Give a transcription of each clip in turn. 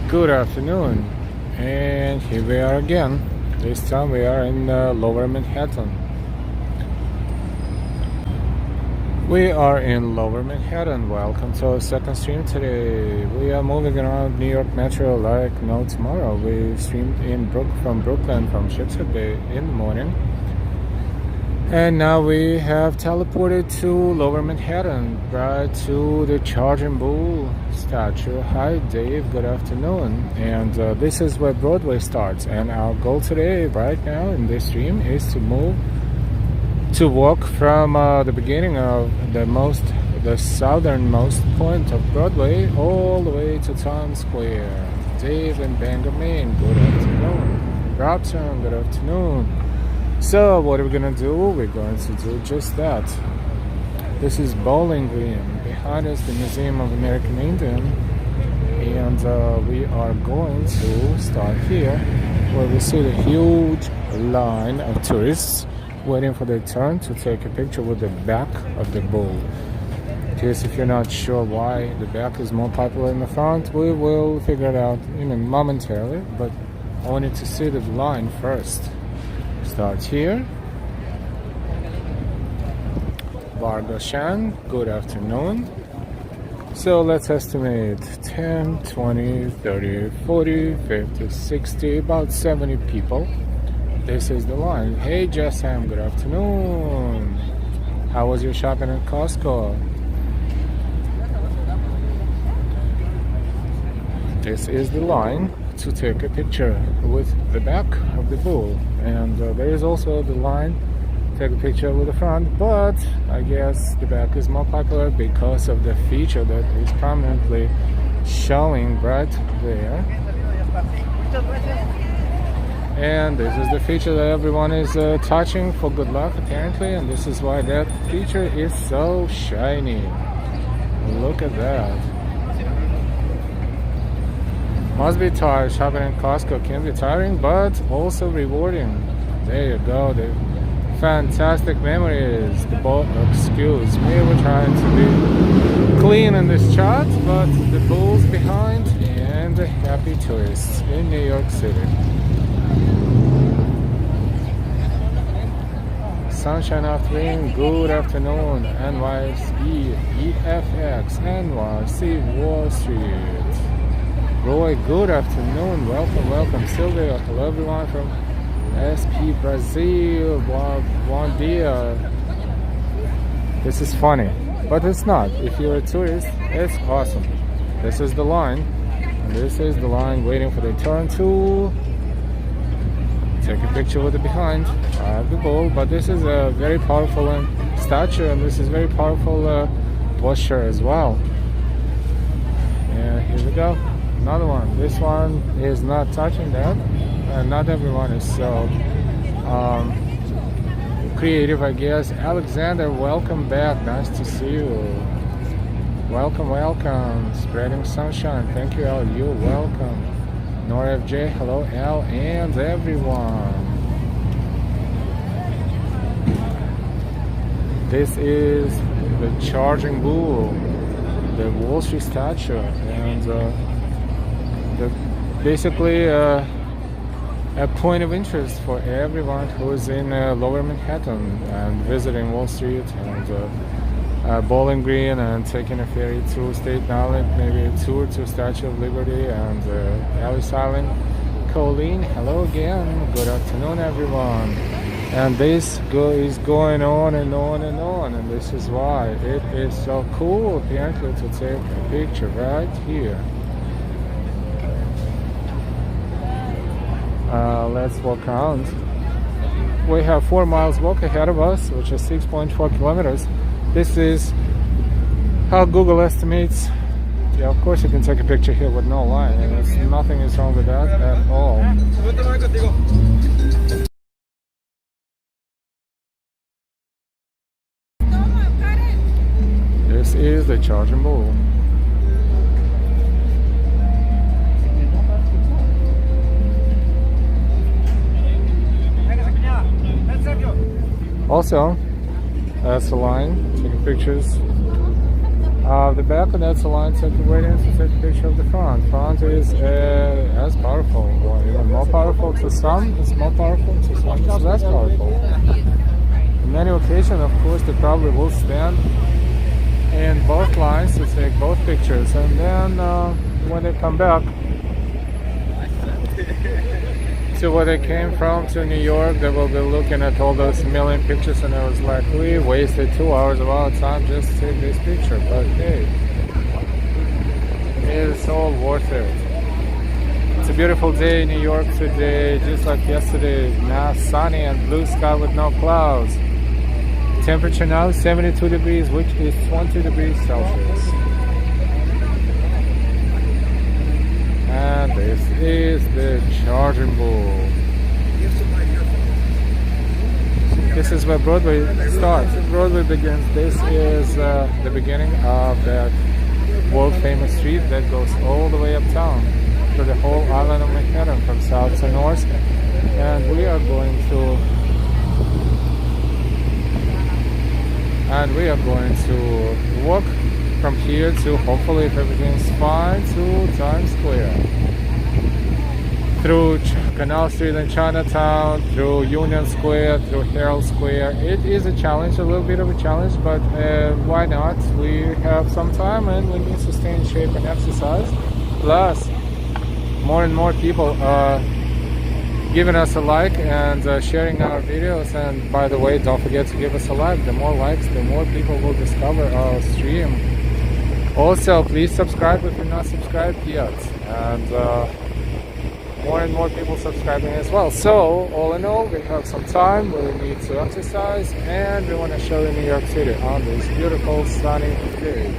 Good afternoon, and here we are again. This time we are in Lower Manhattan. We are in Lower Manhattan. Welcome to our second stream today. We are moving around New York Metro like no tomorrow. We streamed from Brooklyn, from Shipshead Bay in the morning. And now we have teleported to Lower Manhattan, right to the Charging Bull statue. Hi Dave, good afternoon. And this is where Broadway starts. And our goal today, right now in this stream, is to walk from the beginning of the southernmost point of Broadway all the way to Times Square. Dave and Bangor, Maine, good afternoon. Robson, good afternoon. So what are we gonna do? We're going to do just that. This is Bowling Green. Behind us, the Museum of American Indian, and we are going to start here, where we see the huge line of tourists waiting for their turn to take a picture with the back of the bull. In case if you're not sure why the back is more popular than the front, we will figure it out momentarily. But I wanted to see the line first. Starts here. Bargashan, good afternoon. So let's estimate 10, 20, 30, 40, 50, 60, about 70 people. This is the line. Hey Jessam, good afternoon. How was your shopping at Costco? This is the line to take a picture with the back of the bull, and there is also the line take a picture with the front, but I guess the back is more popular because of the feature that is prominently showing right there. And this is the feature that everyone is touching for good luck apparently, and this is why that feature is so shiny. Look at that. Must be tired. Shopping in Costco can be tiring, but also rewarding. There you go. The fantastic memories. Excuse me, we're trying to be clean in this shot, but the bulls behind and the happy tourists in New York City. Sunshine after rain. Good afternoon. NYC, EFX, NYC, Wall Street. Roy, good afternoon. Welcome. Sylvia, hello everyone from SP Brazil. Bom dia. This is funny, but it's not. If you're a tourist, it's awesome. This is the line. And this is the line waiting for the turn to take a picture with the behind the bull. But this is a very powerful statue, and this is very powerful posture as well. And here we go. Another one. This one is not touching that, and not everyone is so creative, I guess. Alexander, welcome back. Nice to see you. Welcome. Spreading sunshine. Thank you, Al. You're welcome. Nora FJ, hello, Al, and everyone. This is the Charging Bull, the Wall Street statue, and basically a point of interest for everyone who is in Lower Manhattan and visiting Wall Street and Bowling Green and taking a ferry to Staten Island, maybe a tour to Statue of Liberty and Ellis Island. Colleen, hello again. Good afternoon, everyone. And this is going on and on and on, and this is why it is so cool apparently to take a picture right here. Let's walk around. We have 4 miles walk ahead of us, which is 6.4 kilometers. This is how Google estimates. Yeah, of course you can take a picture here with no line, and nothing is wrong with that at all. This is the Charging Bull. Also, that's the line, taking pictures The back, and that's a line separating to take a picture of the front. Front is as powerful, or even more powerful to some. It's more powerful to some. It's less powerful. On many occasions, of course, they probably will stand in both lines to take both pictures, and then when they come back to where they came from, to New York, they will be looking at all those million pictures, and it was like, we wasted 2 hours of our time just to take this picture. But hey, it's all worth it. It's a beautiful day in New York today, just like yesterday. Now sunny and blue sky with no clouds. Temperature now 72 degrees, which is 20 degrees Celsius. And this is the charging bull. This is where Broadway starts. Broadway begins. This is the beginning of that world famous street that goes all the way uptown to the whole island of Manhattan from south to north. And we are going to walk from here to, hopefully if everything's fine, to Times Square, through Canal Street and Chinatown, through Union Square, through Herald Square. It is a challenge, a little bit of a challenge, but why not? We have some time and we need to stay in shape and exercise. Plus, more and more people are giving us a like and sharing our videos. And by the way, don't forget to give us a like. The more likes, the more people will discover our stream. Also, please subscribe if you're not subscribed yet, and more and more people subscribing as well. So, all in all, we have some time, we need to exercise, and we want to show you New York City on this beautiful sunny day.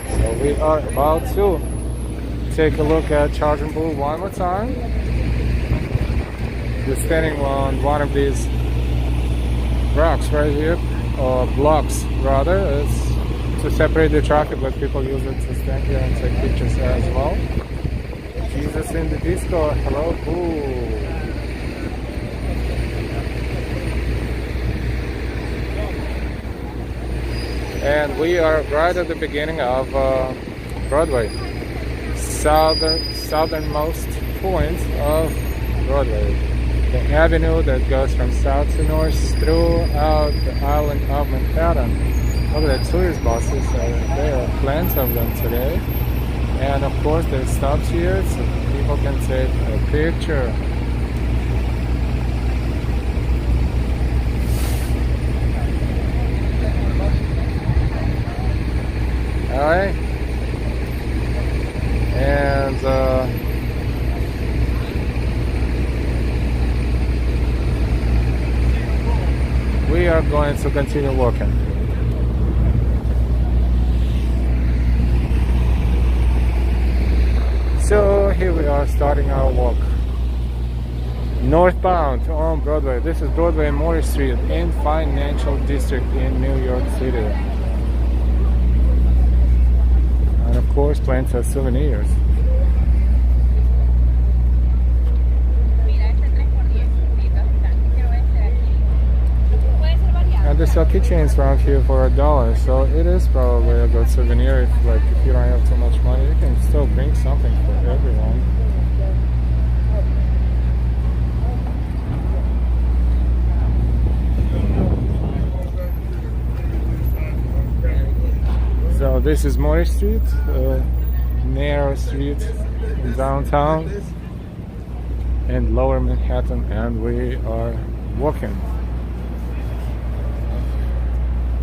So we are about to take a look at Charging Bull one more time. We're standing on one of these rocks right here, or blocks rather. It's to separate the traffic, but people use it to stand here and take pictures as well. Jesus in the disco, hello, ooh. And we are right at the beginning of Broadway, southernmost point of Broadway. The avenue that goes from south to north throughout the island of Manhattan. Look at the tourist buses, there are plenty of them today. And of course they stopped here so people can take a picture. Alright. And we are going to continue walking. So here we are starting our walk northbound on Broadway. This is Broadway and Morris Street in Financial District in New York City. And of course plenty of souvenirs. And they sell keychains around here for $1, so it is probably a good souvenir. If you don't have too much money, you can still bring something for everyone. So this is Morris Street, narrow street in downtown and lower Manhattan, and we are walking.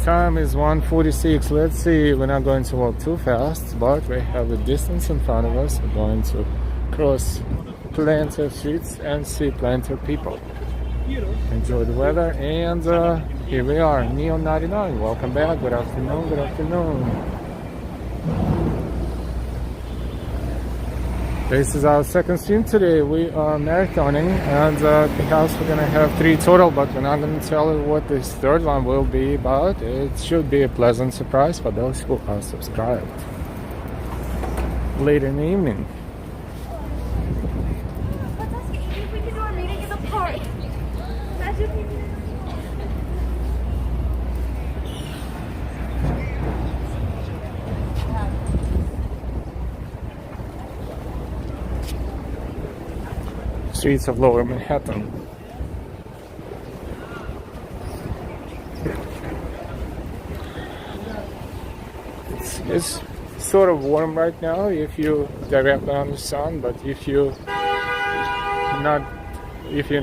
Time is 1:46. Let's see, we're not going to walk too fast, but we have the distance in front of us. We're going to cross plenty of streets and see plenty of people. Enjoy the weather, and here we are, Neon 99. Welcome back. Good afternoon. Good afternoon. This is our second stream today. We are marathoning, and perhaps we're gonna have 3 total, but we're not gonna tell you what this third one will be about. It should be a pleasant surprise for those who are subscribed. Late in the evening. If we could do our meeting in the park. Imagine. streets of Lower Manhattan. It's sort of warm right now if you directly on the sun, but if you're in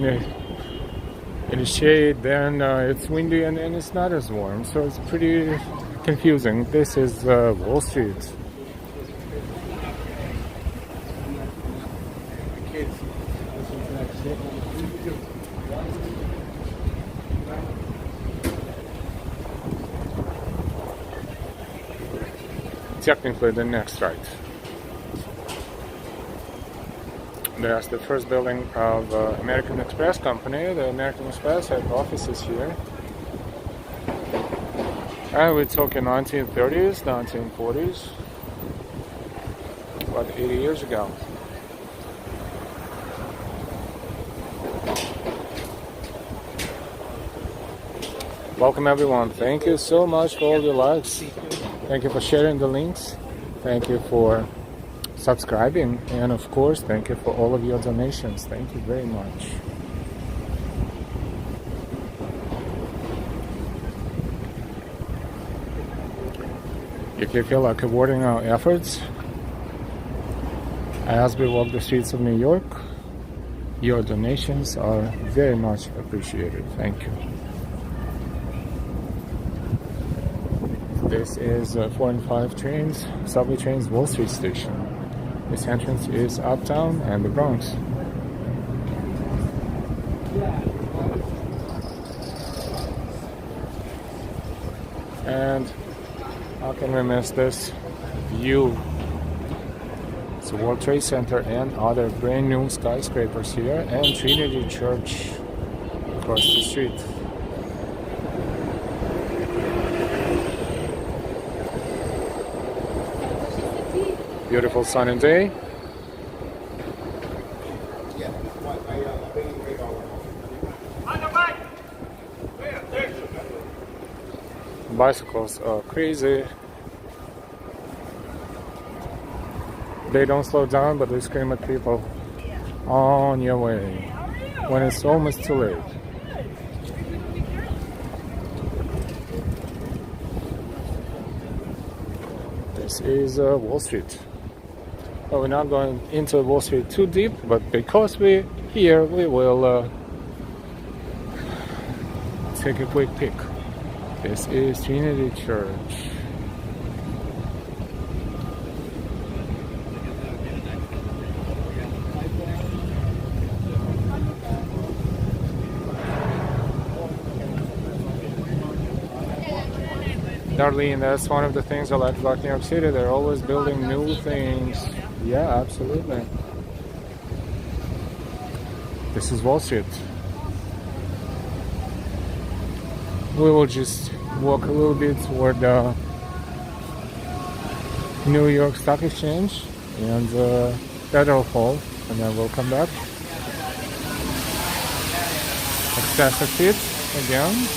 the shade, then it's windy and it's not as warm, so it's pretty confusing. This is Wall Street. Technically the next right. There's the first building of American Express Company. The American Express had offices here. And we're talking 1930s, 1940s, about 80 years ago. Welcome everyone. Thank you so much for all the likes. Thank you for sharing the links. Thank you for subscribing. And of course, thank you for all of your donations. Thank you very much. If you feel like rewarding our efforts as we walk the streets of New York, your donations are very much appreciated. Thank you. This is 4 and 5 trains, subway trains, Wall Street station. This entrance is Uptown and the Bronx. And how can we miss this view? It's the World Trade Center and other brand new skyscrapers here, and Trinity Church across the street. Beautiful sunny day. Bicycles are crazy. They don't slow down, but they scream at people on your way when it's almost too late. This is Wall Street. Well, we're not going into Wall Street too deep, but because we're here, we will take a quick peek. This is Trinity Church. Darlene, that's one of the things I like about New York City. They're always building new things. Yeah, absolutely. This is Wall Street. We will just walk a little bit toward the New York Stock Exchange and Federal Hall, and then we'll come back. Excessive seats again.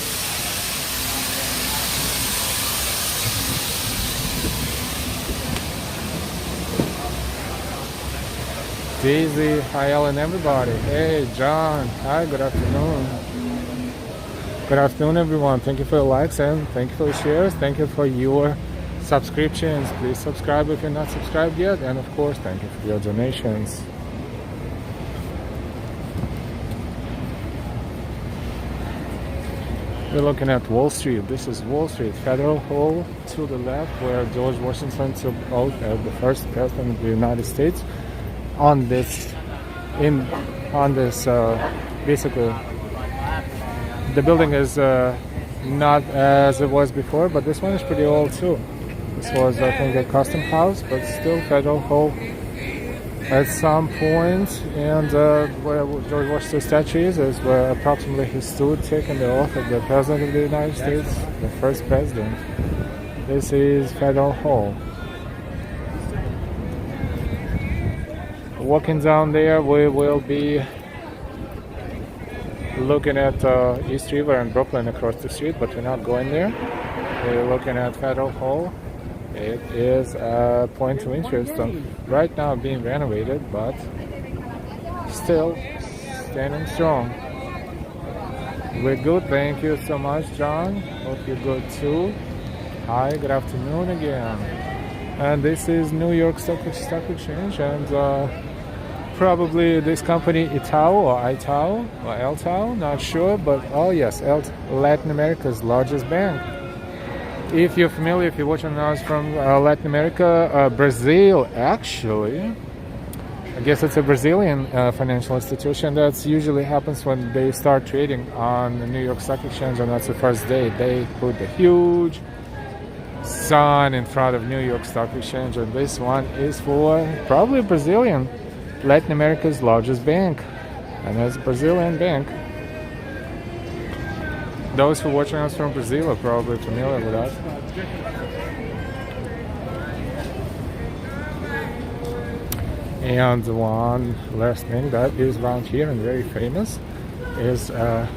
Daisy, hi Ellen, everybody. Hey John, hi, good afternoon. Good afternoon everyone. Thank you for your likes and thank you for your shares. Thank you for your subscriptions. Please subscribe if you're not subscribed yet, and of course thank you for your donations. We're looking at Wall Street. This is Wall Street. Federal Hall to the left, where George Washington took oath as the first president of the United States. On this, basically, the building is not as it was before, but this one is pretty old too. This was, I think, a custom house, but still Federal Hall at some point. And where George Washington's statue is where approximately he stood taking the oath of the President of the United States, the first president. This is Federal Hall. Walking down there, we will be looking at East River and Brooklyn across the street, but we're not going there. We're looking at Federal Hall. It is a point of interest, right now being renovated, but still standing strong. We're good, thank you so much, John. Hope you're good too. Hi, good afternoon again. And this is New York Stock Exchange, and probably this company Itaú or Itaú or Eltau, not sure, but oh yes, Latin America's largest bank. If you're familiar, if you're watching us from Latin America, Brazil actually, I guess it's a Brazilian financial institution. That usually happens when they start trading on the New York Stock Exchange, and that's the first day. They put a huge sign in front of New York Stock Exchange, and this one is for probably Brazilian, Latin America's largest bank, and it's a Brazilian bank. Those who are watching us from Brazil are probably familiar with that. And one last thing that is around here and very famous is a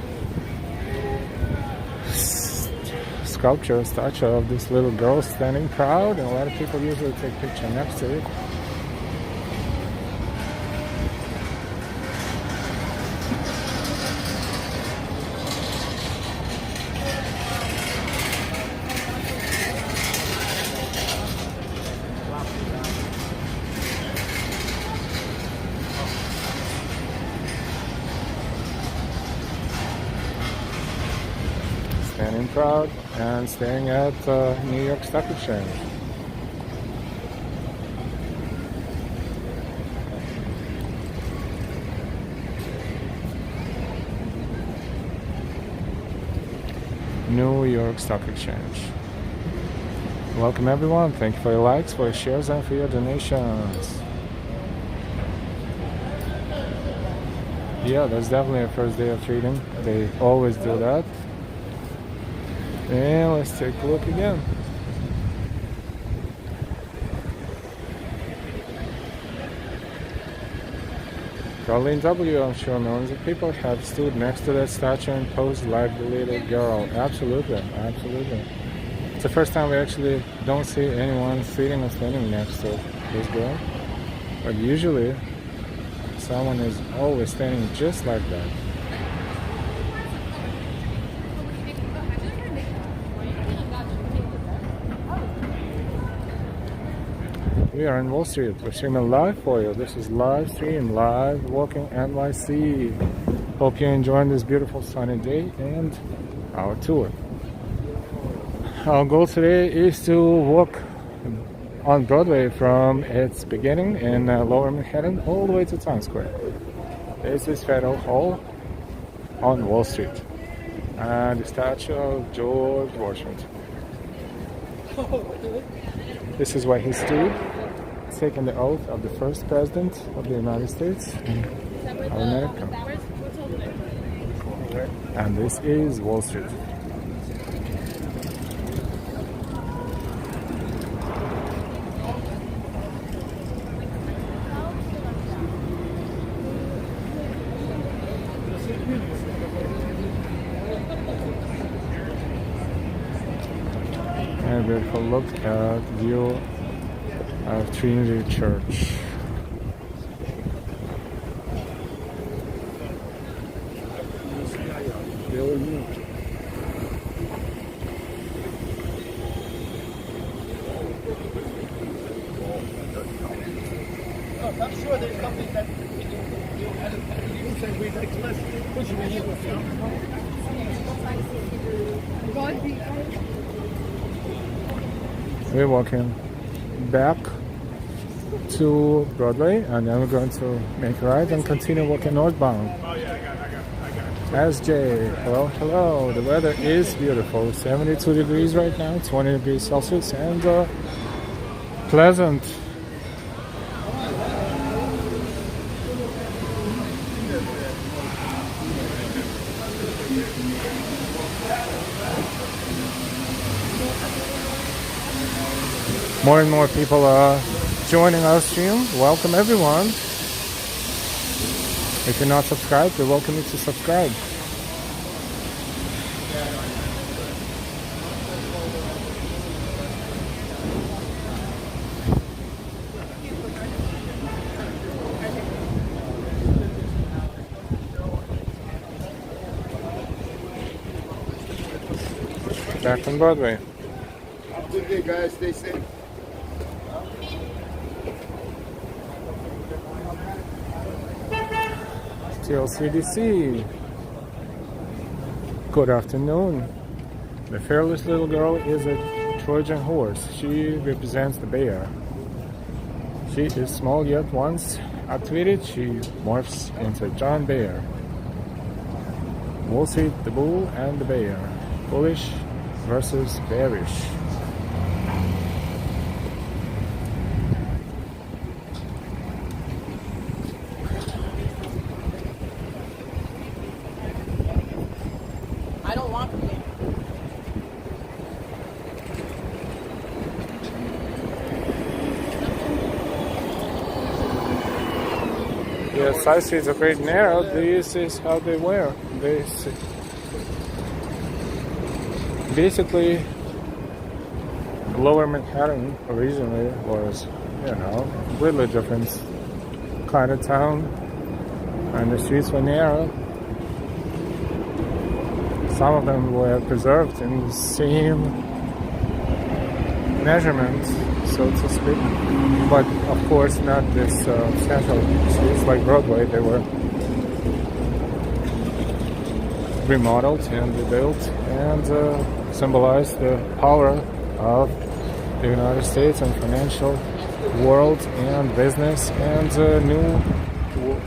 sculpture, statue of this little girl standing proud, and a lot of people usually take a picture next to it. Standing proud and staying at New York Stock Exchange. New York Stock Exchange. Welcome everyone. Thank you for your likes, for your shares, and for your donations. Yeah, that's definitely a first day of trading. They always do that. And let's take a look again. Colleen W., I'm sure millions of people have stood next to that statue and posed like the little girl. Absolutely, absolutely. It's the first time we actually don't see anyone sitting or standing next to this girl. But usually, someone is always standing just like that. We are in Wall Street. We're streaming live for you. This is live stream, live walking NYC. Hope you're enjoying this beautiful sunny day and our tour. Our goal today is to walk on Broadway from its beginning in Lower Manhattan all the way to Times Square. This is Federal Hall on Wall Street. And the statue of George Washington. This is where he stood, taking the oath of the first president of the United States of America. And this is Wall Street. And a beautiful look at view of Trinity Church. I'm sure there's something that you say we'd like to listen. What you mean? We're walking back to Broadway, and then we're going to make a right and continue walking northbound. SJ, hello. The weather is beautiful. 72 degrees right now, 20 degrees Celsius, and pleasant. More and more people are joining our stream. Welcome everyone. If you're not subscribed, we welcome you to subscribe. back on Broadway. Have a good day, guys. Stay safe. TLCDC. Good afternoon. The fearless little girl is a Trojan horse. She represents the bear. She is small, yet once activated, she morphs into John Bear. We'll see the bull and the bear. Bullish versus bearish. I don't want to be. Yes, side streets are great narrow. This is how they were. Basically, Lower Manhattan originally was, completely different kind of town, and the streets were narrow. Some of them were preserved in the same measurement, so to speak, but of course not this central streets like Broadway. They were remodeled and rebuilt and symbolized the power of the United States and financial world and business and new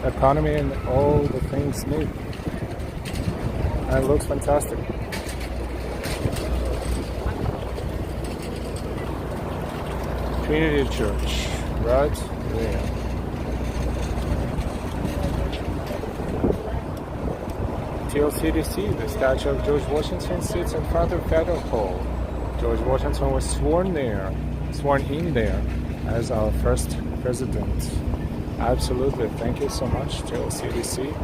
economy and all the things new. And it looks fantastic. Trinity Church, right there. TLCDC, the statue of George Washington sits in front of Federal Hall. George Washington was sworn in there as our first president. Absolutely, thank you so much, TLCDC.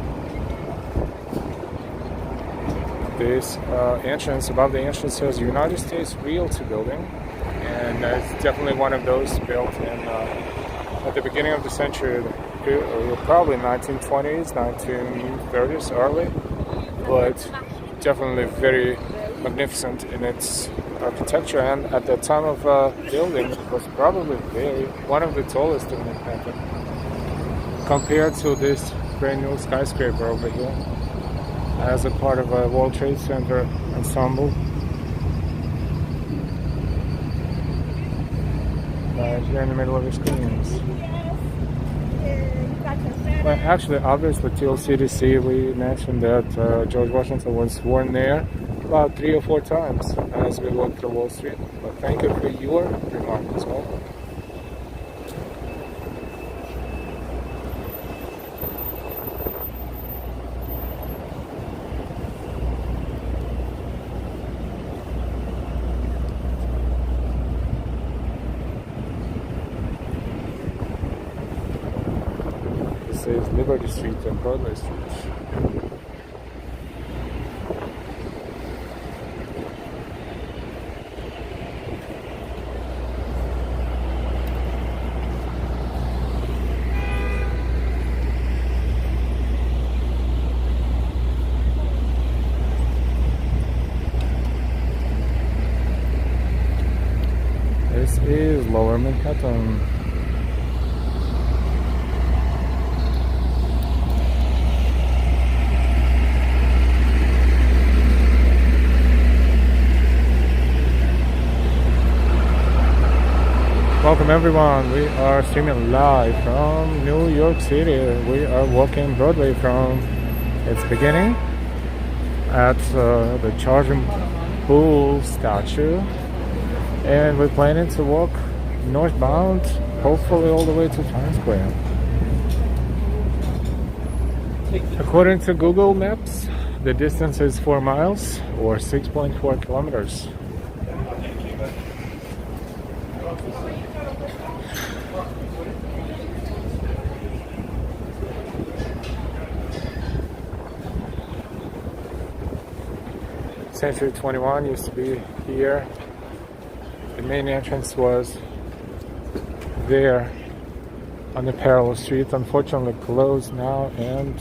This entrance, above the entrance, says United States Realty Building, and it's definitely one of those built in at the beginning of the century, probably 1920s, 1930s, early, but definitely very magnificent in its architecture, and at the time of building was probably one of the tallest in Manhattan compared to this brand new skyscraper over here as a part of a World Trade Center ensemble. Right here in the middle of the screens. Well, actually, obviously, TLCDC, we mentioned that George Washington was sworn there about 3 or 4 times as we walked through Wall Street. But thank you for your remark as well. This is Liberty Street and Broadway Street. This is Lower Manhattan. Welcome everyone, we are streaming live from New York City. We are walking Broadway from its beginning at the Charging Bull statue, and we're planning to walk northbound, hopefully all the way to Times Square. According to Google Maps, the distance is 4 miles or 6.4 kilometers. Century 21 used to be here. The main entrance was there on the parallel street, unfortunately closed now, and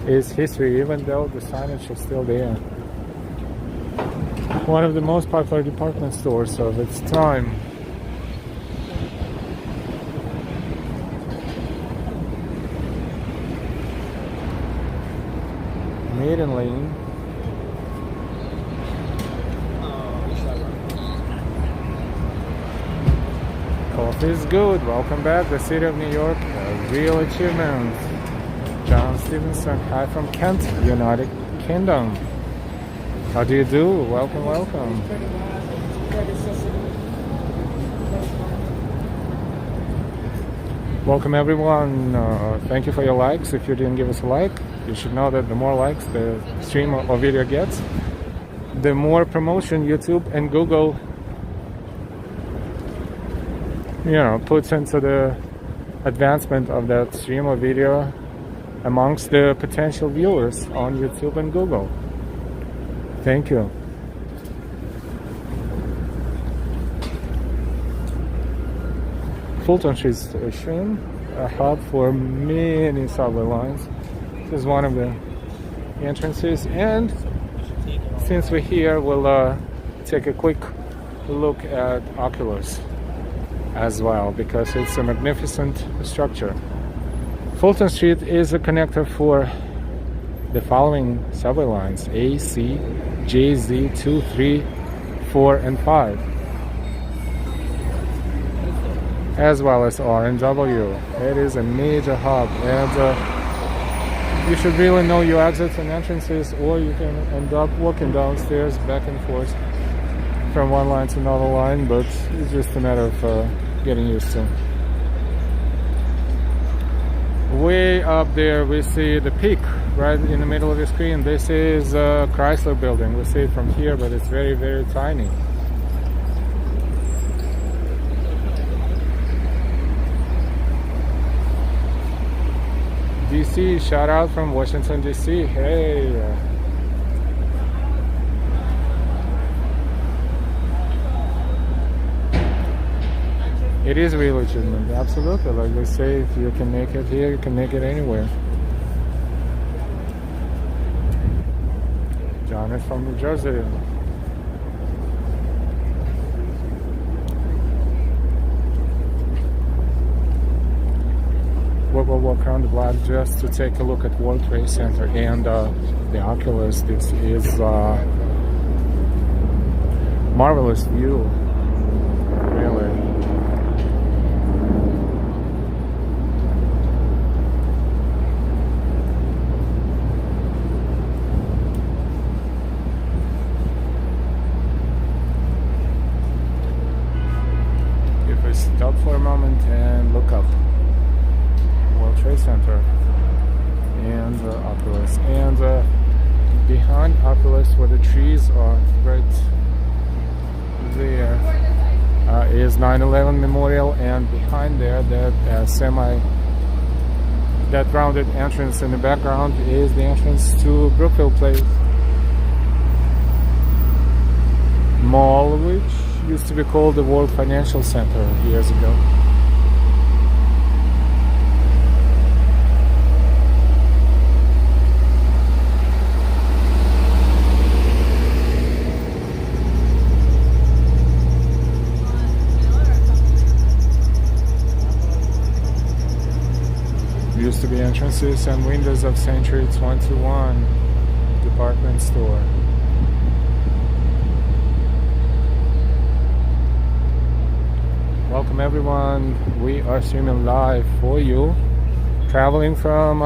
is history, even though the signage is still there. one of the most popular department stores of its time. Maiden Lane. Coffee is good. Welcome back. The city of New York, a real achievement. John Stevenson, hi from Kent, United Kingdom. How do you do? Welcome, welcome. Welcome everyone. Thank you for your likes. If you didn't give us a like, you should know that the more likes the stream or video gets, the more promotion YouTube and Google, puts into the advancement of that stream or video amongst the potential viewers on YouTube and Google. Thank you. Fulton Street Station, a hub for many subway lines. This is one of the entrances, and since we're here, we'll take a quick look at Oculus as well, because it's a magnificent structure. Fulton Street is a connector for the following subway lines: A, C, J, Z, 2, 3, 4, and 5, as well as R and W. It is a major hub, and you should really know your exits and entrances, or you can end up walking downstairs back and forth from one line to another line, but it's just a matter of getting used to. Way up there we see the peak right in the middle of the screen. This is a Chrysler building. We see it from here, but it's very, very tiny. DC, shout out from Washington DC. Hey, it is really achievement, absolutely. Like they say, if you can make it here, you can make it anywhere. John is from New Jersey. We'll walk around the block just to take a look at World Trade Center and the Oculus. This is marvelous view, really. If we stop for a moment and look up, World Trade Center and Oculus, and behind Oculus, where the trees are right there, is 9/11 Memorial, and behind there, that that rounded entrance in the background is the entrance to Brookfield Place Mall, which used to be called the World Financial Center years ago. Used to be entrances and windows of Century 21 department store. Welcome everyone. We are streaming live for you, traveling from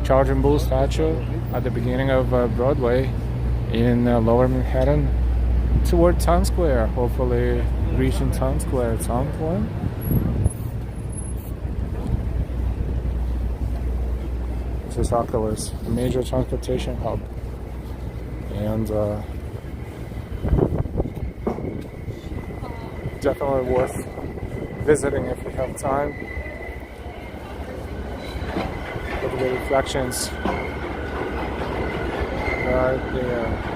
Charging Bull statue at the beginning of Broadway in Lower Manhattan toward Times Square, hopefully reaching Times Square at some point. This is Oculus, a major transportation hub, and definitely worth visiting if you have time. Look at the reflections right there.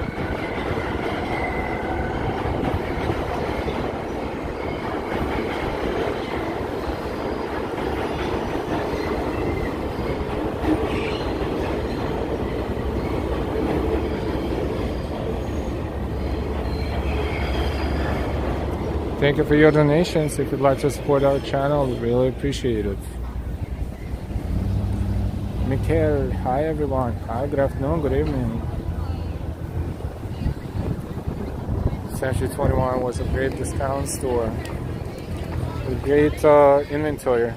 Thank you for your donations. If you'd like to support our channel, we really appreciate it. Mikhail, hi everyone. Hi, good afternoon, good evening. Century 21 was a great discount store with great inventory.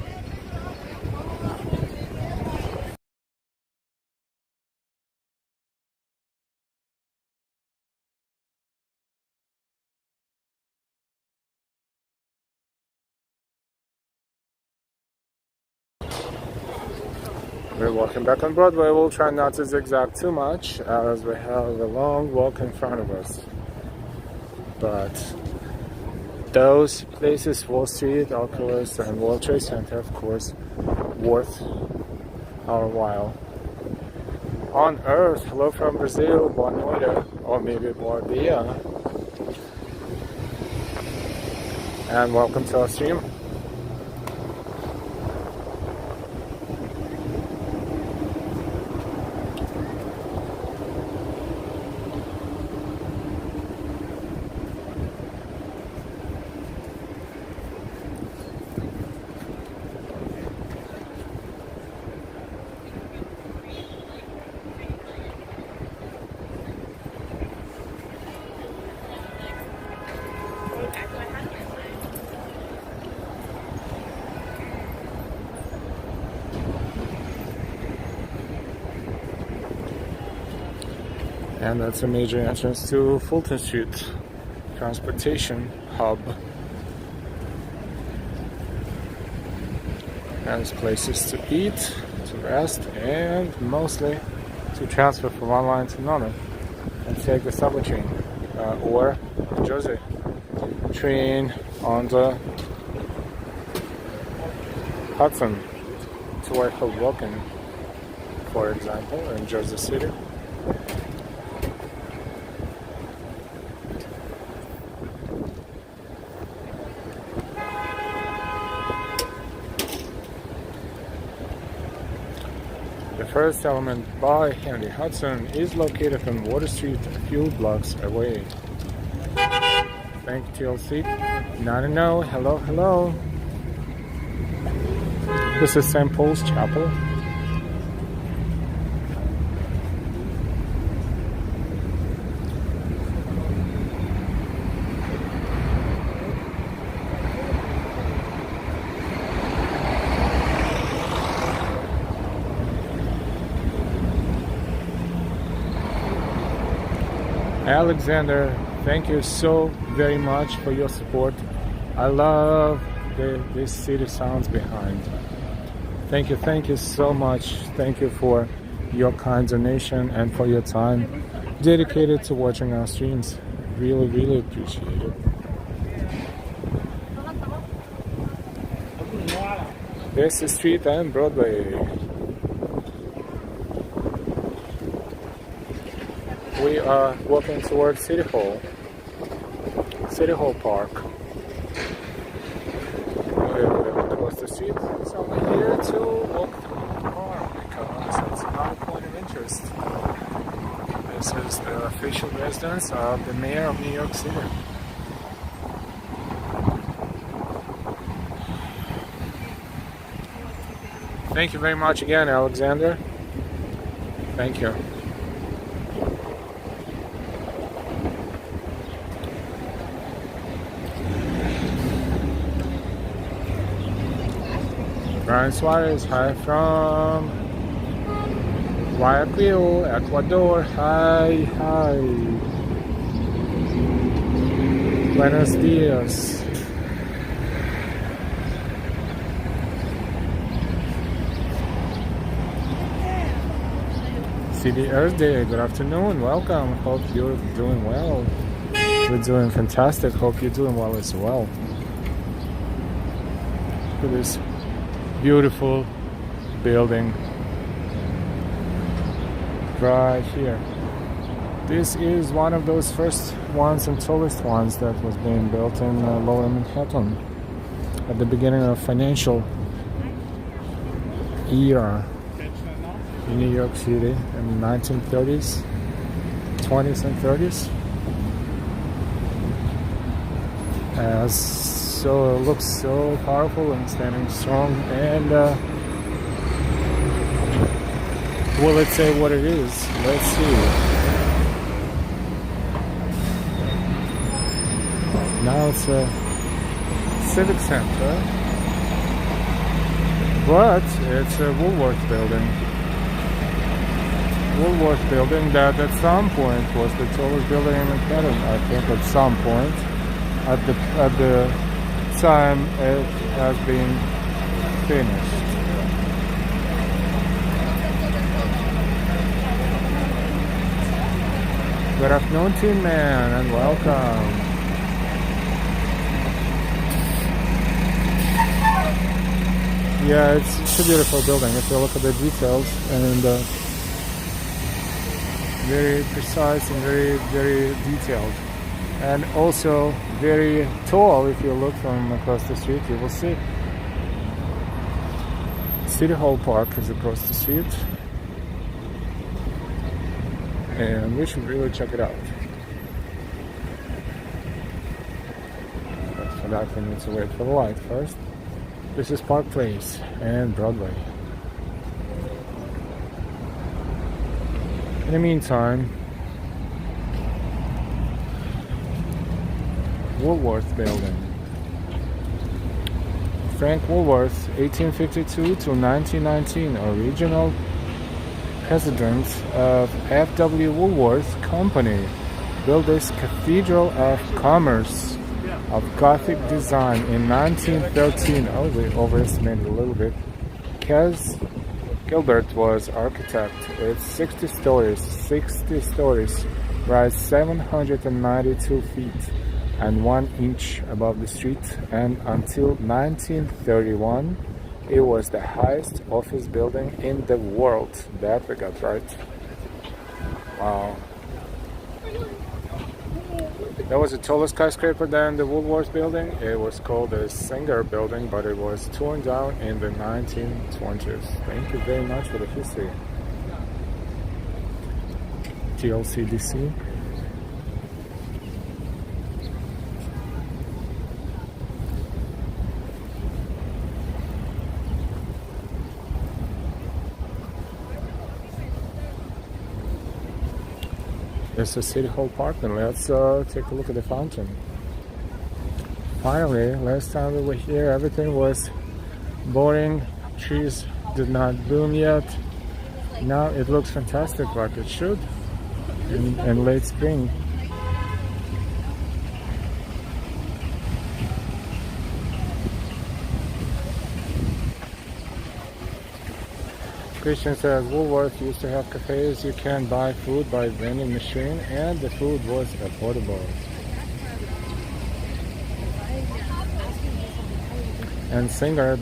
We're walking back on Broadway. We'll try not to zigzag too much as we have a long walk in front of us. But those places, Wall Street, Oculus, and World Trade Center, of course, worth our while. On Earth, hello from Brazil, boa noite, or maybe boa dia. And welcome to our stream. And that's a major entrance to Fulton Street, transportation hub. There's places to eat, to rest, and mostly to transfer from one line to another and take the subway train or New Jersey train on the Hudson to Hoboken, for example, in Jersey City. The first element by Henry Hudson is located on Water Street a few blocks away. Thank you, TLC. No, hello, hello. This is St. Paul's Chapel. Alexander, thank you so very much for your support. I love this city sounds behind. Thank you so much. Thank you for your kind donation and for your time dedicated to watching our streams. Really appreciate it. This is Street and Broadway. We are walking towards City Hall Park. We're across the street, so we're here to walk through the park because it's another point of interest. This is the official residence of the mayor of New York City. Thank you very much again, Alexander. Thank you. Brian Suarez, hi from Guayaquil, Ecuador. Hi. Buenos dias. CD Earth Day, good afternoon, welcome. Hope you're doing well. We're doing fantastic. Hope you're doing well as well. Look at this beautiful building right here. This is one of those first ones and tallest ones that was being built in Lower Manhattan at the beginning of financial era in New York City in the 1930s, 20s and 30s. So it looks so powerful and standing strong. And will it say what it is? Let's see. Now it's a civic center, but it's a Woolworth building. Woolworth building that at some point was the tallest building in Manhattan. I think at some point, at the time it has been finished. Good afternoon, Team Man, and welcome. Yeah, it's a beautiful building if you look at the details, and very precise and very detailed, and also very tall. If you look from across the street, you will see City Hall Park is across the street, and we should really check it out. But for that, we need to wait for the light first. This is Park Place and Broadway. In the meantime, Woolworth building. Frank Woolworth, 1852 to 1919, original president of F.W. Woolworth Company, built this Cathedral of Commerce of Gothic design in 1913. Oh, we overestimated a little bit. Kez Gilbert was architect. It's 60 stories, rise 792 feet and 1 inch above the street, and until 1931 it was the highest office building in the world. That we got right. Wow. That was the tallest skyscraper than the Woolworth building. It was called the Singer building, but it was torn down in the 1920s. Thank you very much for the history. TLCDC. It's a City Hall Park, and let's take a look at the fountain. Finally, last time we were here, everything was boring. Trees did not bloom yet. Now it looks fantastic, like it should in late spring. Christian says Woolworth used to have cafes. You can buy food by vending machine, and the food was affordable. And Singer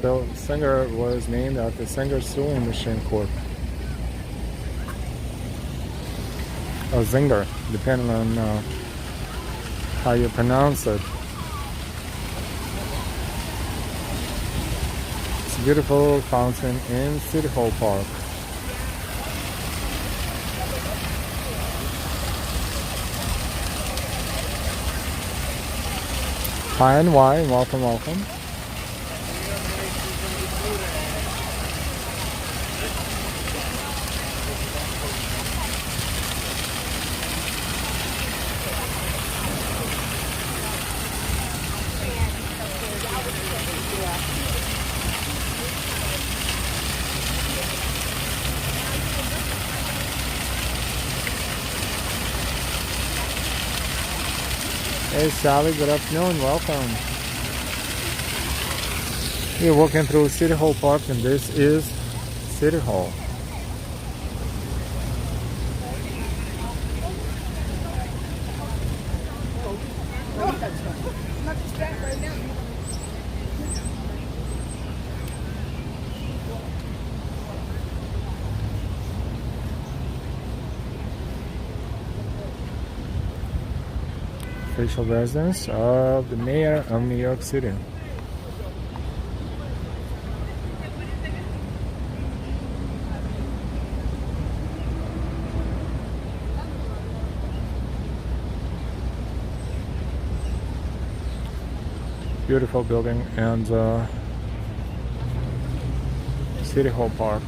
was named after Singer Sewing Machine Corp. Or Zinger, depending on how you pronounce it. It's a beautiful fountain in City Hall Park. Hi NY, welcome, welcome. Hey Sally, good afternoon, welcome. We're walking through City Hall Park, and this is City Hall. Official residence of the mayor of New York City. beautiful building, and City Hall Park.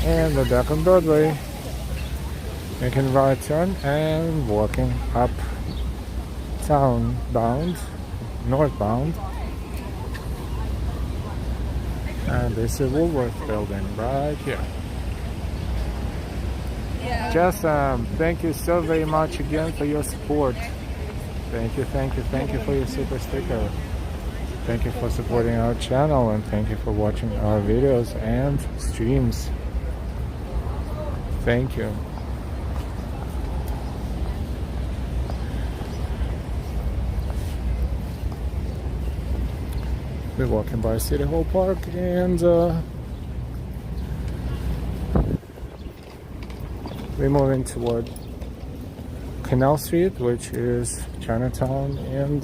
And we're back on Broadway, making right turn and walking up town bound, northbound. And this is Woolworth building right here. Jess, thank you so very much again for your support. Thank you for your super sticker. Thank you for supporting our channel, and thank you for watching our videos and streams. Thank you. We're walking by City Hall Park, and we're moving toward Canal Street, which is Chinatown, and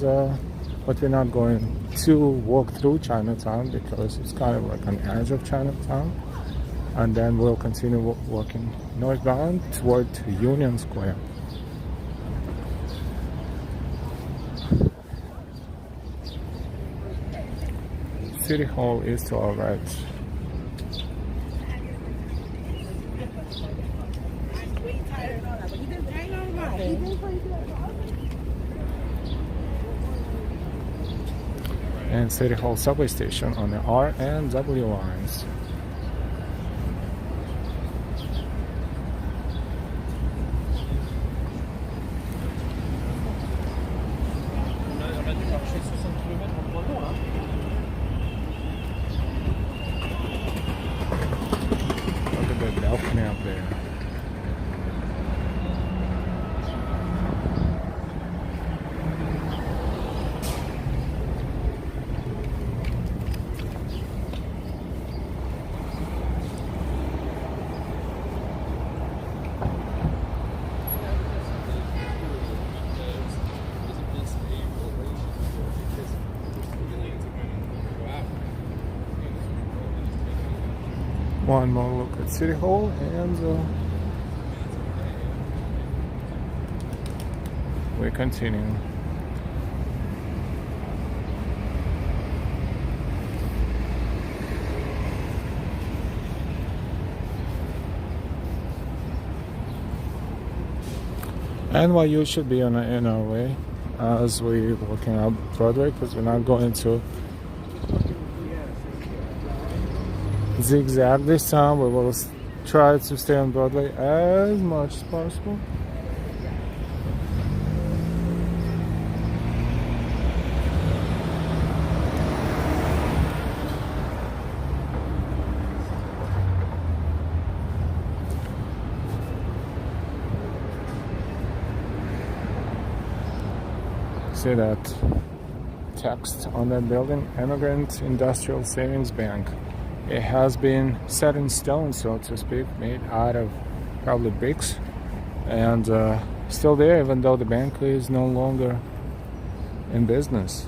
but we're not going to walk through Chinatown because it's kind of like an edge of Chinatown. And then we'll continue walking northbound toward Union Square. City Hall is to our right. And City Hall subway station on the R and W lines. Up there. One more look at City Hall, and we're continuing. NYU should be in our way as we're walking up Broadway, because we're not going to zigzag this time. We will try to stay on Broadway as much as possible. See that text on that building? Immigrant Industrial Savings Bank. It has been set in stone, so to speak, made out of probably bricks, and still there, even though the bank is no longer in business.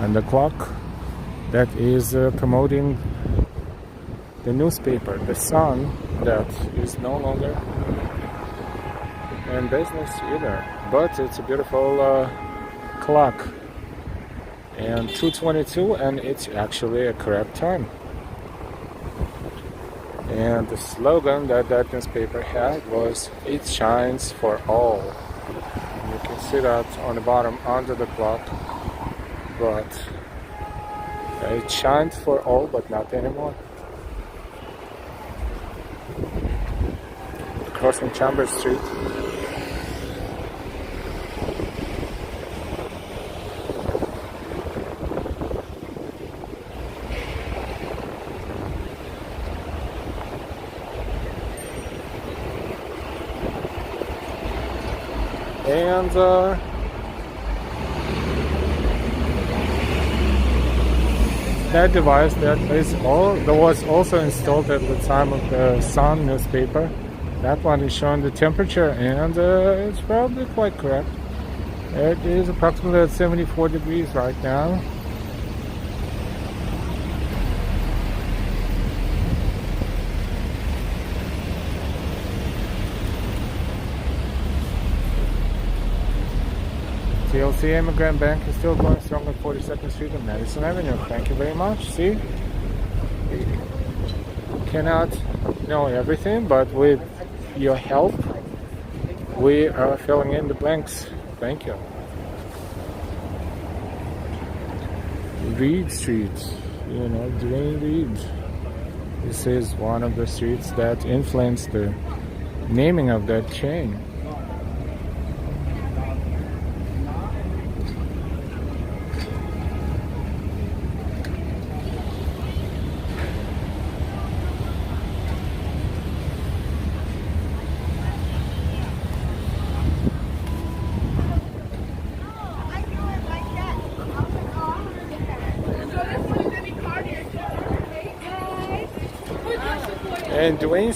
And the clock that is promoting the newspaper, the Sun, that is no longer in business either. But it's a beautiful clock, and 2:22, and it's actually a correct time. And the slogan that that newspaper had was, "It shines for all." And you can see that on the bottom under the clock. But it shined for all, but not anymore. Crossing Chambers Street. And that device that was also installed at the time of the Sun newspaper. That one is showing the temperature, and it's probably quite correct. It is approximately at 74 degrees right now. TLC Immigrant Bank is still going strong on 42nd Street and Madison Avenue. Thank you very much. See? Cannot know everything, but with your help, we are filling in the blanks. Thank you. Reed Street, you know, Dwayne Reed. This is one of the streets that influenced the naming of that chain. And Dwayne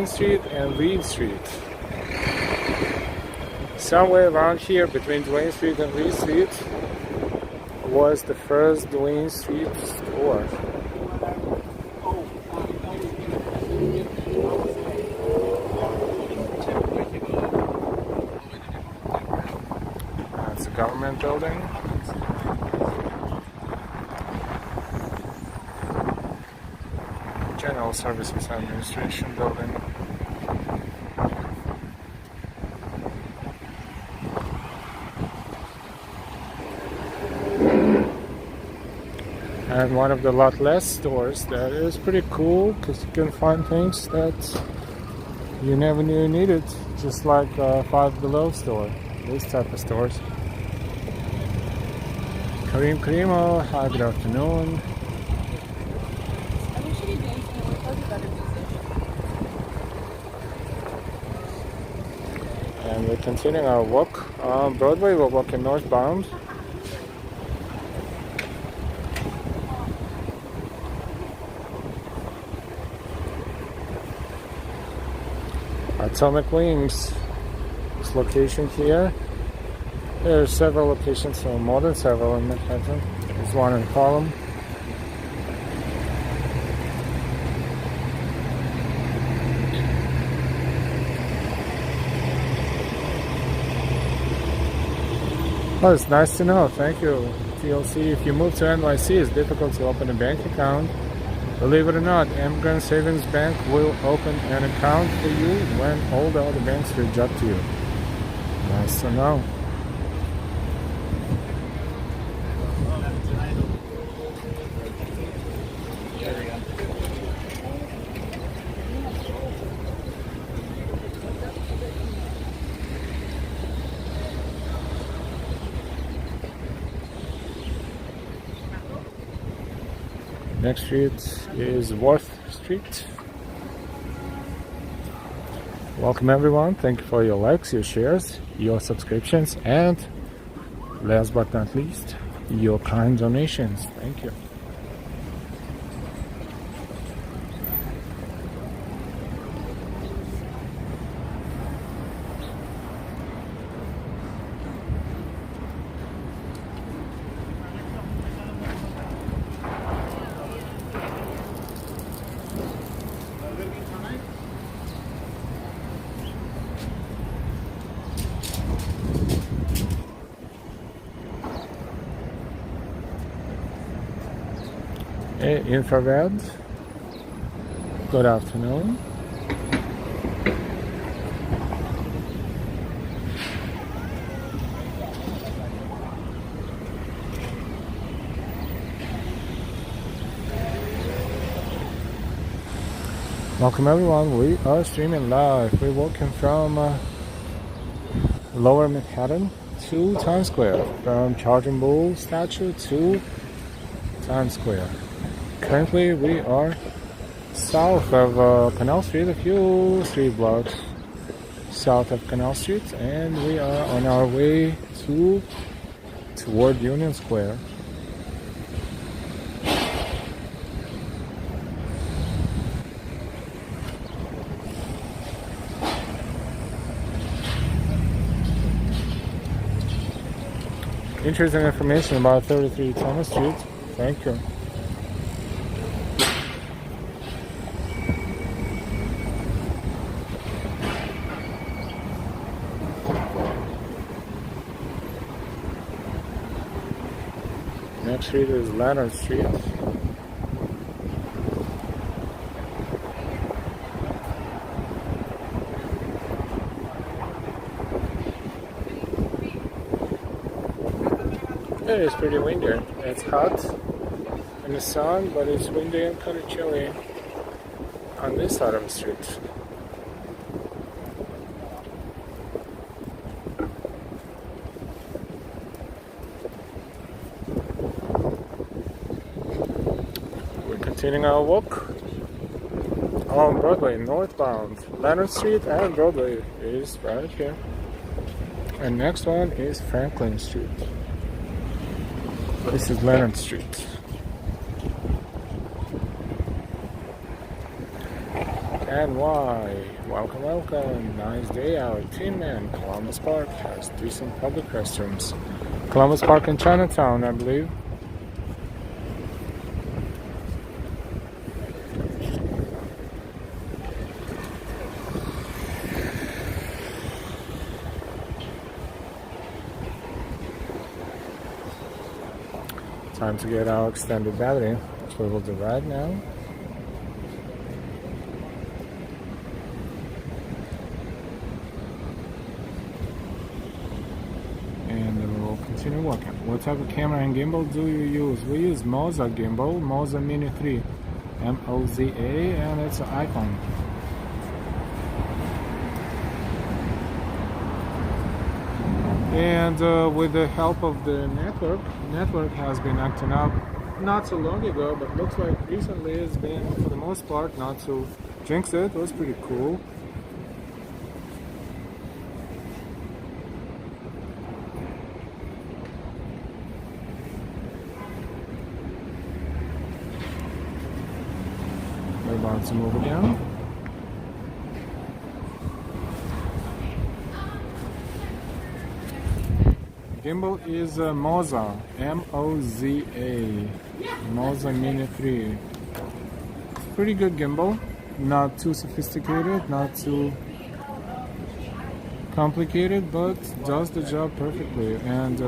Street and Reed Street. Somewhere around here between Dwayne Street and Reed Street was the first Dwayne Street store. That's a government building. General Services Administration building. And one of the lot less stores that is pretty cool because you can find things that you never knew you needed, just like Five Below store, these type of stores. Kareem Karimo, hi, good afternoon. And we're continuing our walk on Broadway. We're walking northbound. Atomic Wings. This location here. There are several locations, so more than several in Manhattan. There's one in Harlem. Oh, it's nice to know. Thank you, TLC. If you move to NYC, it's difficult to open a bank account. Believe it or not, Immigrant Savings Bank will open an account for you when all the other banks reject you. Nice to know. Next street is Worth Street. Welcome everyone. Thank you for your likes, your shares, your subscriptions, and last but not least, your kind donations. Thank you. Infrared. Good afternoon. Welcome everyone. We are streaming live. We're walking from Lower Manhattan to Times Square, from Charging Bull statue to Times Square. Currently, we are south of Canal Street, a few street blocks south of Canal Street, and we are on our way toward Union Square. Interesting information about 33 Thomas Street. Thank you. Next street is Leonard Street. It is pretty windy. It's hot in the sun, but it's windy and kind of chilly on this side of the street. We're continuing our walk on Broadway, northbound. Leonard Street and Broadway is right here. And next one is Franklin Street. This is Leonard Street. And why? Welcome, welcome. Nice day out. Tin Man. Columbus Park has decent public restrooms. Columbus Park in Chinatown, I believe. Time to get our extended battery, which we will do right now. And then we'll continue walking. What type of camera and gimbal do you use? We use Moza gimbal, Moza Mini 3, M-O-Z-A, and it's an iPhone. And with the help of the network has been acting up not so long ago, but looks like recently it's been, for the most part, not to jinx it. It was pretty cool. We're about to move again. Gimbal is Moza, M-O-Z-A, Moza Mini 3. Pretty good gimbal, not too sophisticated, not too complicated, but does the job perfectly, and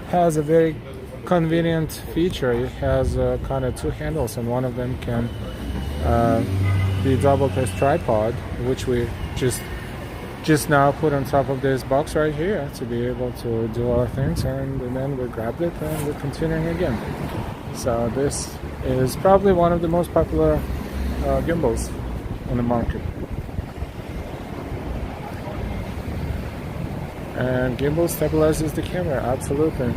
has a very convenient feature. It has kind of two handles, and one of them can be doubled as tripod, which we just now put on top of this box right here to be able to do our things, and then we grabbed it and we're continuing again. So this is probably one of the most popular gimbals on the market. And gimbal stabilizes the camera, absolutely.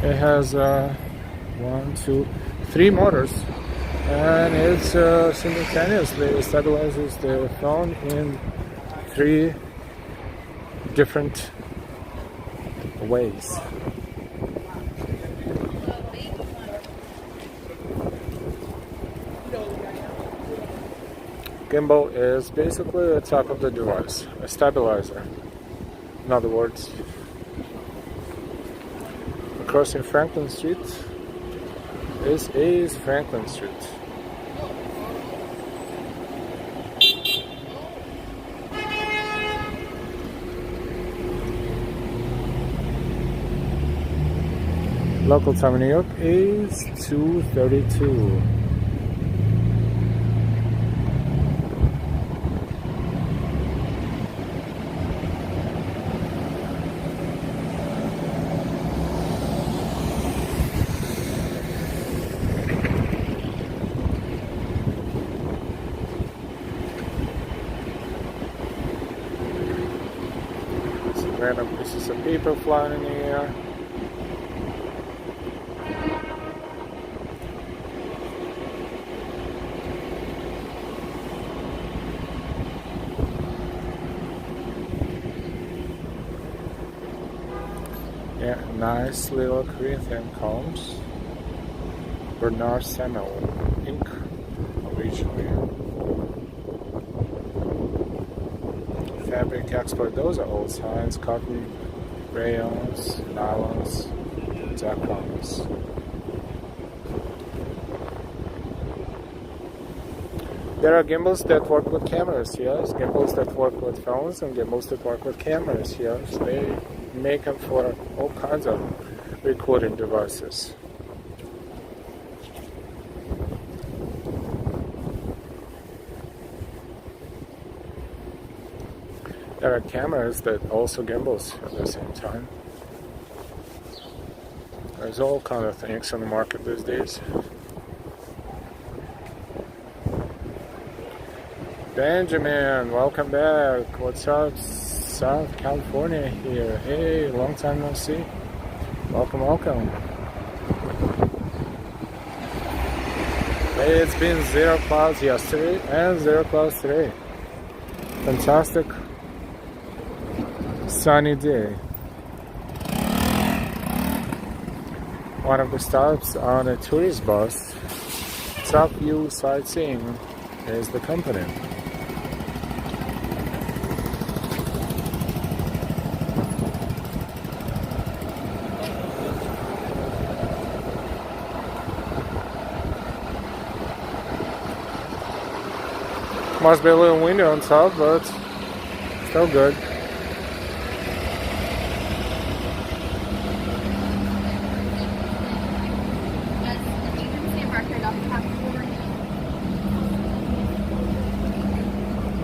It has 3 motors, and it's simultaneously stabilizes the phone in 3 different ways. Gimbal is basically the top of the device, a stabilizer, in other words. Crossing Franklin Street. This is Franklin Street. Local time in New York is 2:32. Some random pieces of paper flying in the air. Nice little Corinthian combs. Bernard Samuel ink originally. Fabric export, those are old signs. Cotton, rayons, nylons, Zacrons. There are gimbals that work with cameras, yes. Gimbals that work with phones and gimbals that work with cameras, yes. They make them for all kinds of recording devices. There are cameras that also gimbals at the same time. There's all kind of things on the market these days. Benjamin, welcome back. What's up? South California here. Hey, long time no see. Welcome, welcome. Hey, it's been 0 clouds yesterday and 0 clouds today. Fantastic sunny day. One of the stops on a tourist bus, Top View Sightseeing, is the company. Must be a little windy on top, but still good.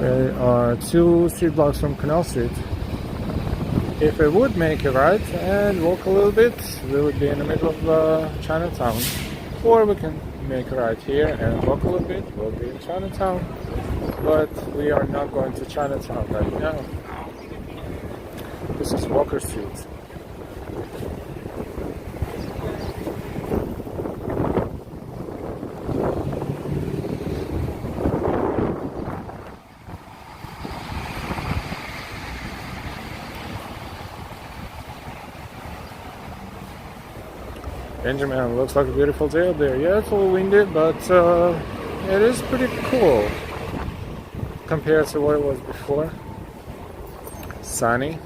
We are 2 street blocks from Canal Street. If we would make a right and walk a little bit, we would be in the middle of Chinatown. Or we can make a right here and walk a little bit, we'll be in Chinatown. But we are not going to Chinatown right now. This is Walker Street. Benjamin, looks like a beautiful day up there. Yeah, it's a little windy, but it is pretty cool compared to what it was before. Sunny.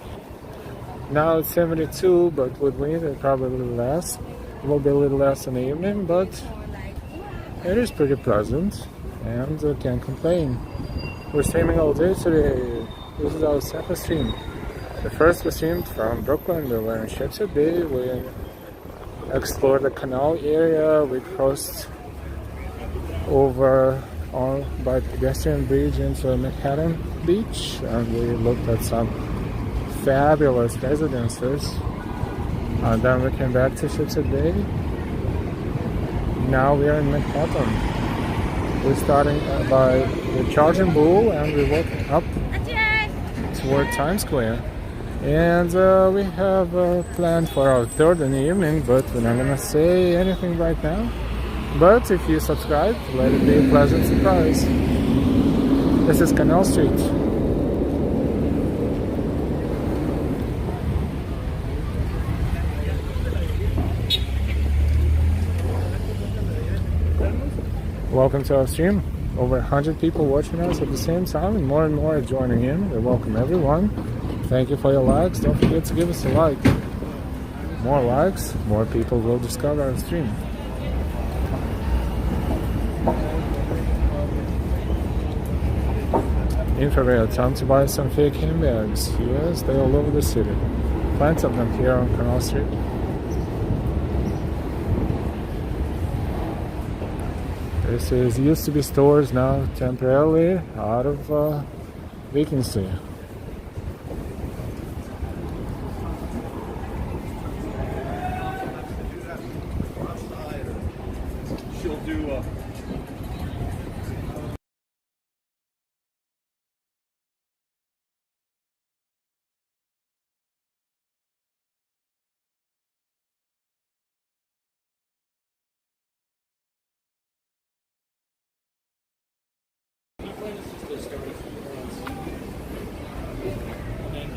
Now it's 72, but with wind it's probably a little less. It will be a little less in the evening, but it is pretty pleasant and I can't complain. We're streaming all day today. This is our second stream. The first was streamed from Brooklyn. We were in Shipset Bay. We explored the canal area. We crossed over by pedestrian bridge into Manhattan Beach, and we looked at some fabulous residences. And then we came back to Shipset Bay. Now we are in Manhattan. We're starting by the Charging Bull and we're walking up toward Times Square. And we have planned for our third in the evening, but we're not gonna say anything right now. But if you subscribe, let it be a pleasant surprise. This is Canal Street. Welcome to our stream. Over 100 people watching us at the same time, and more are joining in. We welcome everyone. Thank you for your likes. Don't forget to give us a like. More likes, more people will discover our stream. Infrared, time to buy some fake handbags. Yes, they're all over the city. Plenty of them here on Canal Street. This is used to be stores, now temporarily out of vacancy. She'll do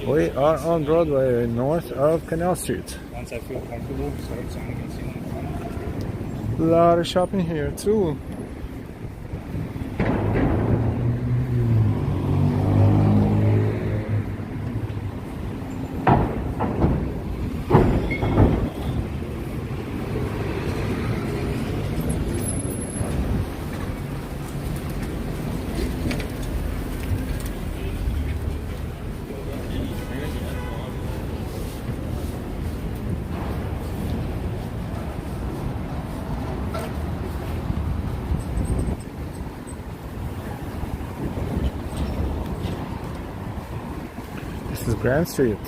We are on Broadway, north of Canal Street. once I feel comfortable, start signing and seeing A lot of shopping here too. This is Grand Street.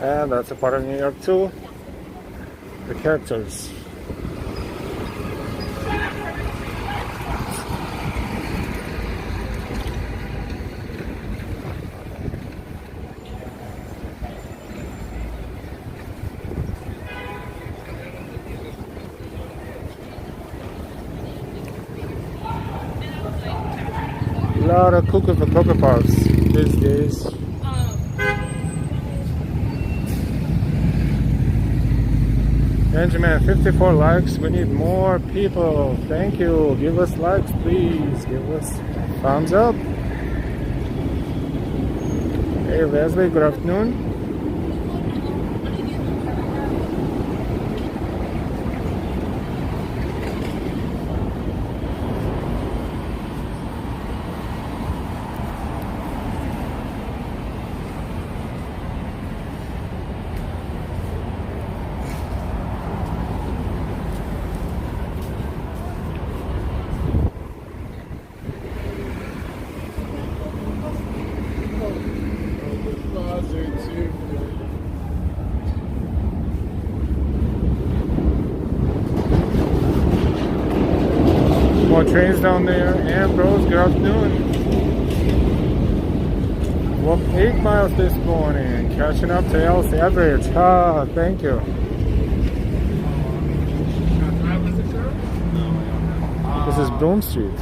And that's a part of New York too. The characters. A lot of cookies for Cocoa Puffs these days. Benjamin, 54 likes. We need more people. Thank you. Give us likes, please. Give us thumbs up. Hey, Leslie, good afternoon. More trains down there. Ambrose, good afternoon. Walked 8 miles this morning, catching up to L's average. Ah, thank you. This is Broome Street.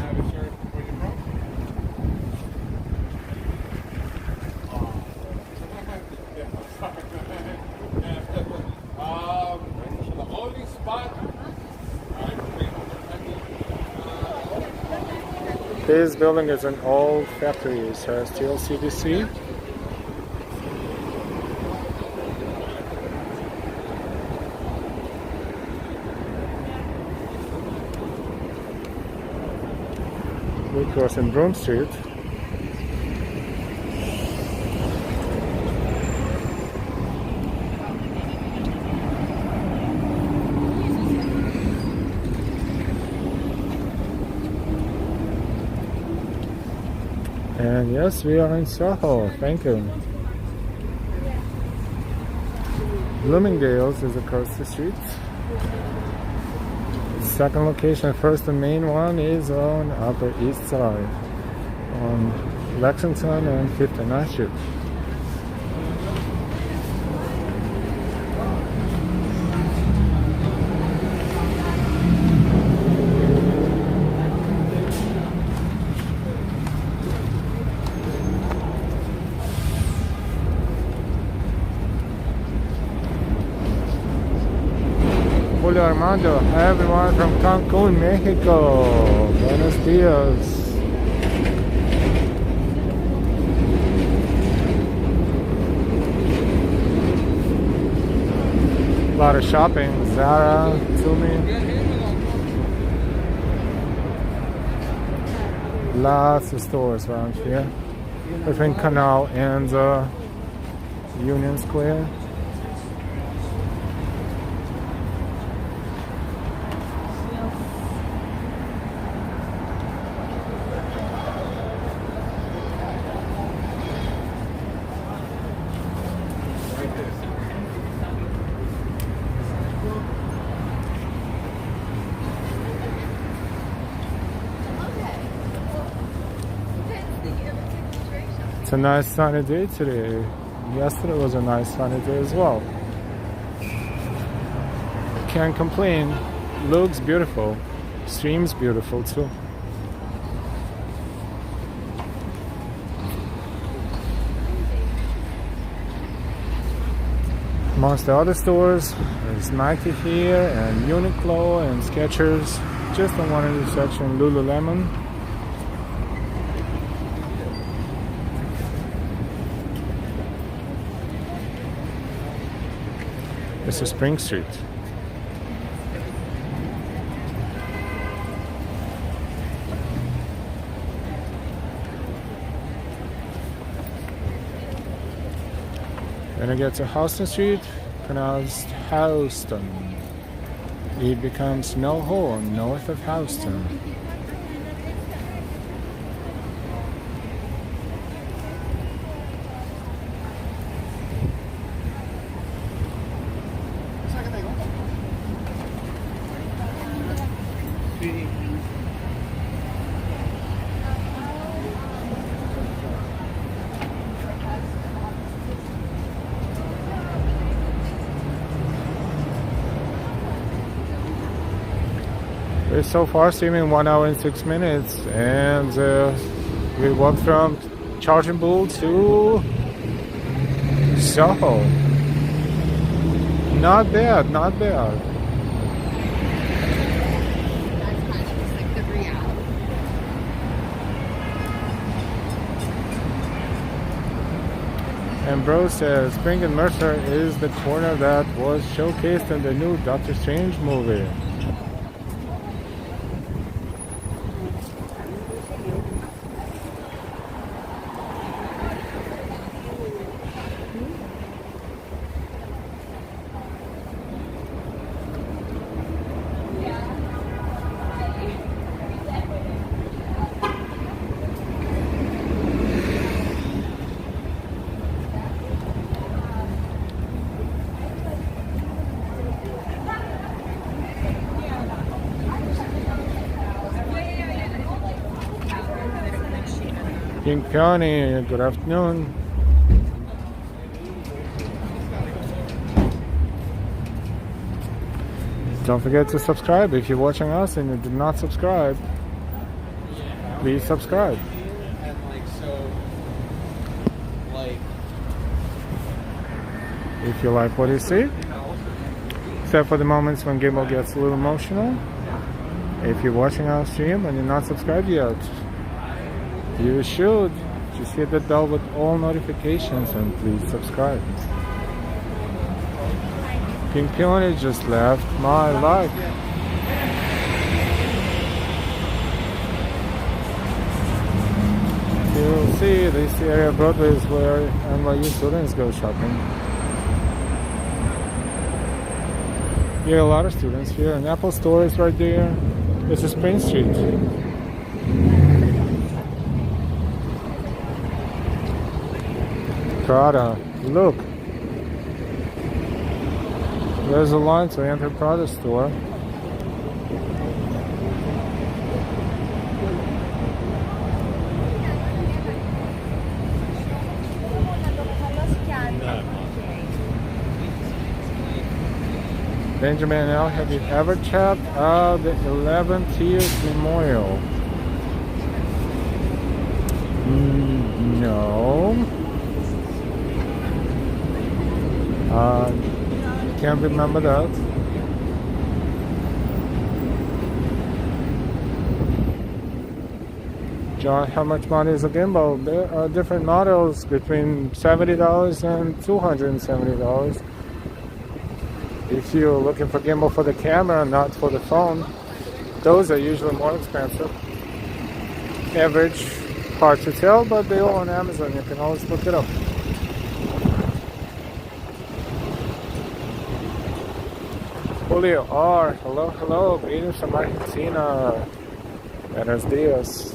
This building is an old factory. It says still CDC. We cross in Broome Street. And yes, we are in Soho. Thank you. Bloomingdale's is across the street. Second location, first and main one is on Upper East Side on Lexington and 59th Street. Julio Armando, hi everyone from Cancun, Mexico. Buenos dias. A lot of shopping. Zara, Tumi. Lots of stores around here. Between Canal and Union Square. It's a nice sunny day today. Yesterday was a nice sunny day as well. can't complain. Looks beautiful. Streams beautiful too. Amongst the other stores, there's Nike here and Uniqlo and Skechers. Just on one intersection, Lululemon. This is Spring Street. When I get to Houston Street, pronounced Houston. It becomes NoHo, north of Houston. We're so far streaming 1 hour and 6 minutes, and we walked from Charging Bull to Soho. Not bad, not bad. And bro says Spring and Mercer is the corner that was showcased in the new Doctor Strange movie. King County, good afternoon. Don't forget to subscribe if you're watching us and you did not subscribe. Please subscribe. And If you like what you see, except for the moments when Gimbal gets a little emotional. If you're watching our stream and you're not subscribed yet, you should. Just hit the bell with all notifications and please subscribe. King Peony just left my like. You'll see this area of Broadway is where NYU students go shopping. Yeah, a lot of students here. An Apple store is right there. This is Spring Street. Prada, look. There's a line to enter Prada store. Benjamin L., have you ever checked out the 11th Years Memorial? No. Can't remember that. John, how much money is a gimbal? There are different models between $70 and $270. If you're looking for gimbal for the camera, not for the phone, those are usually more expensive. Average, hard to tell, but they're all on Amazon. You can always look it up. Julio R. Hello, hello. Greetings from Argentina. Buenos dias.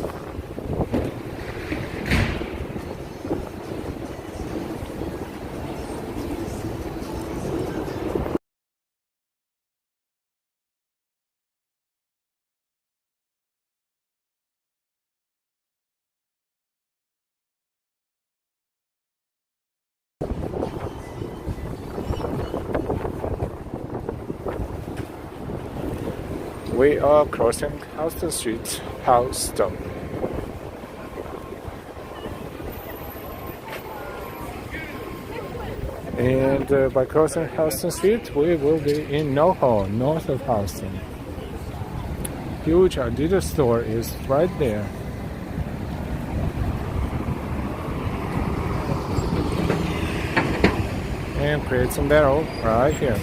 We are crossing Houston Street, Houston. And by crossing Houston Street, we will be in NoHo, north of Houston. Huge Adidas store is right there. And Crates and Barrel right here.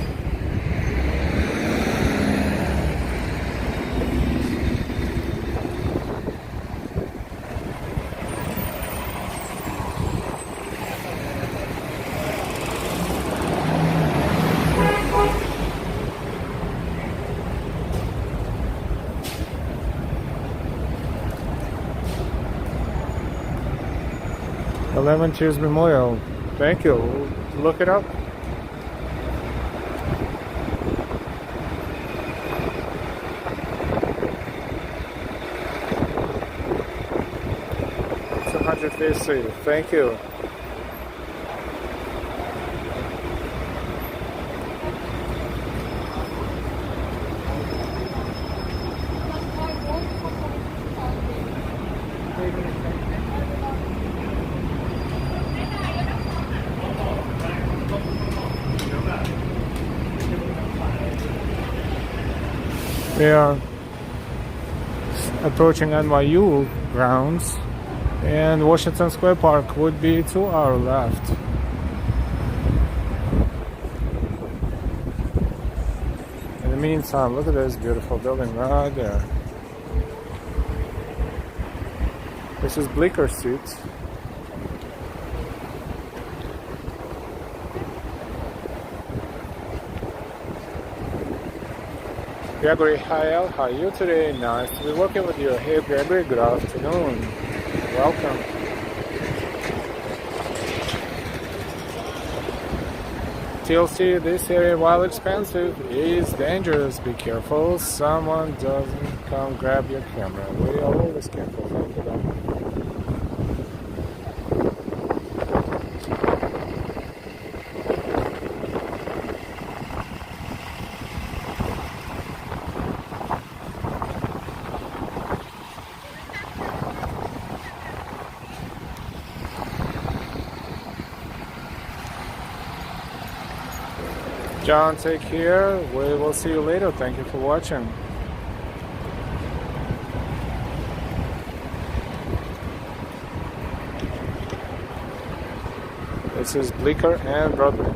Eleven Cheers Memorial. Thank you. Look it up. It's 100th Street. Thank you. We are approaching NYU Grounds, and Washington Square Park would be to our left. In the meantime, look at this beautiful building right there. This is Bleecker Street. Gregory, hi Al, how are you today? Nice to be working with you. Hey Gregory, good afternoon. Welcome. TLC, this area, while expensive, is dangerous. Be careful, someone doesn't come grab your camera. We are always careful. Thank you, though. John, take care. We will see you later. Thank you for watching. This is Bleecker and Broadway.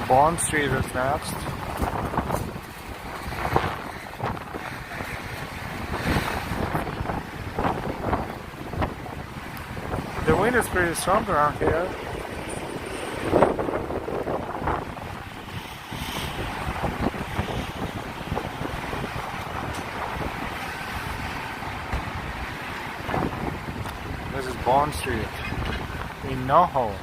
Bond Street is next. The wind is pretty strong around here. This is Bond Street in NoHo.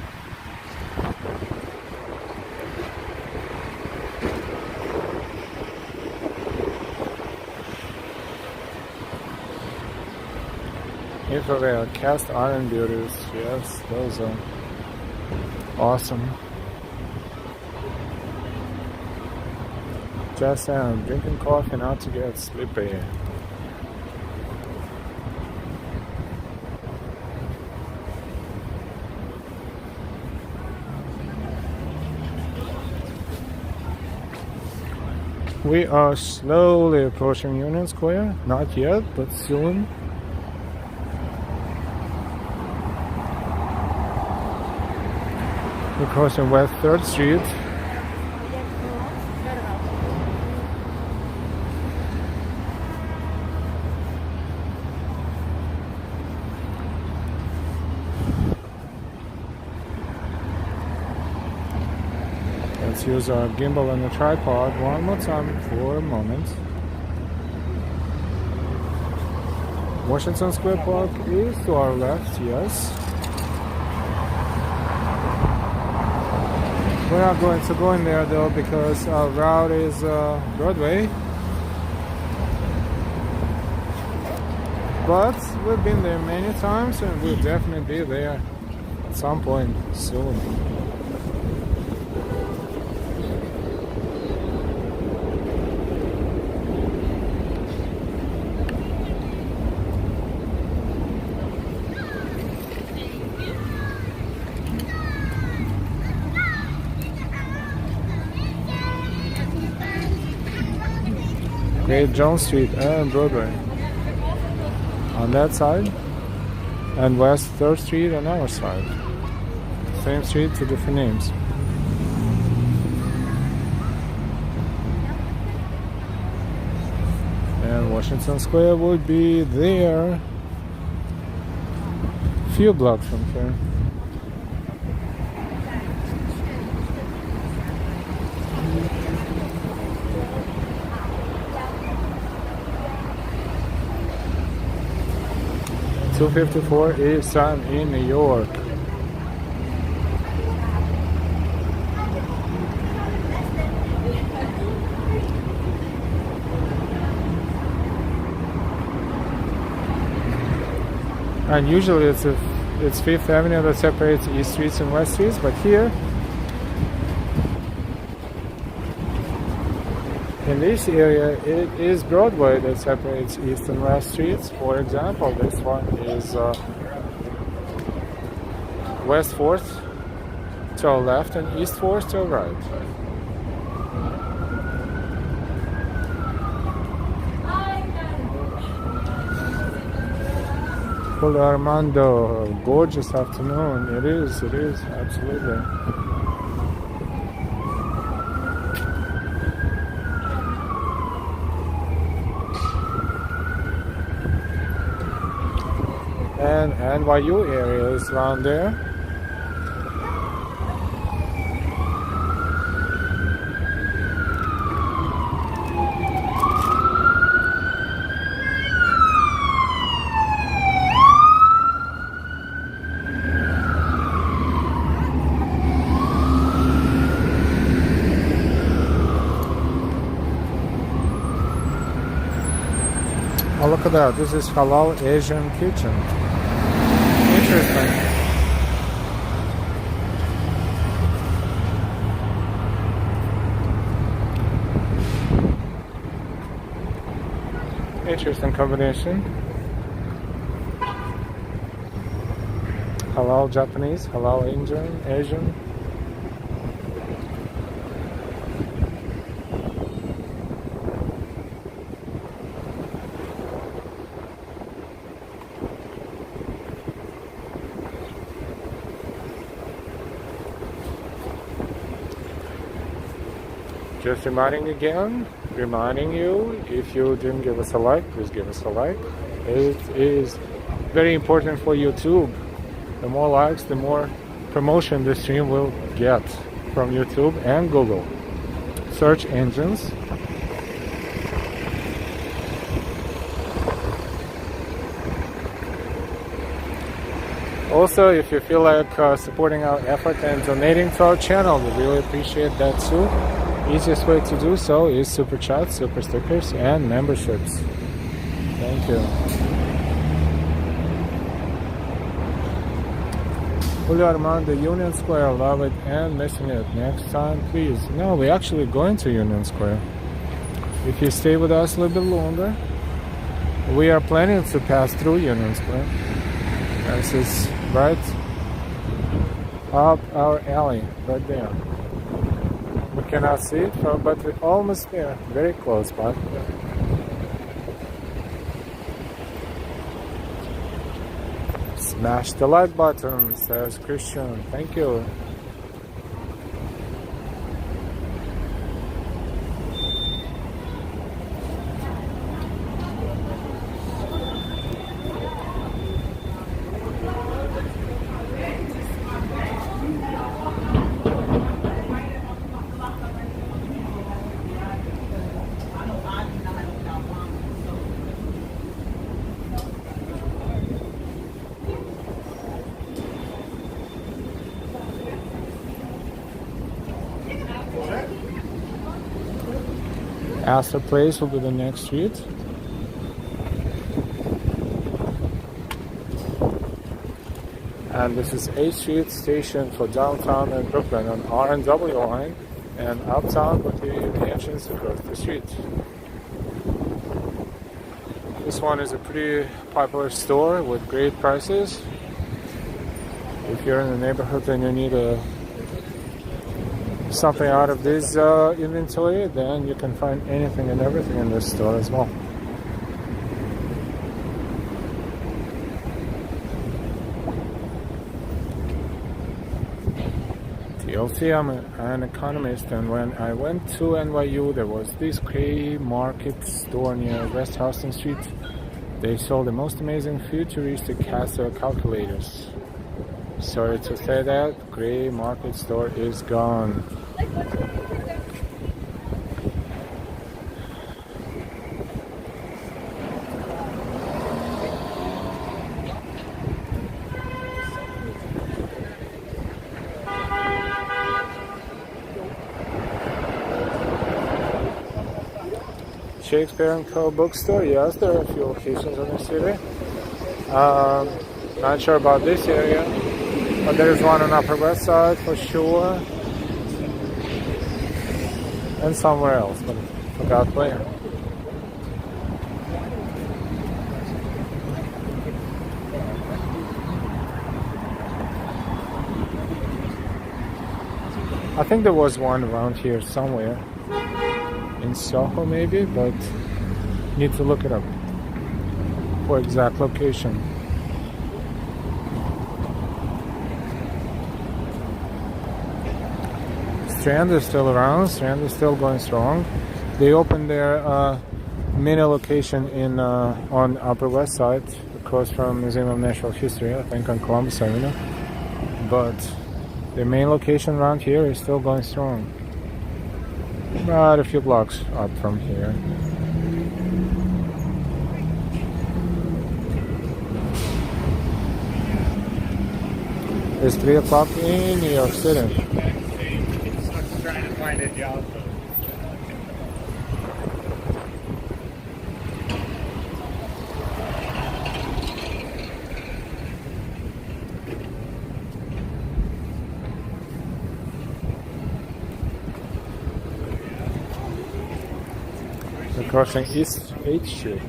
Infrared cast iron beauties, yes, those are awesome. Just drinking coffee not to get sleepy. We are slowly approaching Union Square, not yet, but soon. We're crossing West 3rd Street. Let's use our gimbal and the tripod one more time for a moment. Washington Square Park is to our left, yes. We're not going to go in there though because our route is Broadway. But we've been there many times and we'll definitely be there at some point soon. Great John Street and Broadway on that side, and West 3rd Street on our side. Same street, two different names. And Washington Square would be there, few blocks from here. .254 East Time in New York. And usually it's Fifth Avenue that separates East Streets and West Streets, but here in this area, it is Broadway that separates East and West Streets. For example, this one is West 4th to our left and East 4th to our right. Hola Armando, gorgeous afternoon. It is, absolutely. And NYU area is around there. Oh, look at that. This is Halal Asian Kitchen. Interesting. Interesting combination. Halal Japanese, halal Asian. Just reminding you, if you didn't give us a like, please give us a like. It is very important for YouTube. The more likes, the more promotion the stream will get from YouTube and Google search engines. Also, if you feel like supporting our effort and donating to our channel, we really appreciate that too. Easiest way to do so is super chats, super stickers, and memberships. Thank you. Julio Armando, Union Square, love it and missing it. Next time, please. No, we're actually going to Union Square. If you stay with us a little bit longer, we are planning to pass through Union Square. This is right up our alley, right there. We cannot see it, but we're almost there, very close by. Smash the like button, says Christian. Thank you. Astor Place will be the next street. And this is 8th Street station for downtown and Brooklyn on R&W line, and uptown would be the entrance across the street. This one is a pretty popular store with great prices. If you're in the neighborhood and you need something out of this inventory, then you can find anything and everything in this store as well. TLC, I'm an economist, and when I went to NYU, there was this gray market store near West Houston Street. They sold the most amazing futuristic Casio calculators. Sorry to say that, gray market store is gone. Shakespeare & Co. bookstore, yes, there are a few locations in the city. Not sure about this area, but there is one on Upper West Side for sure, and somewhere else, but I forgot where. I think there was one around here somewhere. In Soho maybe, but need to look it up for exact location. Strand is still around. Strand is still going strong. They opened their mini location in on Upper West Side, across from Museum of Natural History, I think on Columbus Avenue. But the main location around here is still going strong. About a few blocks up from here. It's 3 o'clock in New York City. Trying to find a job. Crossing East 8th Street.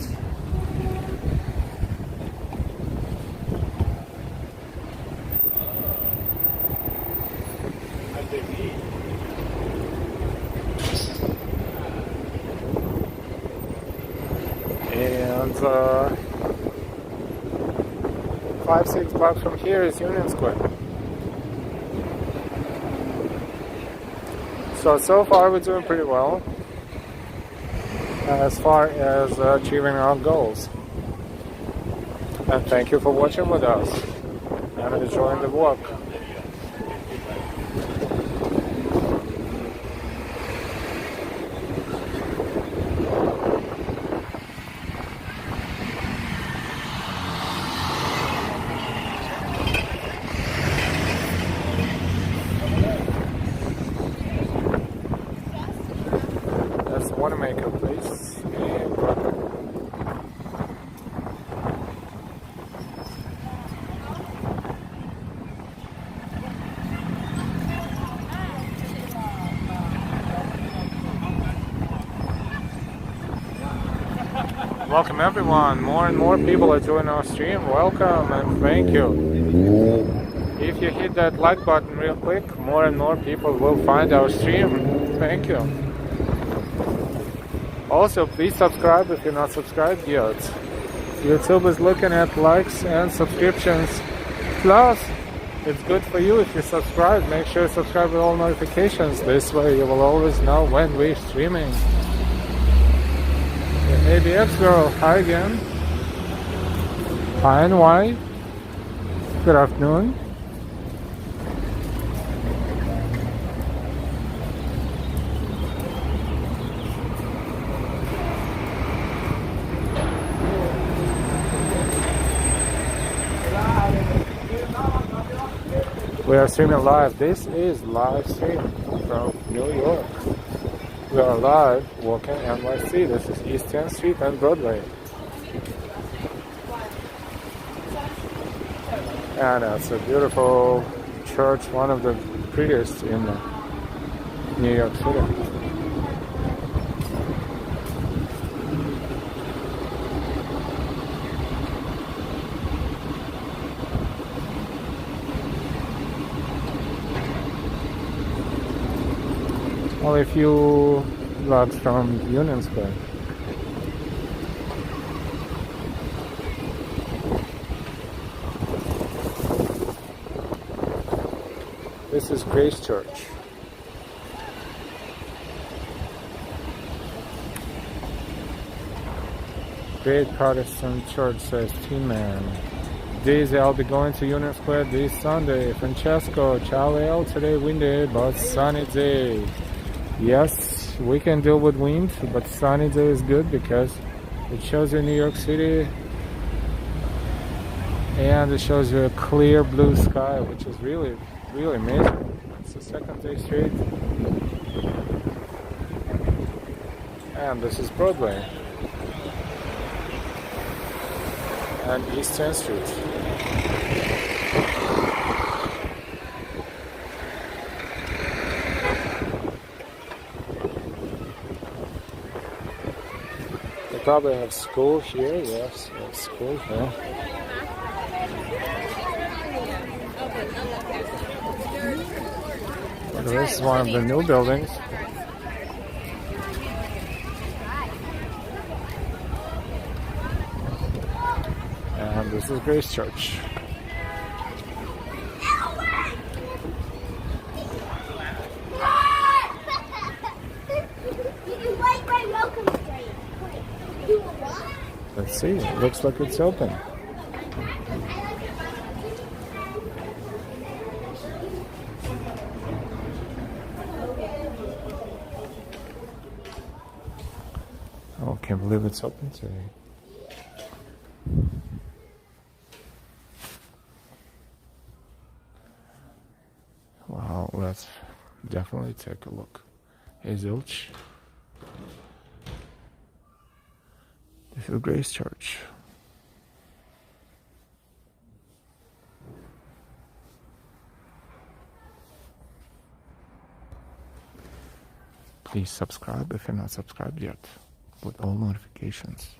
And 5-6 blocks from here is Union Square. So far we're doing pretty well as far as achieving our goals. And thank you for watching with us and enjoying the walk. That's Wanamaker Place in Broadway. Welcome everyone. More and more people are joining our stream. Welcome and thank you. If you hit that like button real quick, more and more people will find our stream. Thank you. Also, please subscribe if you're not subscribed yet. YouTube is looking at likes and subscriptions. Plus, it's good for you if you subscribe. Make sure to subscribe with all notifications. This way you will always know when we're streaming. ABX girl, hi again. Hi and why? Good afternoon. We are streaming live. This is live stream from New York. We are live walking NYC. This is East 10th Street and Broadway. And it's a beautiful church, one of the prettiest in New York City. Only a few blocks from Union Square. This is Grace Church. Great Protestant Church, says T-Man. Daisy, I'll be going to Union Square this Sunday. Francesco, ciao L, today windy but sunny day. Yes, we can deal with wind, but sunny day is good because it shows you New York City and it shows you a clear blue sky, which is really amazing. It's the second day straight. And this is Broadway and East 10th Street. They probably have school here. Yes, they have school here. This is one of the new buildings. And this is Grace Church. Let's see, it looks like it's open. Oh, can't believe it's open today. Wow, let's definitely take a look. Hey Zilch. This is Grace Church. Please subscribe if you're not subscribed yet, with all notifications.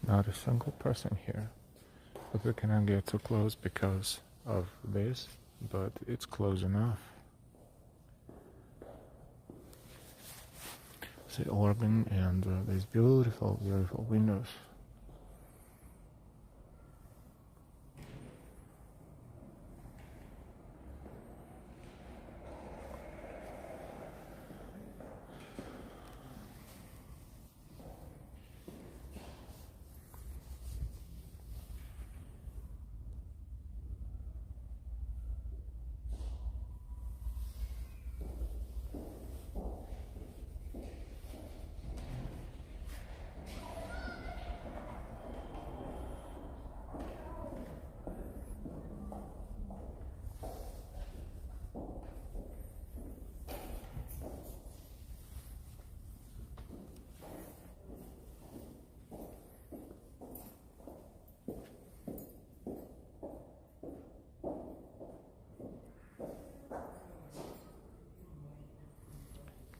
Not a single person here, but we cannot get too close because of this, but it's close enough. The organ and these beautiful windows.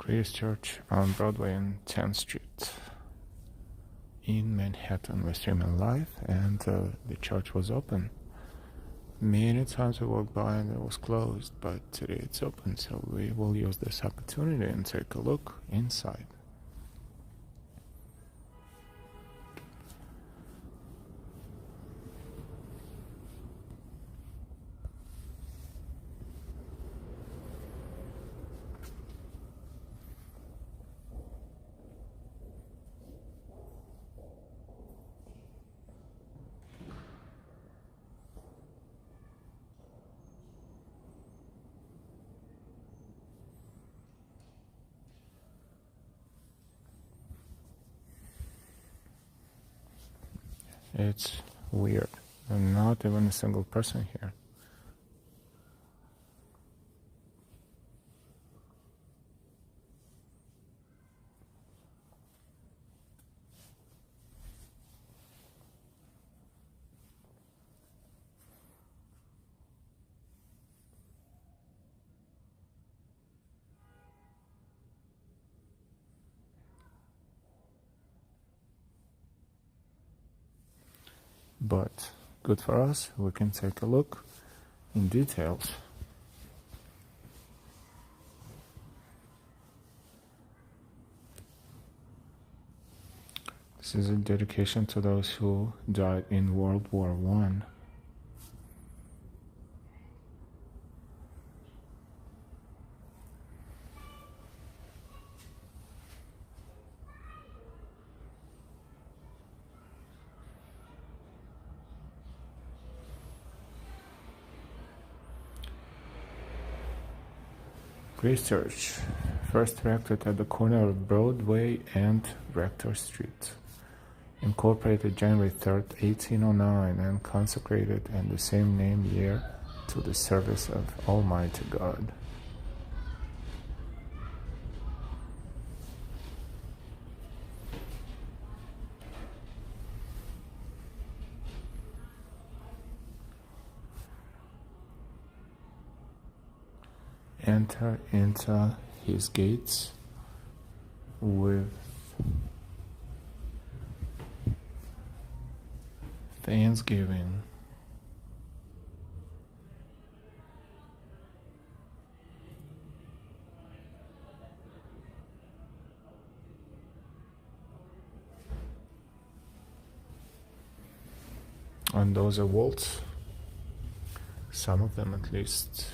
Grace Church on Broadway and 10th Street in Manhattan. We're streaming live, and the church was open. Many times we walked by and it was closed, but today it's open, so we will use this opportunity and take a look inside. It's weird. And not even a single person here. But good for us, we can take a look in details. This is a dedication to those who died in World War I. Grace Church, first erected at the corner of Broadway and Rector Street, incorporated January 3rd, 1809, and consecrated in the same name year to the service of Almighty God. Enter into his gates with thanksgiving. And those are vaults, some of them at least.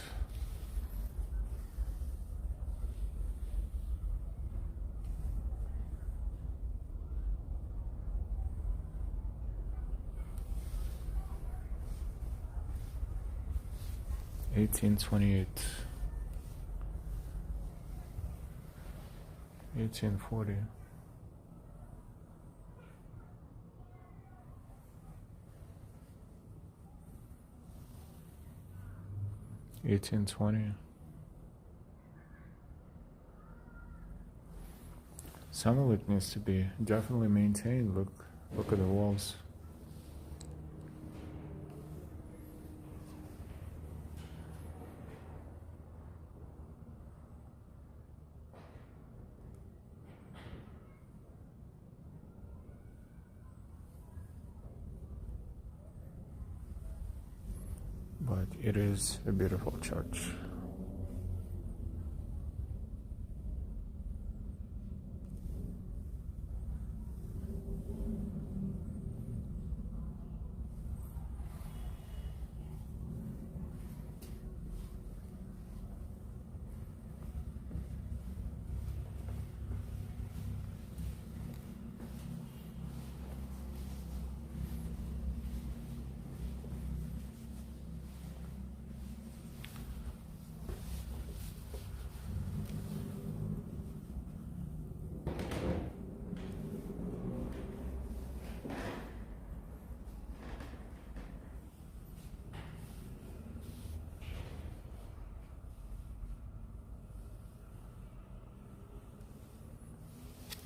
$1828, 1840, $1820. Some of it needs to be definitely maintained. Look at the walls. But it is a beautiful church.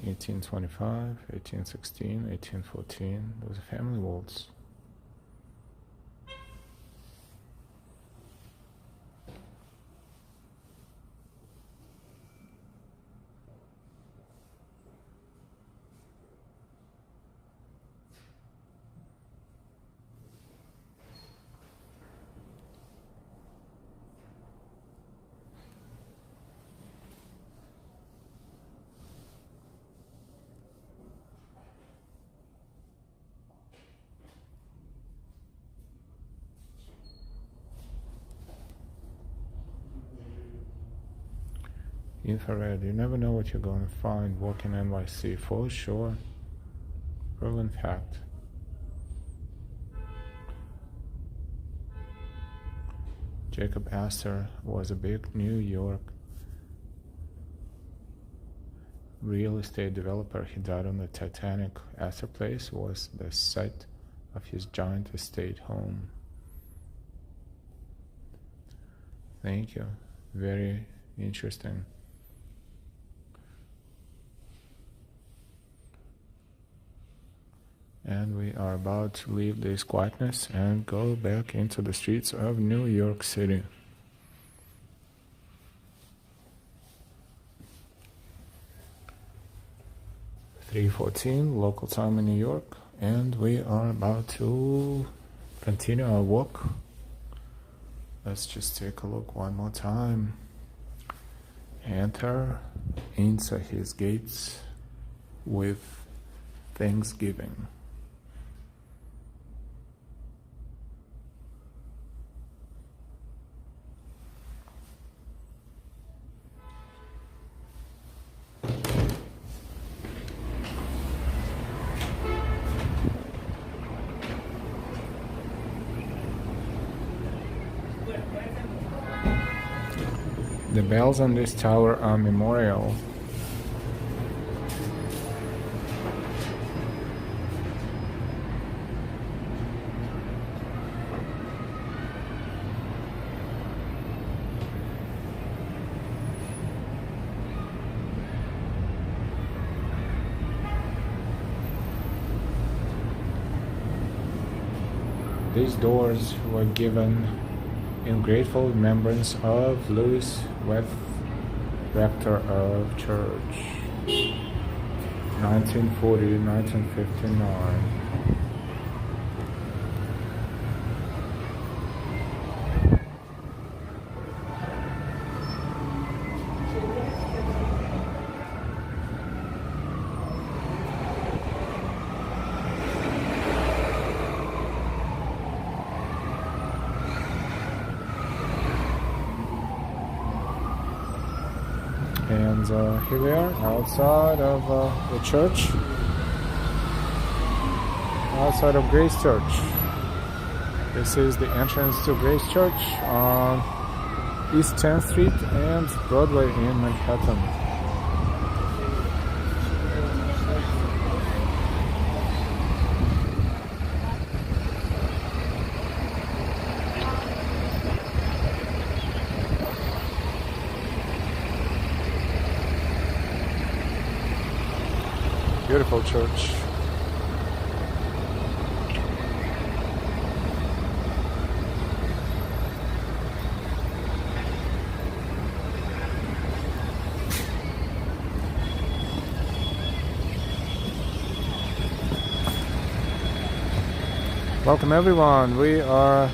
$1825, $1816, $1814. Those are family vaults. Infrared. You never know what you're going to find walking NYC, for sure. Proven fact. Jacob Astor was a big New York real estate developer. He died on the Titanic. Astor Place was the site of his giant estate home. Thank you. Very interesting. And we are about to leave this quietness and go back into the streets of New York City. (3:14) local time in New York, and we are about to continue our walk. Let's just take a look one more time. Enter into his gates with thanksgiving. The bells on this tower are memorial. These doors were given in grateful remembrance of Louis Weth, rector of church, 1940-1959. And here we are outside of the church, outside of Grace Church. This is the entrance to Grace Church on East 10th Street and Broadway in Manhattan. Beautiful church. Welcome everyone. We were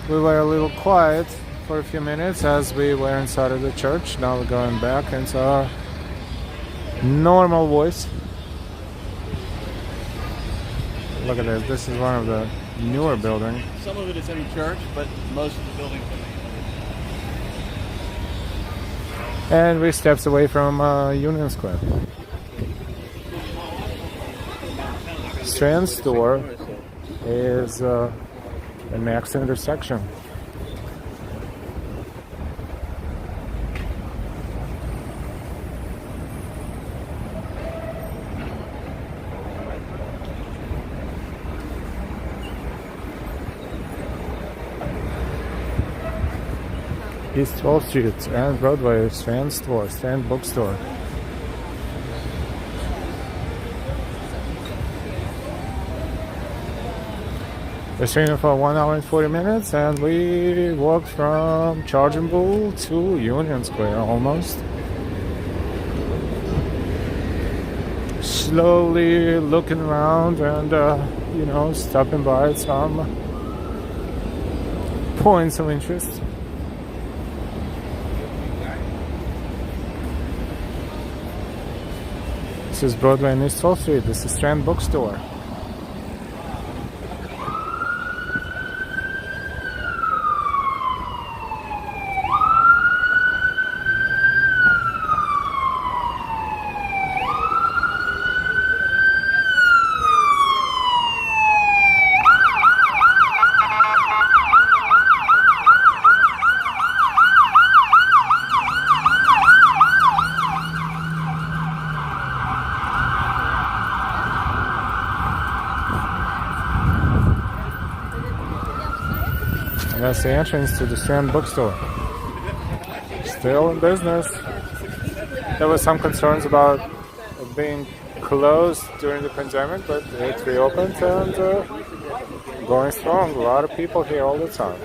a little quiet for a few minutes as we were inside of the church. Now we're going back into our normal voice. Look at this. This is one of the newer buildings. Some of it is in church, but most of the buildings are. And we're steps away from Union Square. Strand store is the next intersection. East 12th Street and Broadway, Strand store, Strand bookstore. We're streaming for 1 hour and 40 minutes, and we walked from Charging Bull to Union Square almost. Slowly looking around and, stopping by some points of interest. This is Broadway and East 12th Street. This is Strand bookstore. that's the entrance to the Strand bookstore. Still in business. There was some concerns about it being closed during the pandemic, but it reopened and going strong. A lot of people here all the time.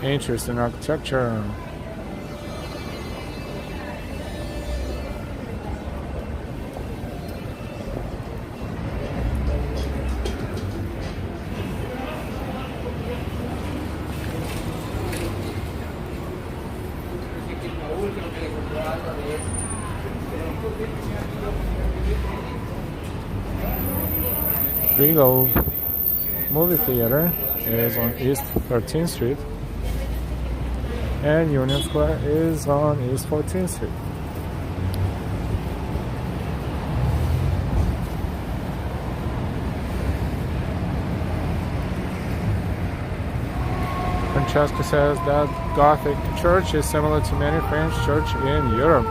Interesting architecture. Regal movie theater is on East 13th Street, and Union Square is on East 14th Street. Francesca says that Gothic church is similar to many French churches in Europe.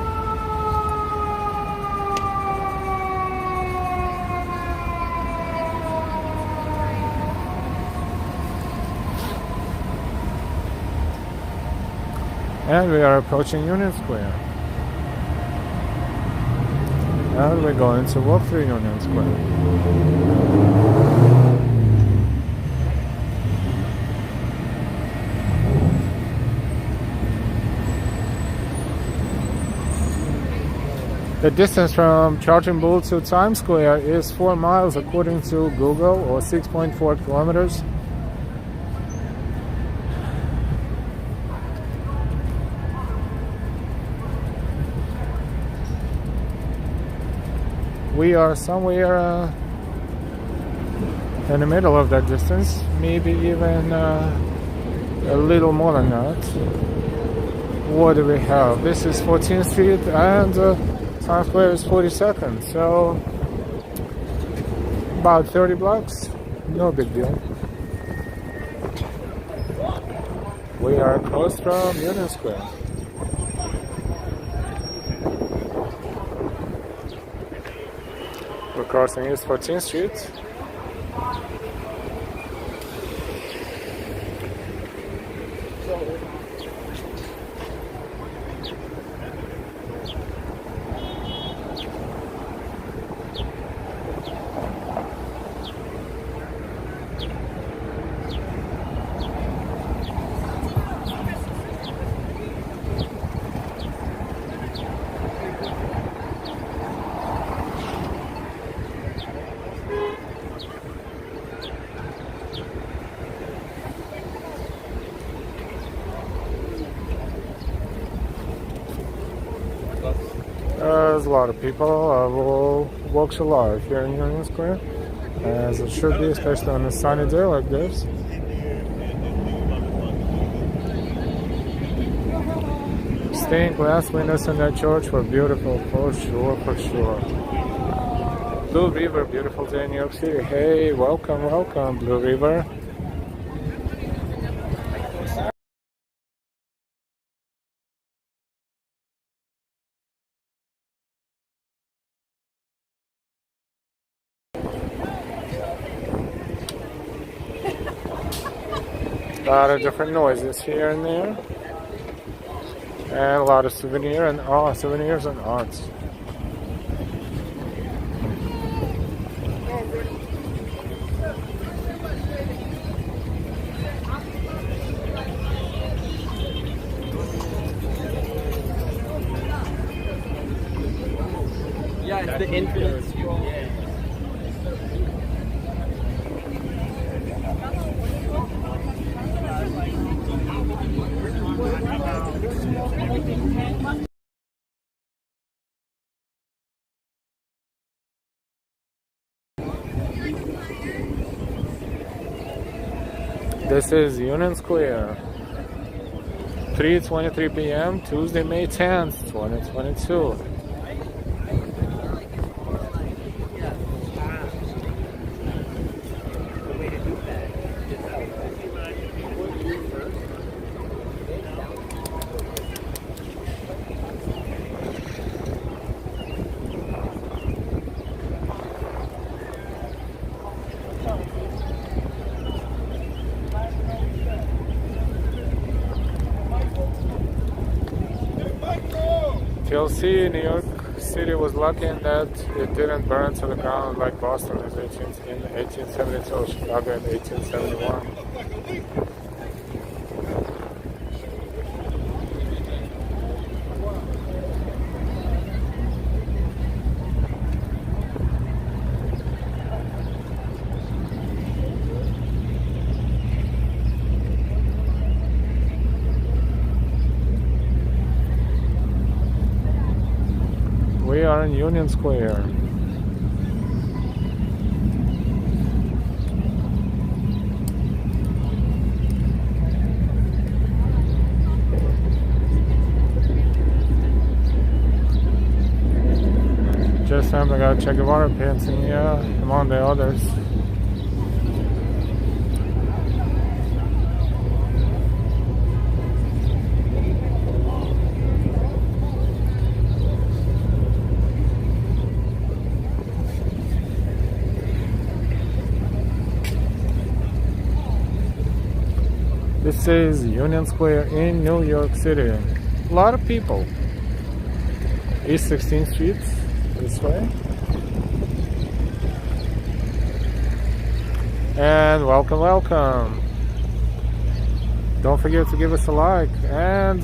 And we are approaching Union Square. And we're going to walk through Union Square. The distance from Charging Bull to Times Square is 4 miles according to Google, or 6.4 kilometers. We are somewhere in the middle of that distance, maybe even a little more than that. What do we have? This is 14th Street and Times Square is 42nd, so about 30 blocks, no big deal. We are across from Union Square. We're crossing East 14th Street. There's a lot of people of all walks of life here in Union Square, as it should be, especially on a sunny day like this. Stained glass windows in that church were beautiful, for sure, for sure. Blue River, beautiful day in New York City. Hey, welcome, welcome, Blue River. A lot of different noises here and there, and a lot of souvenirs and arts. Yeah, it's the infinite. This is Union Square, 3:23 p.m. Tuesday, May 10th, 2022. You'll see New York City was lucky in that it didn't burn to the ground like Boston in 1872 or Chicago in 1871. We are in Union Square. Just time I got Che Guevara pins and yeah, among the others. This is Union Square in New York City. A lot of people. East 16th Street, this way. And welcome, welcome. Don't forget to give us a like. And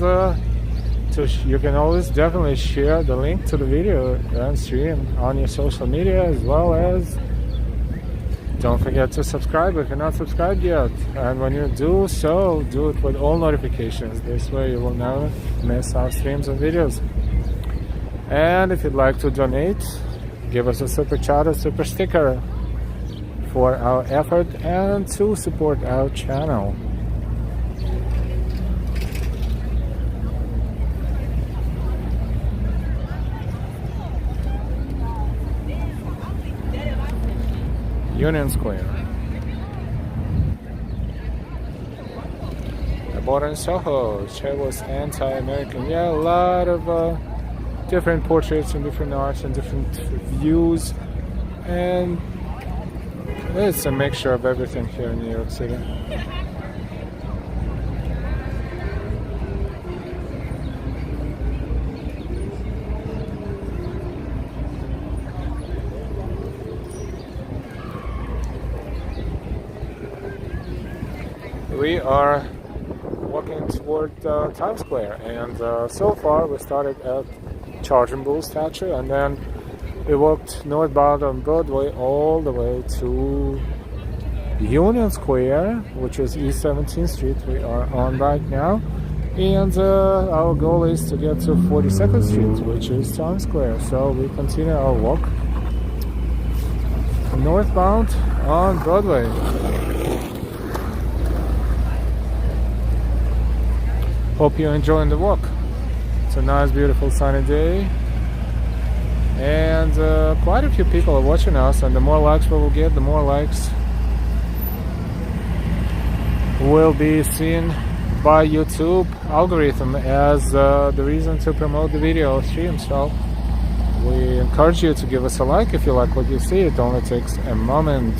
you can always definitely share the link to the video and stream on your social media, as well as don't forget to subscribe if you're not subscribed yet. And when you do so, do it with all notifications. This way you will never miss our streams and videos. And if you'd like to donate, give us a super chat or super sticker for our effort and to support our channel. Union Square. I bought in Soho. Che was anti-American. Yeah, a lot of different portraits and different arts and different views, and it's a mixture of everything here in New York City. We are walking toward Times Square, and so far we started at Charging Bull statue, and then we walked northbound on Broadway all the way to Union Square, which is East 17th Street we are on right now, and our goal is to get to 42nd Street, which is Times Square. So we continue our walk northbound on Broadway. Hope you're enjoying the walk. It's a nice, beautiful, sunny day, and quite a few people are watching us, and the more likes we will get, the more likes will be seen by YouTube algorithm as the reason to promote the video stream. So we encourage you to give us a like if you like what you see. It only takes a moment.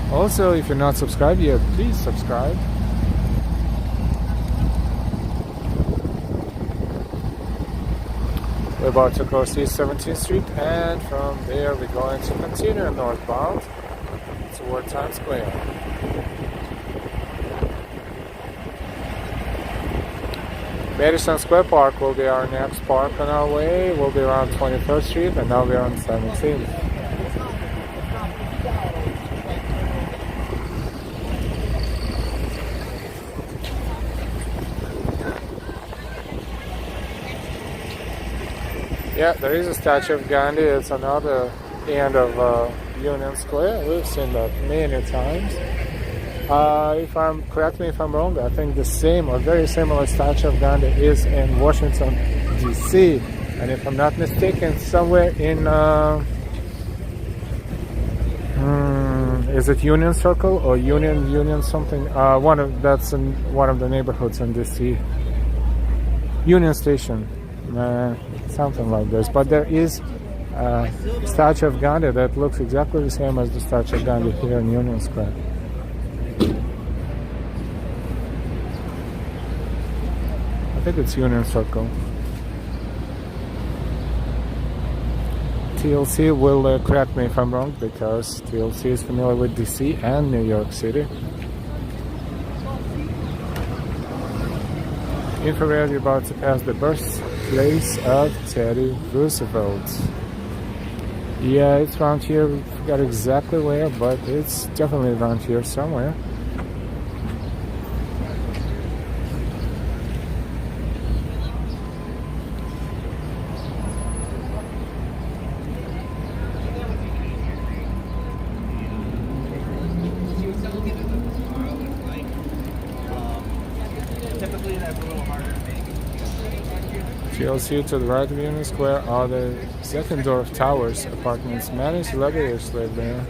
Also, if you're not subscribed yet, please subscribe. We're about to cross East 17th Street, and from there we're going to continue northbound toward Times Square. Madison Square Park will be our next park on our way. We'll be around 23rd Street, and now we're on 17th. Yeah, there is a statue of Gandhi. It's another end of Union Square. We've seen that many times. Correct me if I'm wrong, I think the same or very similar statue of Gandhi is in Washington, D.C. And if I'm not mistaken, somewhere in is it Union Circle or Union something? That's in one of the neighborhoods in D.C. Union Station. Something like this, but there is a statue of Gandhi that looks exactly the same as the statue of Gandhi here in Union Square. I think it's Union Circle. TLC will correct me if I'm wrong, because TLC is familiar with DC and New York City. Infrared, you're about to pass the birthplace of Teddy Roosevelt. Yeah, it's around here. We forgot exactly where, but it's definitely around here somewhere. TLC to the right of Union Square are the Zeckendorf Towers apartments. Many celebrities live there.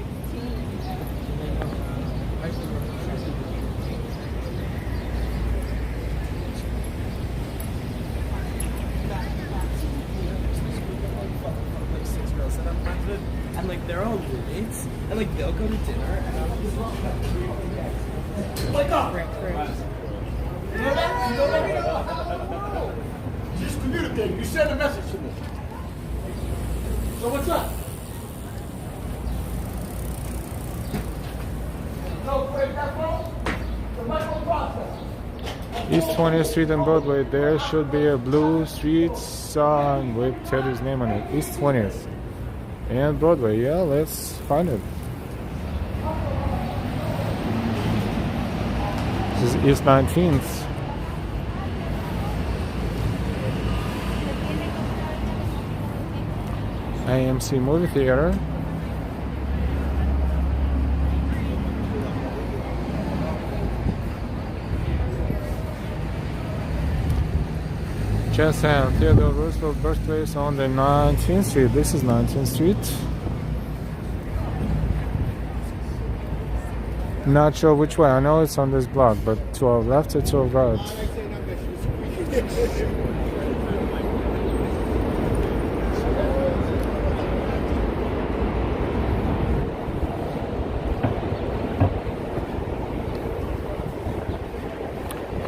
And like they're all roommates, and like they'll go to dinner, and I'm just like, oh, Just communicate. You send a message to me. So what's up? No, wait, that phone? The microprocessor. East 20th Street and Broadway, there should be a blue street sign with Teddy's name on it. East 20th and Broadway. Yeah, let's find it. This is East 19th. AMC movie theater. Chinatown, Theodore Roosevelt birthplace on the 19th Street. This is 19th Street. Not sure which way. I know it's on this block, but to our left or to our right?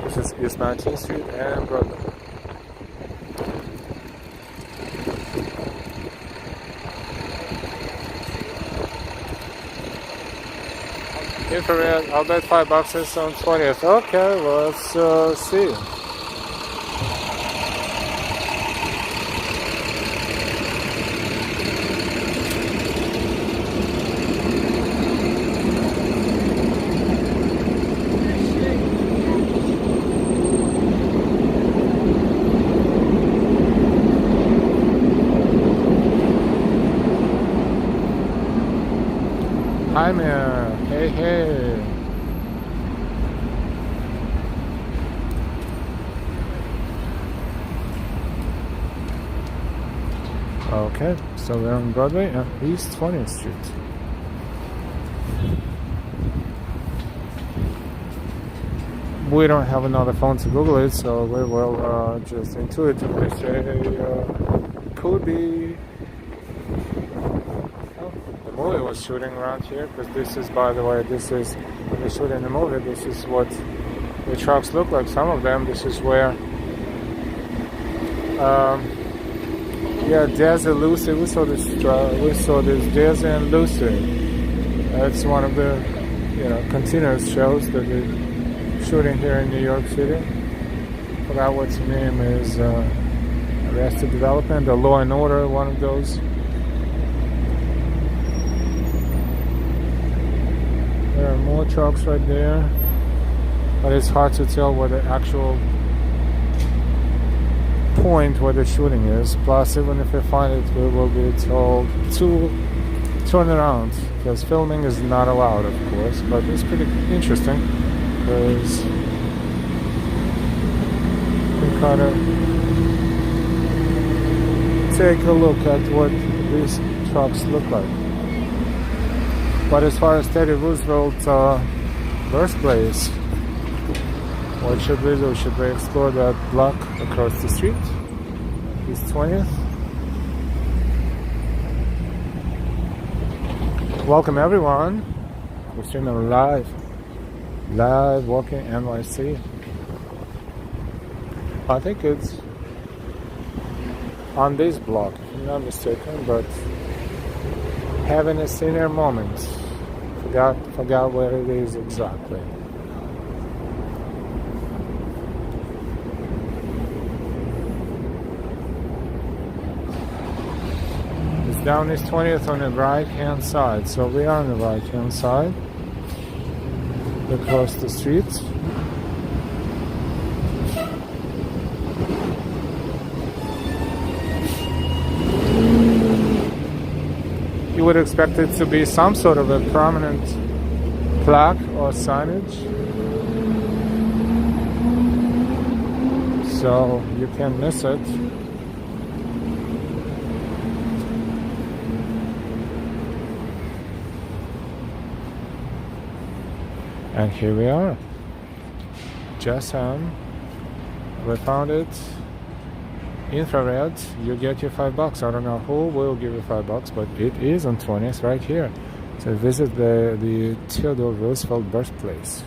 This is East 19th Street and Broadway. Infrared, I'll bet $5 on 20th. Okay, well, let's see. Hi, man. Hey, hey. Okay, so we're on Broadway and East 20th Street. We don't have another phone to Google it, so we will just intuitively say could be. The movie was shooting around here, because this is, by the way, this is when they shoot in the movie. This is what the trucks look like. Some of them. This is where, yeah, Daisy and Lucy. We saw this. We saw this Daisy and Lucy. It's one of the, continuous shows that they're shooting here in New York City. Forgot what the name is. Arrested Development or Law and Order. One of those. There are more trucks right there, but it's hard to tell where the actual point where the shooting is. Plus, even if we find it, we will be told to turn around, because filming is not allowed, of course. But it's pretty interesting, because we kind of take a look at what these trucks look like. But as far as Teddy Roosevelt's birthplace, what should we do? Should we explore that block across the street? East 20th? Welcome everyone. We're streaming live walking NYC. I think it's on this block, if I'm not mistaken, but having a senior moment. Forgot where it is exactly. It's down East 20th on the right hand side, so we are on the right hand side across the street. You would expect it to be some sort of a prominent plaque or signage, so you can't miss it. And here we are, Jason. We found it. Infrared, you get your $5. I don't know who will give you $5, but it is on 20th right here. So visit the Theodore Roosevelt birthplace.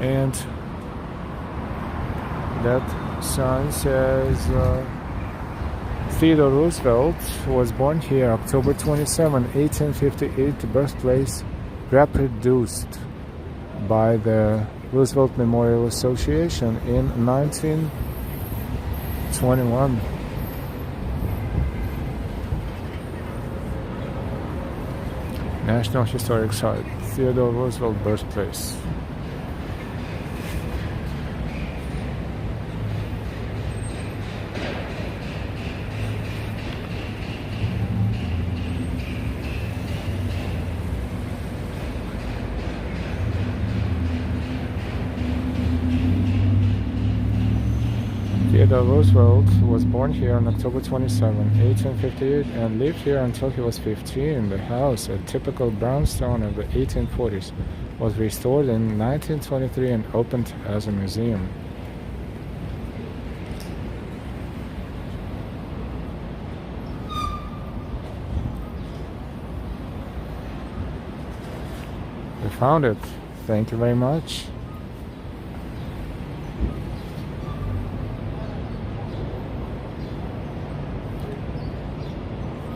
And that sign says Theodore Roosevelt was born here October 27, 1858. The birthplace reproduced by the Roosevelt Memorial Association in 1921. National Historic Site, Theodore Roosevelt birthplace. Theodore Roosevelt was born here on October 27, 1858 and lived here until he was 15. The house, a typical brownstone of the 1840s, was restored in 1923 and opened as a museum. We found it. Thank you very much.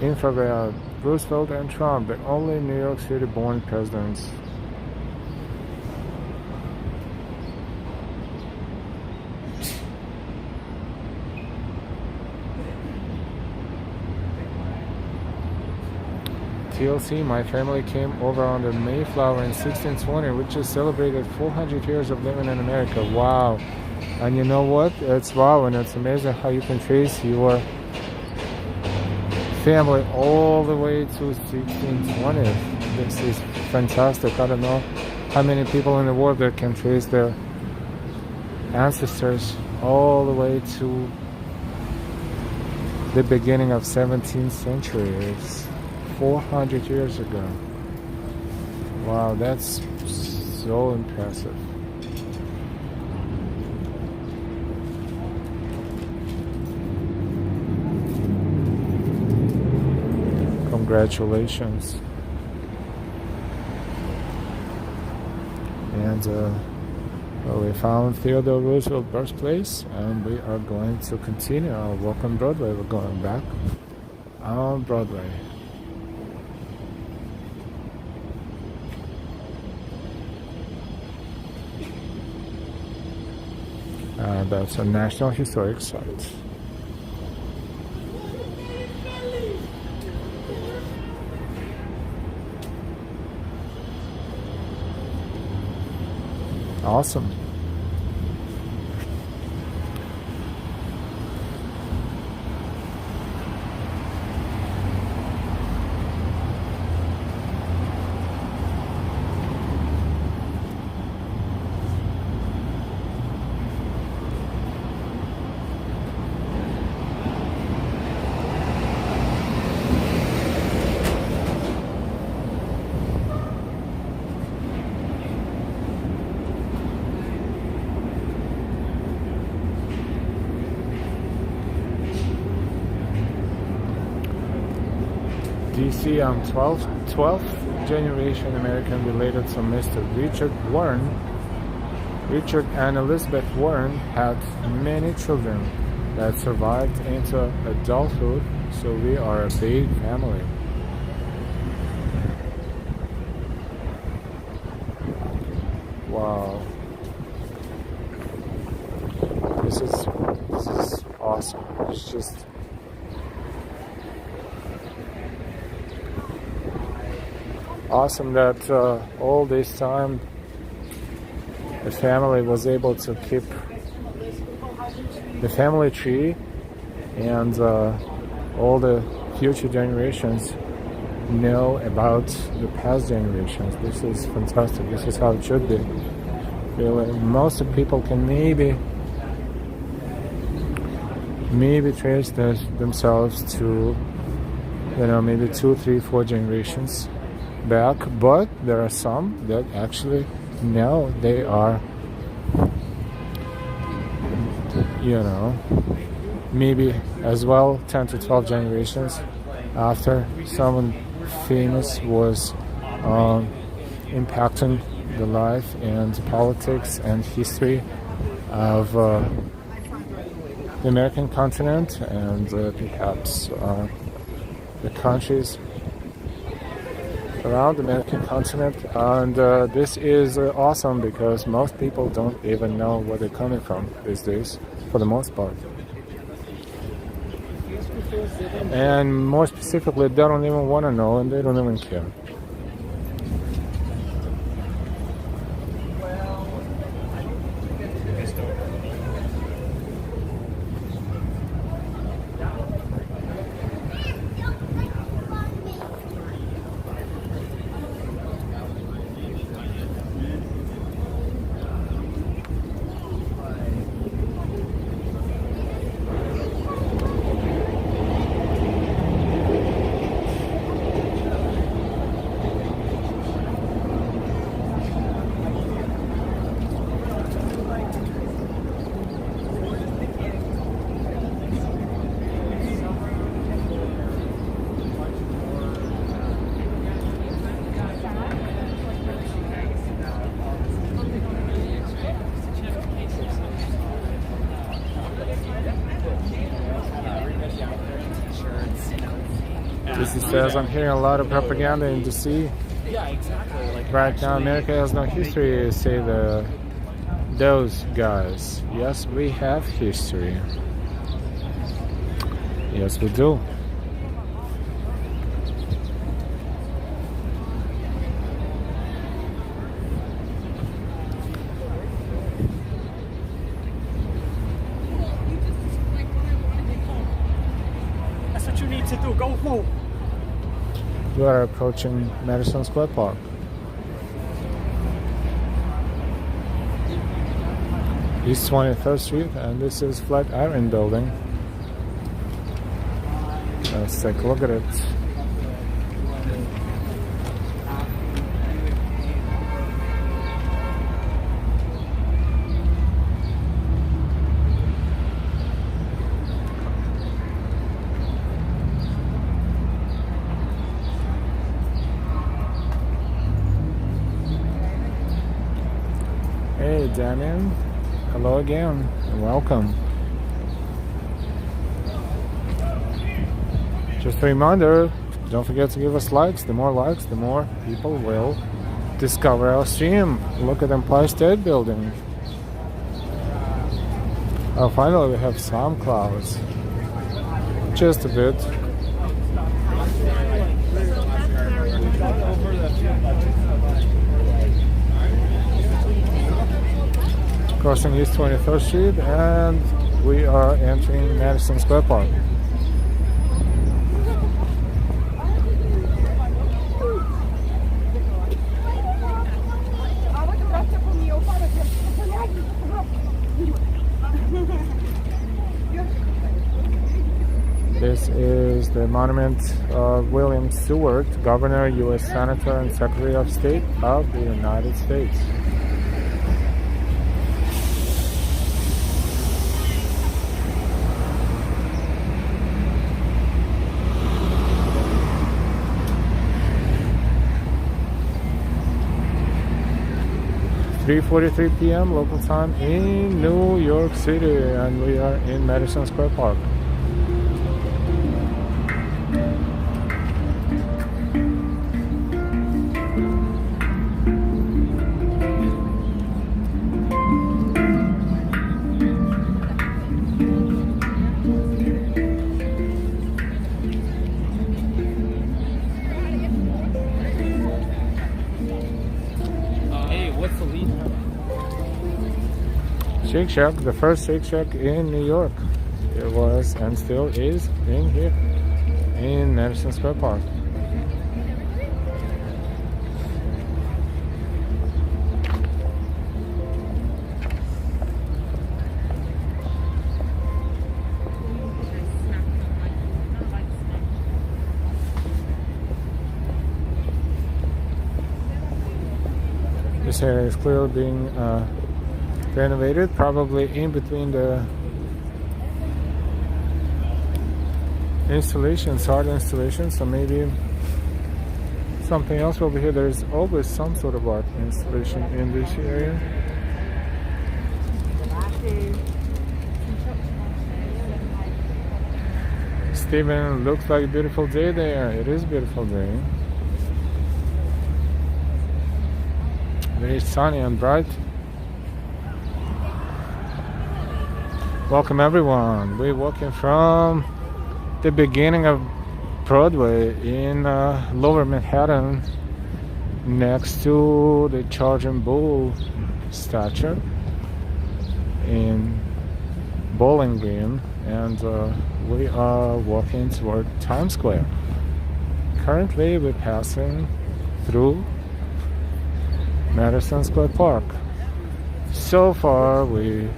Infrared, Roosevelt and Trump, the only New York City born presidents. TLC, my family came over on the Mayflower in 1620, which just celebrated 400 years of living in America. Wow. And you know what? It's wow, and it's amazing how you can trace your family all the way to 1620. This is fantastic. I don't know how many people in the world that can trace their ancestors all the way to the beginning of 17th century. It's 400 years ago. Wow, that's so impressive. Congratulations. And well, we found Theodore Roosevelt birthplace, and we are going to continue our walk on Broadway. We're going back on Broadway. That's a National Historic Site. Awesome. DC, I'm 12th generation American related to Mr. Richard Warren. Richard and Elizabeth Warren had many children that survived into adulthood, so we are a big family. Wow. This is awesome. It's just awesome that all this time the family was able to keep the family tree, and all the future generations know about the past generations. This is fantastic. This is how it should be. Really, most of people can maybe trace themselves to, maybe 2, 3, 4 generations back, but there are some that actually know they are, maybe as well 10 to 12 generations after someone famous was impacting the life and politics and history of the American continent, and perhaps the countries around the American continent. And this is awesome because most people don't even know where they're coming from these days, for the most part. And more specifically, they don't even want to know, and they don't even care. This says, I'm hearing a lot of propaganda in DC. Yeah, exactly. Like Right now, America has no history, say those guys. Yes, we have history. Yes, we do. That's what you need to do. Go home. We are approaching Madison Square Park. East 23rd Street, and this is Flatiron Building. Let's take a look at it. Hey, Damian. Hello again, and welcome. Just a reminder, don't forget to give us likes. The more likes, the more people will discover our stream. Look at Empire State Building. Oh, finally we have some clouds. Just a bit. Crossing East 23rd Street, and we are entering Madison Square Park. This is the monument of William Stewart, Governor, U.S. Senator, and Secretary of State of the United States. (3:43 p.m. local time in New York City, and we are in Madison Square Park. Shake Shack, the first Shake Shack in New York. It was and still is in here in Madison Square Park. This area is clearly being renovated, probably in between the installations, art installations, so maybe something else over here. There's always some sort of art installation in this area. Steven, looks like a beautiful day there. It is a beautiful day. Very sunny and bright. Welcome everyone. We're walking from the beginning of Broadway in Lower Manhattan, next to the Charging Bull statue in Bowling Green, and we are walking toward Times Square. Currently we're passing through Madison Square Park. So far we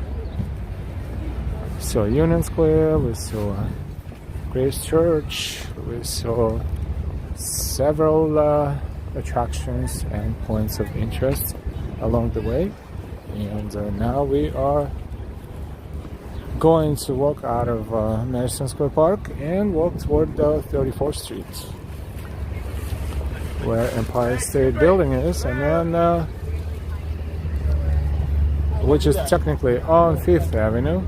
saw Union Square, we saw Grace Church, we saw several attractions and points of interest along the way, and now we are going to walk out of Madison Square Park and walk toward 34th Street, where Empire State Building is, and then which is technically on 5th Avenue.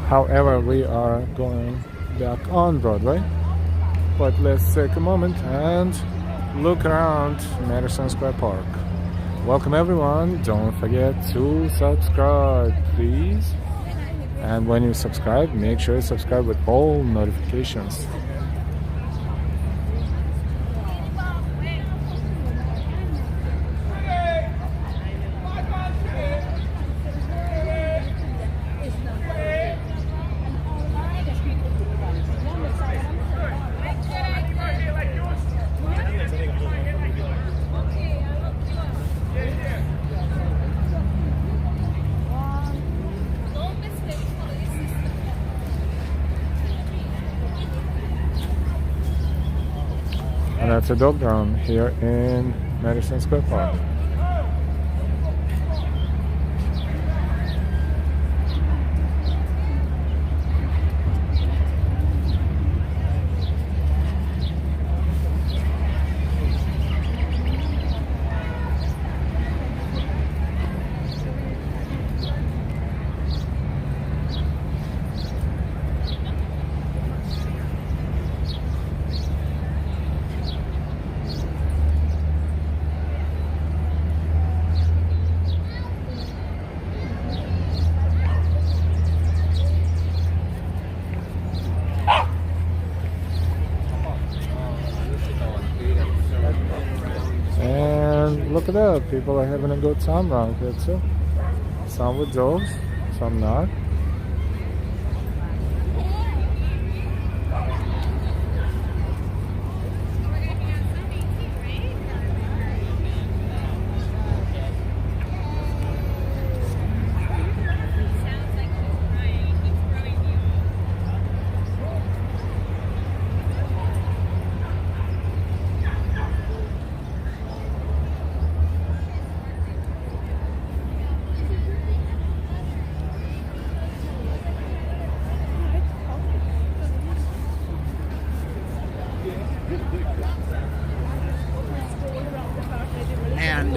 However, we are going back on Broadway, but let's take a moment and look around Madison Square Park. Welcome everyone. Don't forget to subscribe, please. And when you subscribe, make sure you subscribe with all notifications. And that's a dog drum here in Madison Square Park. Look at that, people are having a good time around here too. Some with dogs, some not. And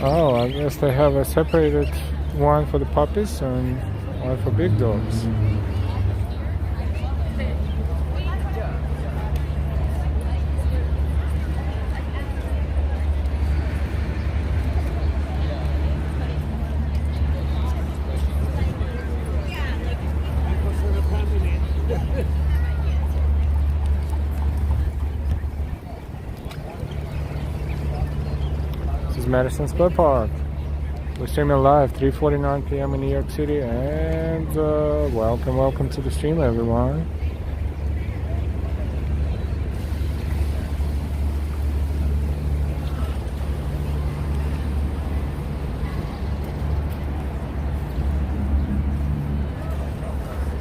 Oh, I guess they have a separated one for the puppies and one for big dogs. Madison Square Park. We're streaming live 3:49 p.m. in New York City, and welcome to the stream, everyone.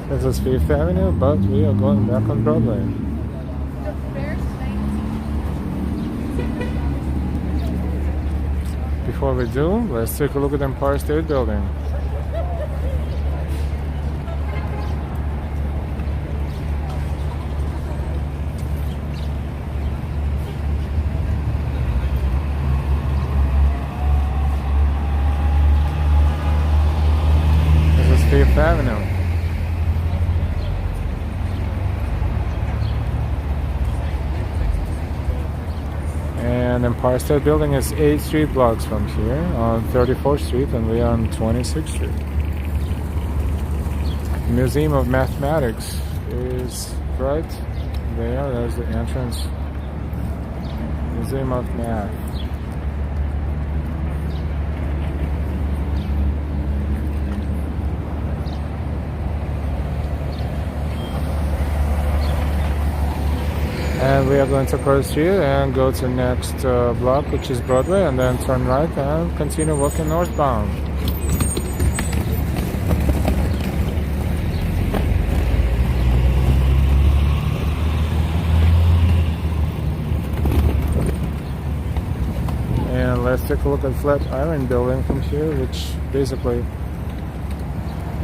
This is Fifth Avenue, but we are going back on Broadway. Before we do, let's take a look at the Empire State Building. This is Fifth Avenue. And Empire State Building is 8 street blocks from here on 34th Street, and we are on 26th Street. Museum of Mathematics is right there. There's the entrance. Museum of Math. And we are going to cross the street and go to the next block, which is Broadway, and then turn right and continue walking northbound. And let's take a look at Flatiron Building from here, which basically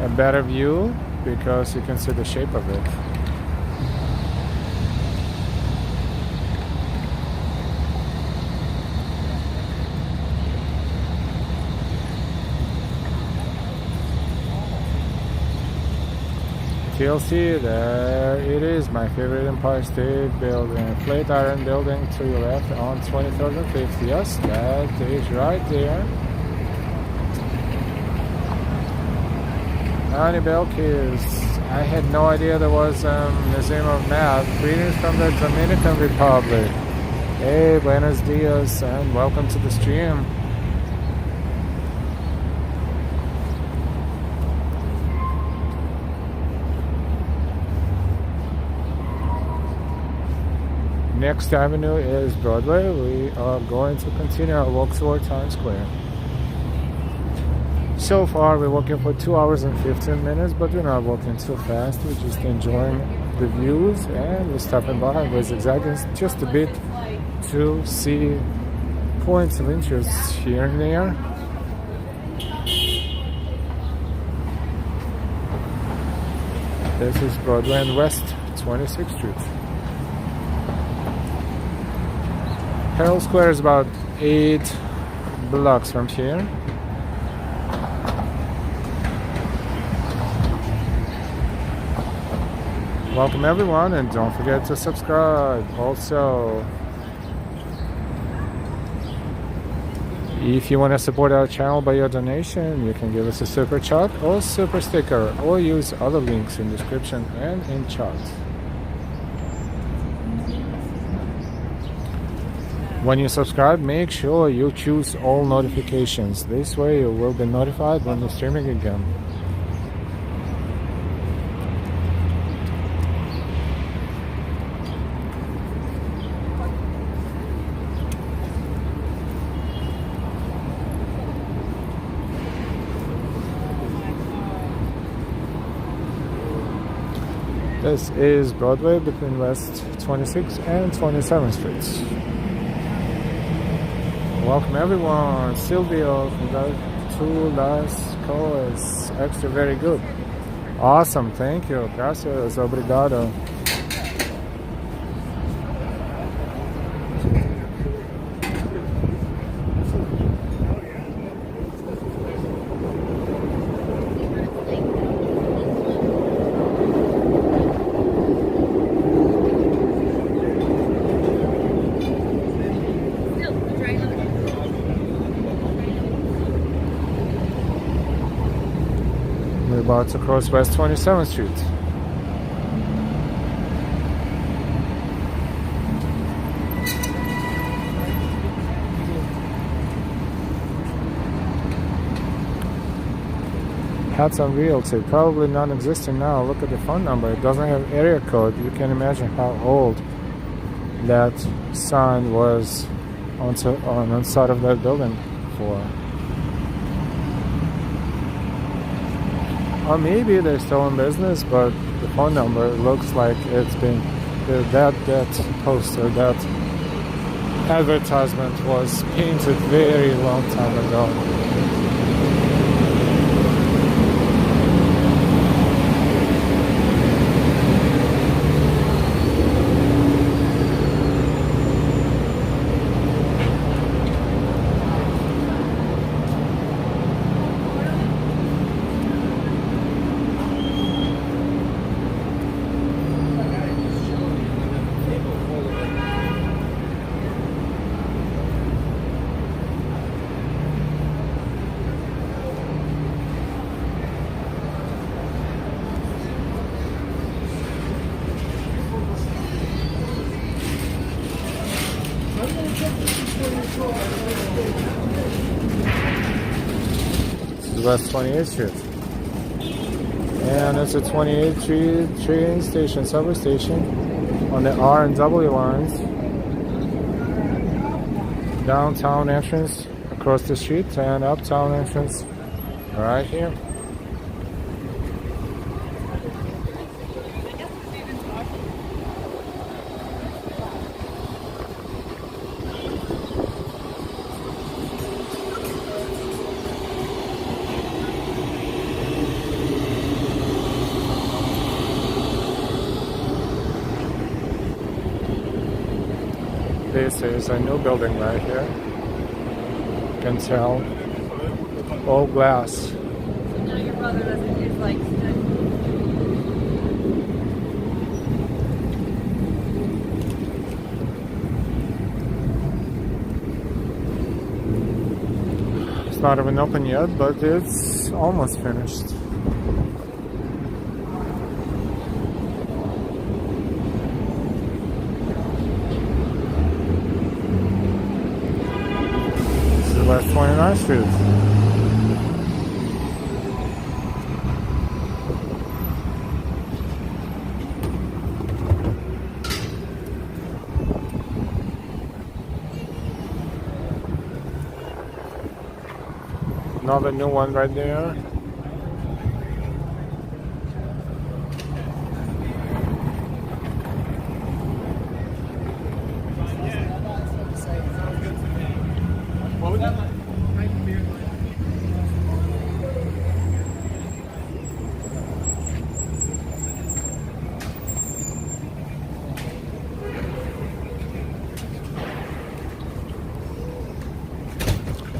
a better view because you can see the shape of it. TLC, there it is, my favorite Empire State Building. Flatiron Building to your left on 23rd and 5th. Yes, that is right there. Honey Belkis, I had no idea there was a Museum of Math. Greetings from the Dominican Republic. Hey, buenos dias, and welcome to the stream. Next avenue is Broadway. We are going to continue our walk toward Times Square. So far we're walking for 2 hours and 15 minutes, but we're not walking too fast. We're just enjoying the views, and we're stopping by. We're zigzagging just a bit to see points of interest here and there. This is Broadway and West 26th Street. Herald Square is about 8 blocks from here. Welcome everyone, and don't forget to subscribe. Also, if you want to support our channel by your donation, you can give us a super chat or super sticker, or use other links in description and in chat. When you subscribe, make sure you choose all notifications. This way you will be notified when we're streaming again. This is Broadway between West 26th and 27th Streets. Welcome everyone. Silvio from the 2 last calls. Extra very good. Awesome, thank you. Gracias, obrigado. About to cross West 27th Street. Hudson Realty, probably non-existent now. Look at the phone number. It doesn't have area code. You can imagine how old that sign was on the side of that building for. Or maybe they're still in business, but the phone number looks like it's been that poster, that advertisement was painted very long time ago. West 28th Street, and it's a 28th Street train station, subway station, on the R and W lines. Downtown entrance across the street, and uptown entrance right here. This is a new building right here. You can tell. All glass. No, your brother doesn't use like stick. It's not even open yet, but it's almost finished. West 29th Street. Another new one right there.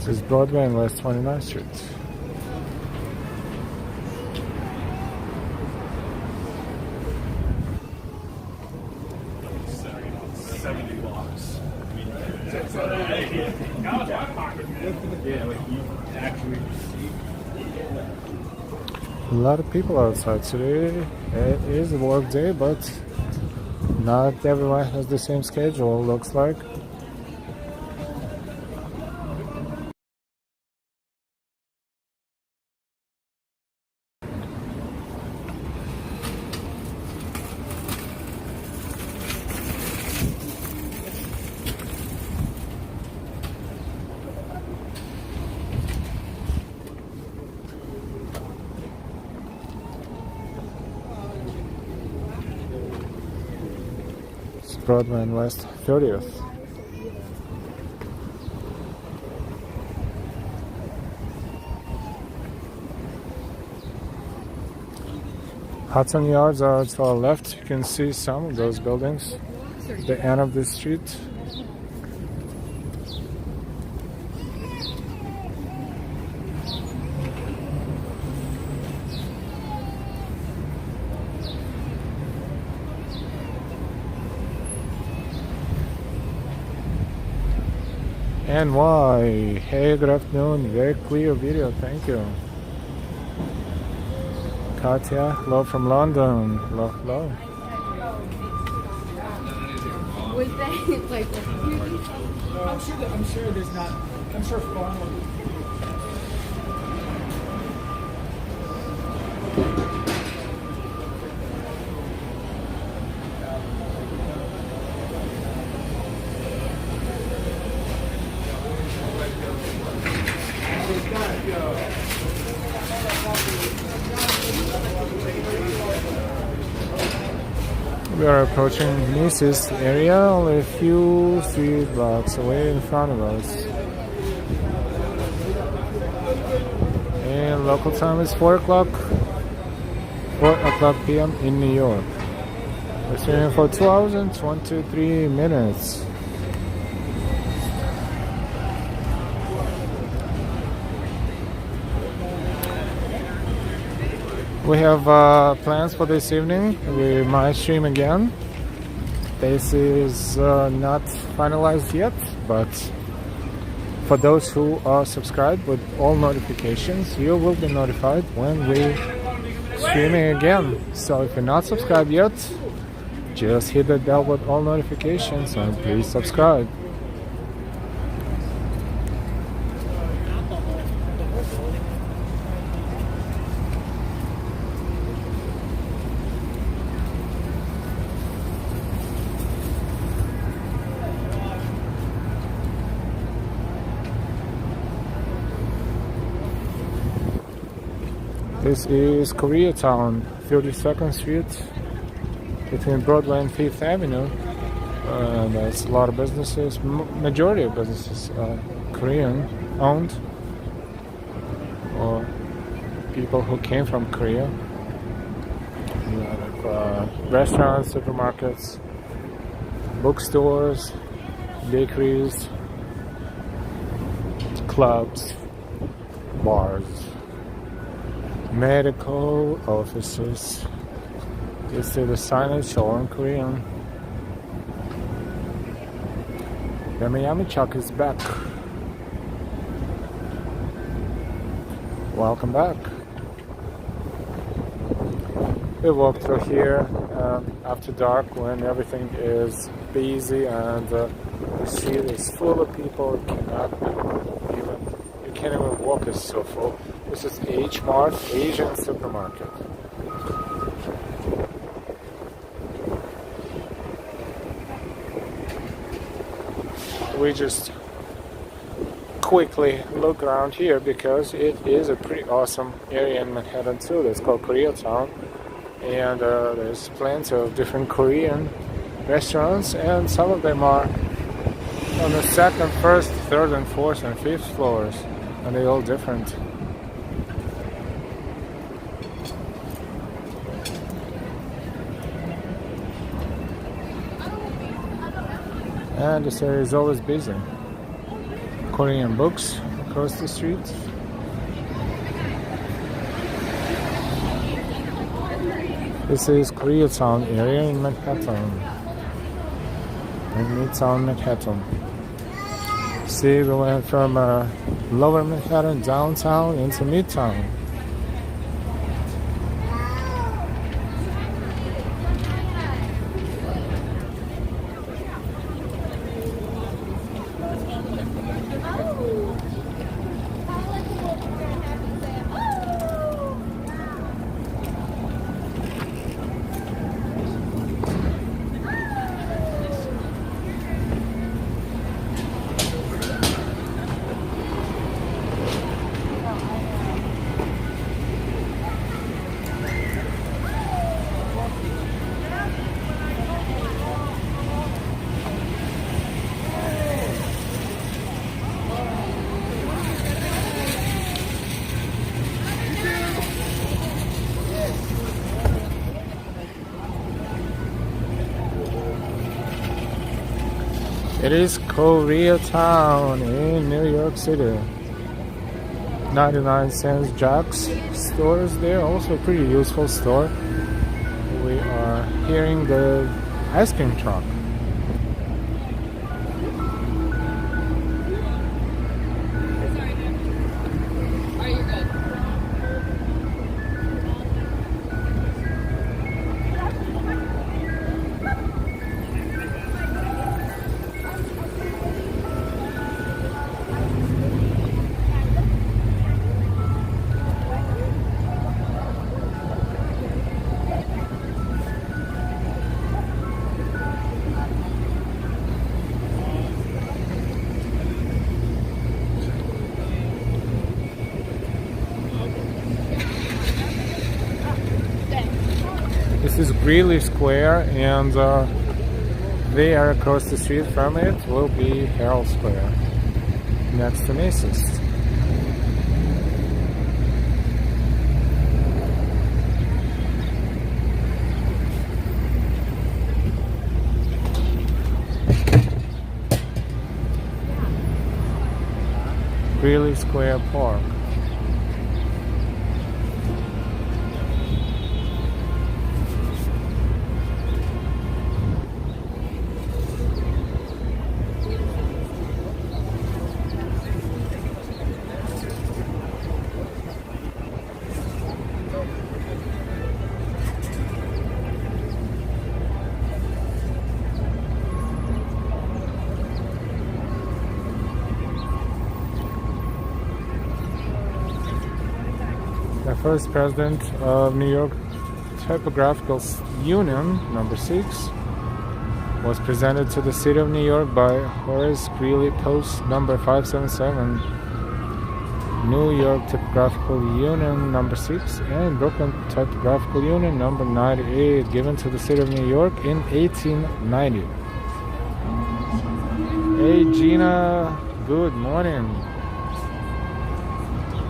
This is Broadway and West 29th Street. A lot of people outside today. It is a work day, but not everyone has the same schedule, looks like. Broadway and West 30th. Hudson Yards are to our left. You can see some of those buildings. The end of the street. NY. Hey, good afternoon. Very clear video. Thank you. Katya, hello from London. Hello, hello. Was that like? I'm sure there's not. I'm sure farm. We are approaching Macy's area, only a few 3 blocks away in front of us. And local time is 4 o'clock p.m. in New York. We're streaming for 2 hours and 23 minutes. We have plans for this evening. We might stream again. This is not finalized yet, but for those who are subscribed with all notifications, you will be notified when we streaming again. So if you're not subscribed yet, just hit the bell with all notifications and please subscribe. This is Koreatown, 32nd Street, between Broadway and 5th Avenue. There's a lot of businesses, majority of businesses are Korean owned, or people who came from Korea. A lot of restaurants, supermarkets, bookstores, bakeries, clubs, bars, medical offices. You see the signage all in Korean. The Miami Chuck is back. Welcome back. We walk through here after dark when everything is busy and the street is full of people. You can't even walk, it's so full. This is H Mart, Asian supermarket. We just quickly look around here because it is a pretty awesome area in Manhattan too. It's called Koreatown, and there's plenty of different Korean restaurants, and some of them are on the second, first, third, and fourth, and fifth floors, and they're all different. And this area is always busy. Korean books across the street. This is Koreatown area in Manhattan. In Midtown Manhattan. See, we went from lower Manhattan, downtown, into Midtown. It is Koreatown in New York City. 99-cent Jack's stores there, also a pretty useful store. We are hearing the ice cream truck. This is Greeley Square, and there across the street from it will be Herald Square, next to Macy's. Greeley Square Park. The first president of New York Typographical Union, number 6, was presented to the city of New York by Horace Greeley, Post number 577. New York Typographical Union, number 6, and Brooklyn Typographical Union, number 98, given to the city of New York in 1890. Hey Gina, good morning.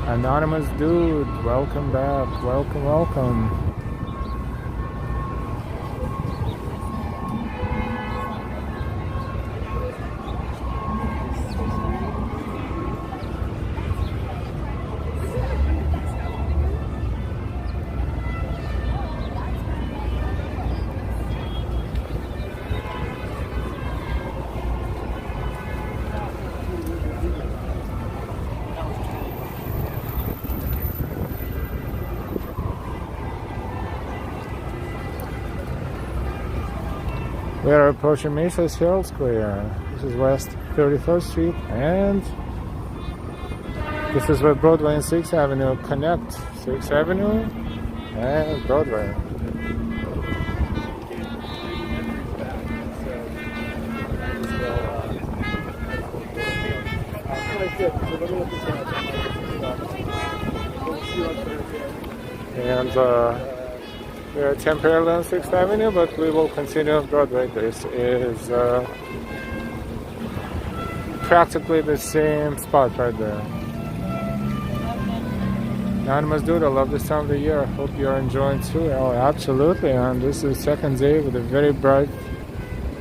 Anonymous dude, welcome back, welcome. We are approaching Macy's Herald Square. This is West 31st Street, and this is where Broadway and 6th Avenue connect. 6th Avenue and Broadway. And we are temporarily on 6th Avenue, but we will continue on Broadway. This is practically the same spot right there. Anonymous dude, I love this time of the year. I hope you're enjoying too. Oh, absolutely. And this is the second day with a very bright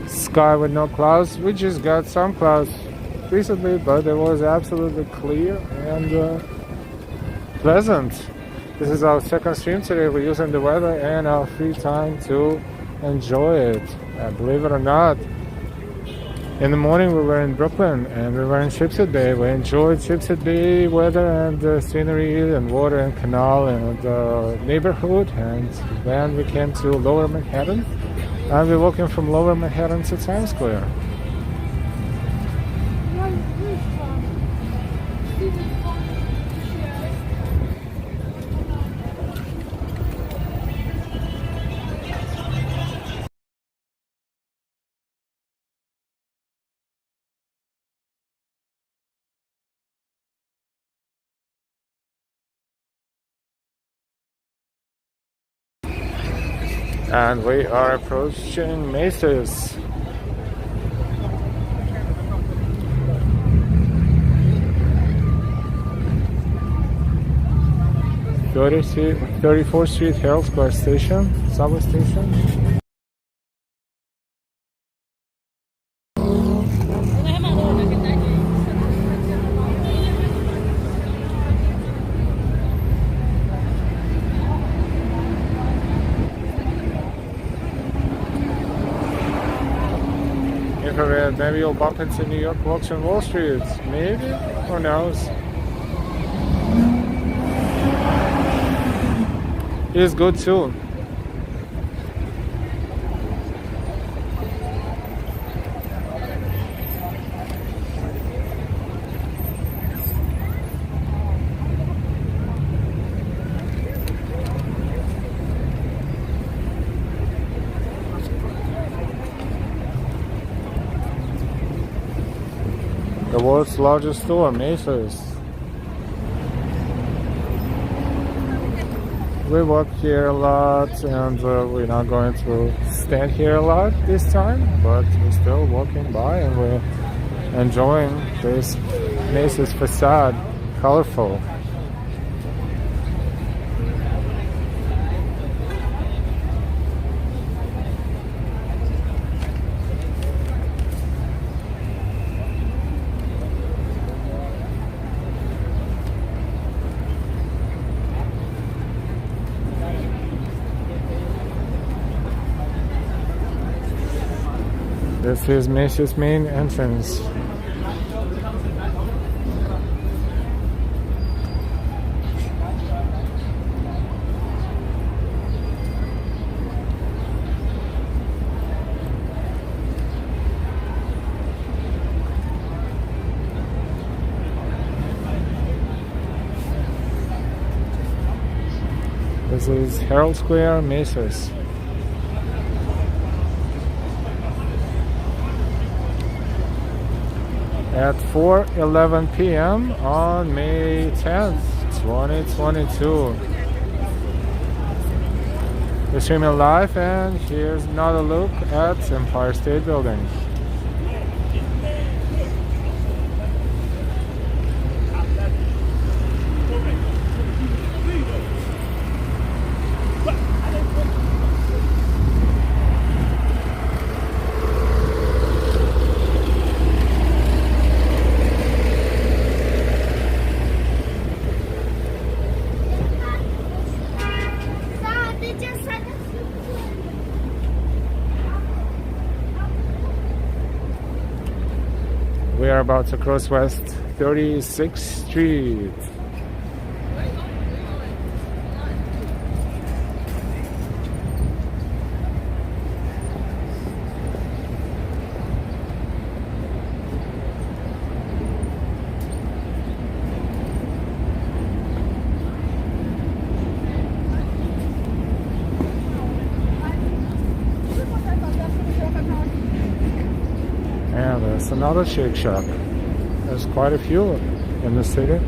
sky with no clouds. We just got some clouds recently, but it was absolutely clear and pleasant. This is our second stream today. We're using the weather and our free time to enjoy it. Believe it or not, in the morning we were in Brooklyn and we were in Chipset Bay. We enjoyed Chipset Bay weather and scenery and water and canal and neighborhood. And then we came to Lower Manhattan, and we're walking from Lower Manhattan to Times Square. And we are approaching Macy's. #30 34th Street Herald Square Station, subway station. Maybe you'll bump into New York Walks on Wall Street. Maybe? Who knows? It is good too. The world's largest store, Macy's. We walk here a lot, and we're not going to stand here a lot this time, but we're still walking by and we're enjoying this Macy's facade, colorful. This is Macy's main entrance. This is Herald Square, Macy's. At 4:11 p.m. on May 10th, 2022. We're streaming live, and here's another look at Empire State Building. We are about to cross West 36th Street. And there's another Shake Shack. There's quite a few in the city.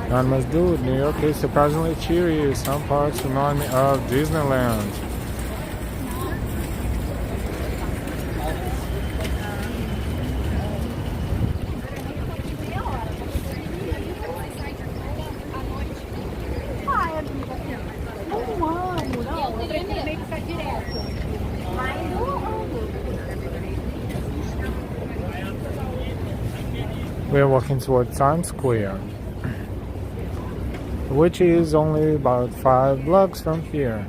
None must do it. New York is surprisingly cheery. Some parts remind me of Disneyland. We are walking toward Times Square, which is only about 5 blocks from here.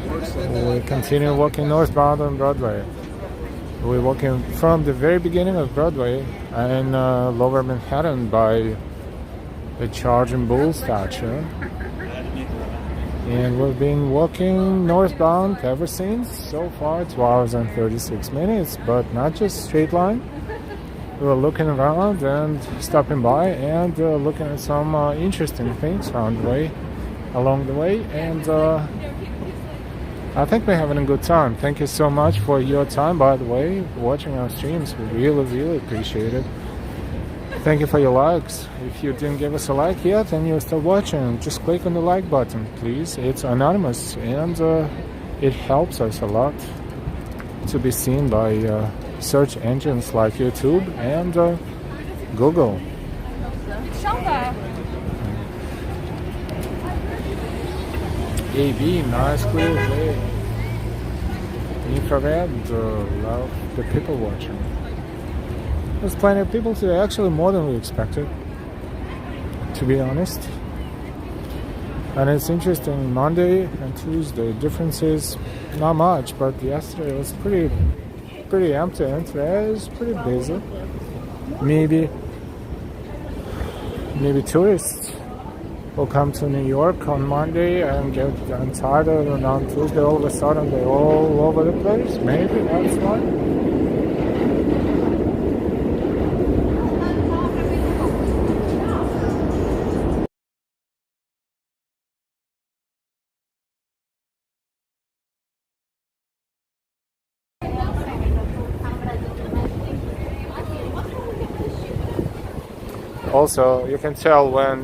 We continue walking northbound on Broadway. We're walking from the very beginning of Broadway in Lower Manhattan by the Charging Bull statue. And we've been walking northbound ever since. So far 2 hours and 36 minutes, but not just straight line. We were looking around and stopping by and looking at some interesting things along the way, and I think we're having a good time. Thank you so much for your time, by the way, watching our streams. We really appreciate it. Thank you for your likes. If you didn't give us a like yet and you're still watching, just click on the like button, please. It's anonymous, and it helps us a lot to be seen by search engines like YouTube and Google. AB, nice, clear day. Infrared, love the people watching. There's plenty of people today, actually more than we expected, to be honest. And it's interesting, Monday and Tuesday, differences, not much, but yesterday was pretty empty, and today is pretty busy. Maybe tourists will come to New York on Monday and get Untitled, and on Tuesday all of a sudden they're all over the place. Maybe that's why. Also, you can tell when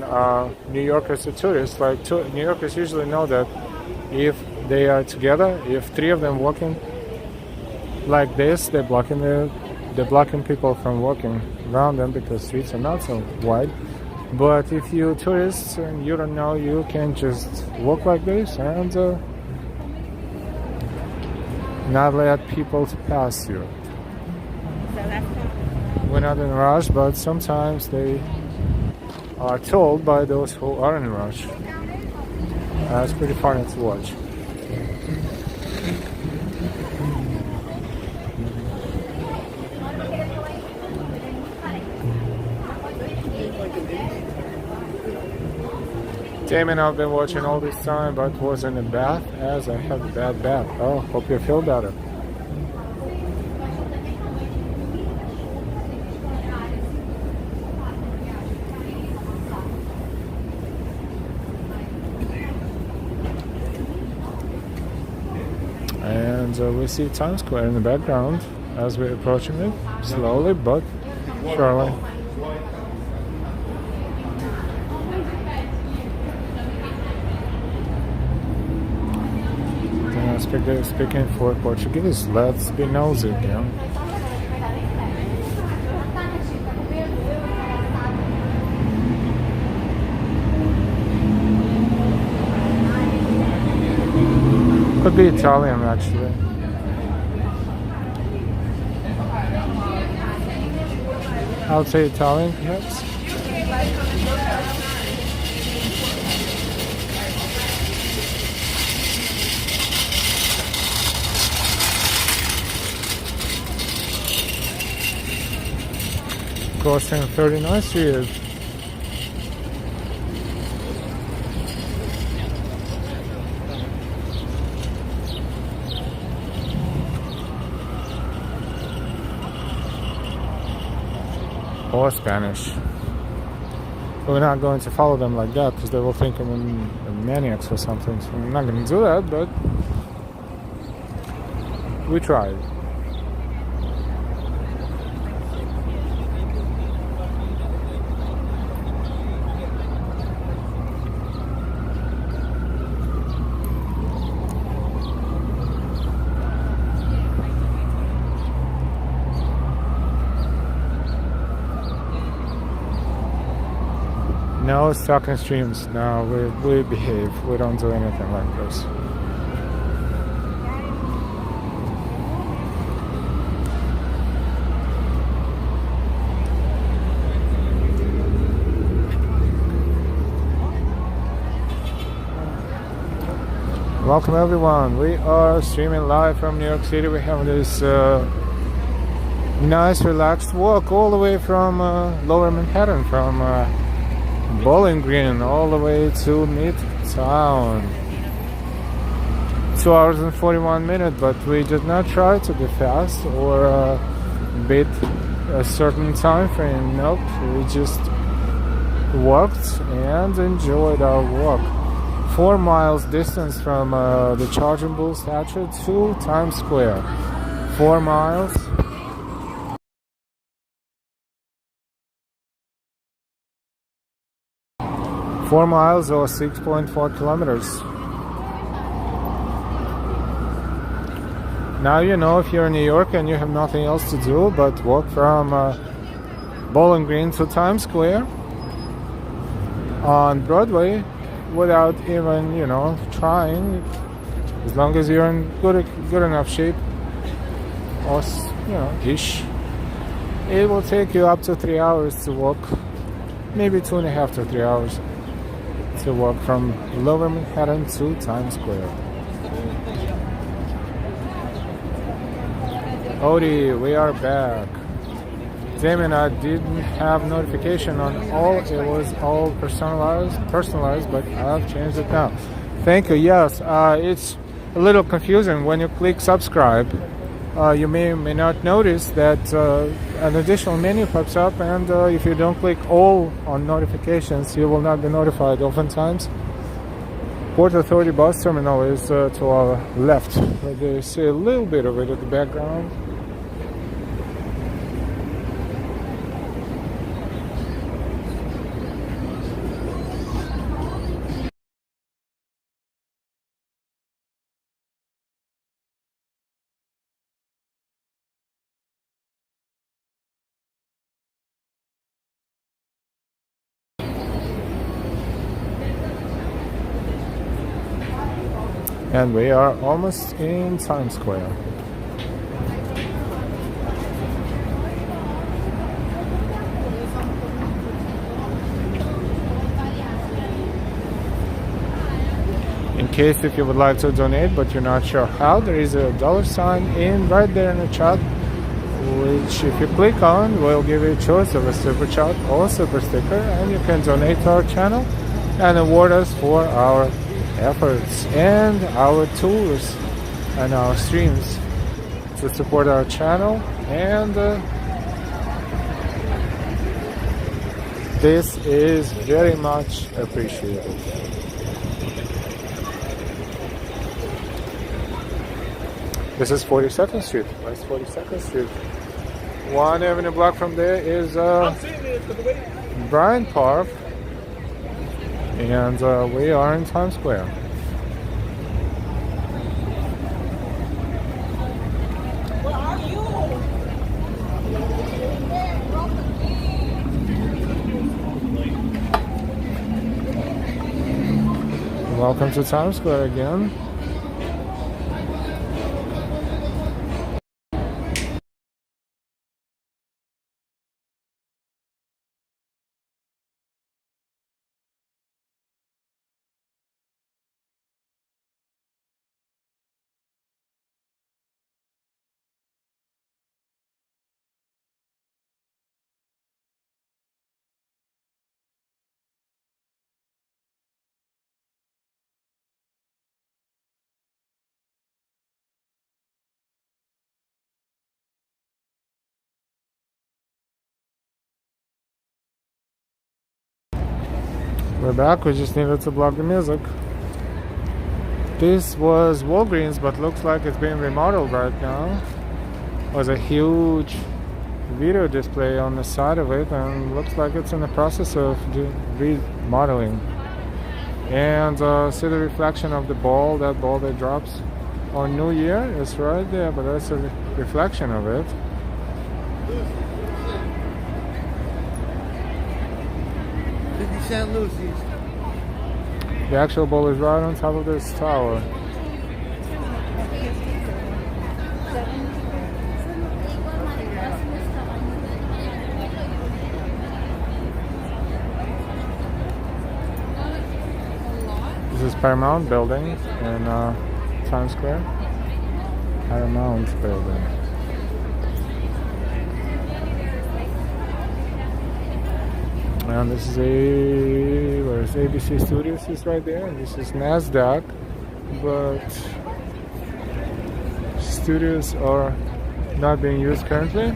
New Yorkers are tourists. Like New Yorkers usually know that if they are together, if three of them walking like this, they're blocking people from walking around them because streets are not so wide. But if you're tourists and you don't know, you can just walk like this and not let people to pass you. We're not in a rush, but sometimes they are told by those who are in a rush. It's pretty funny to watch. Damon, I've been watching all this time, but was in a bath as I had a bad bath. Oh, hope you feel better. And we see Times Square in the background as we're approaching it, slowly but surely. Speaking for Portuguese, let's be nosy, yeah. Could be Italian, actually. I would say Italian, perhaps. Crossing 39th Street. Or Spanish. We're not going to follow them like that because they will think I'm maniacs or something. So I'm not going to do that, but we tried. No stalking streams. No, we behave. We don't do anything like this. Welcome everyone. We are streaming live from New York City. We have this nice relaxed walk all the way from Lower Manhattan, from Bowling Green all the way to Midtown. 2 hours and 41 minutes, but we did not try to be fast or beat a certain time frame. Nope, we just walked and enjoyed our walk. 4 miles distance from the Charging Bull statue to Times Square. 4 miles. 4 miles or 6.4 kilometers. Now you know if you're in New York and you have nothing else to do but walk from Bowling Green to Times Square on Broadway without even, trying, as long as you're in good enough shape, or, ish, it will take you up to 3 hours to walk, maybe 2.5 to 3 hours. To walk from Lower Manhattan to Times Square. Odie, we are back. Damon, I didn't have notification on all. It was all personalized, but I've changed it now. Thank you. Yes, it's a little confusing when you click subscribe. You may or may not notice that an additional menu pops up, and if you don't click all on notifications, you will not be notified. Oftentimes, Port Authority bus terminal is to our left. You see a little bit of it in the background. And we are almost in Times Square. In case if you would like to donate but you're not sure how, there is a $ in right there in the chat, which if you click on will give you a choice of a super chat or super sticker, and you can donate to our channel and award us for our efforts and our tours and our streams to support our channel, and this is very much appreciated. This is 42nd Street. West 42nd Street. 1 avenue block from there is Bryant Park, and we are in Times Square. Where are you? Welcome to Times Square again. We're back, we just needed to block the music. This was Walgreens, but looks like it's being remodeled right now. Was a huge video display on the side of it, and looks like it's in the process of remodeling. And see the reflection of the ball, that ball that drops on New Year is right there, but that's a reflection of it. St. Lucy's. The actual ball is right on top of this tower. This is Paramount Building in Times Square. Paramount Building. And this is where's ABC Studios is right there, and this is NASDAQ, but studios are not being used currently.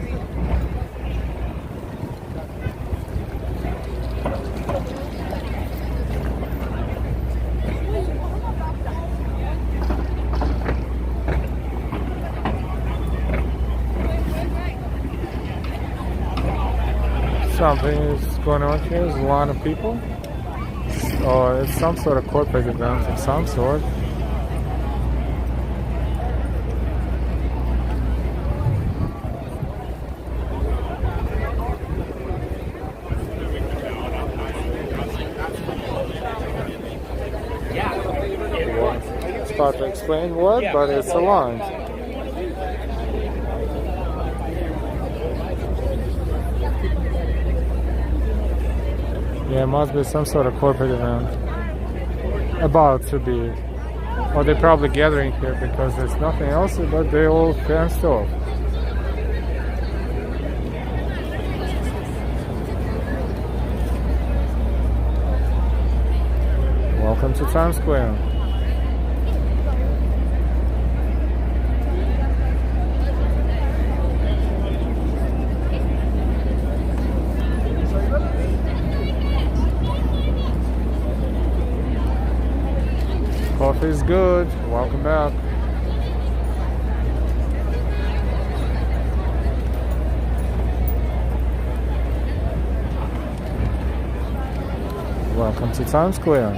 Something is going on here. There's a lot of people. Or it's some sort of corporate event of some sort. It's hard to explain what, but it's aligned. Yeah, it must be some sort of corporate event about to be, or they're probably gathering here because there's nothing else, but they all fenced off. Welcome to Times Square. Coffee is good. Welcome back. Welcome to Times Square.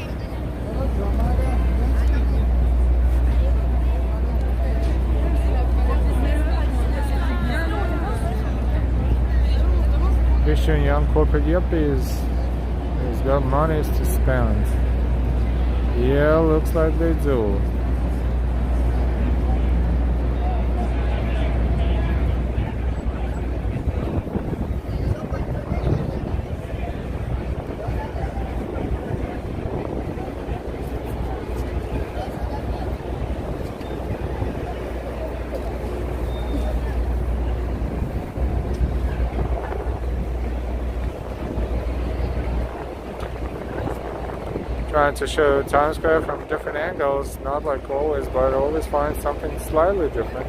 Christian young corporate yuppies has got monies to spend. Yeah, looks like they do. trying to show Times Square from different angles, not like always, but always find something slightly different.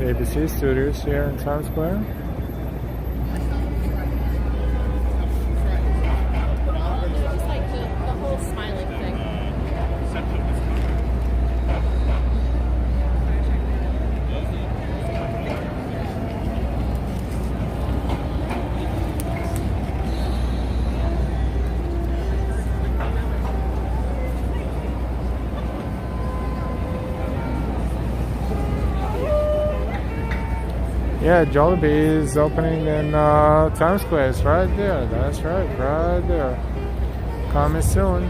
ABC Studios here in Times Square. Just like the whole smiling thing. Yeah, Jollibee is opening in Times Square. It's right there. That's right, right there. Coming soon.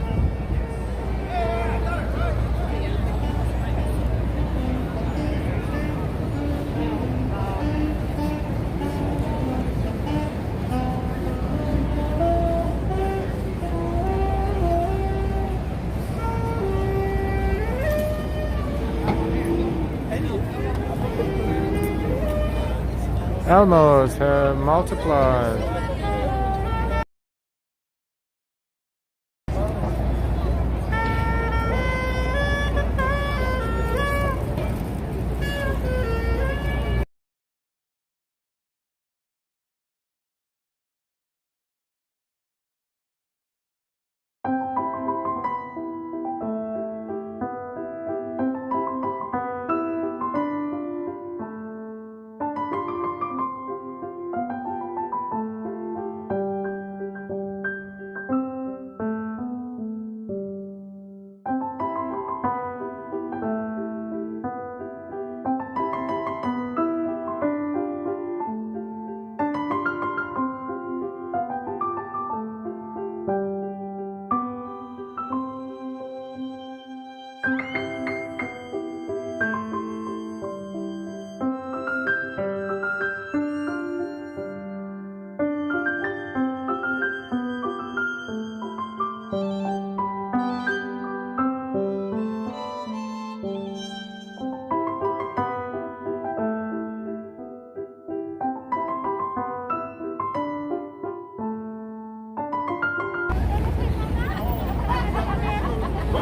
Elmos have multiplied.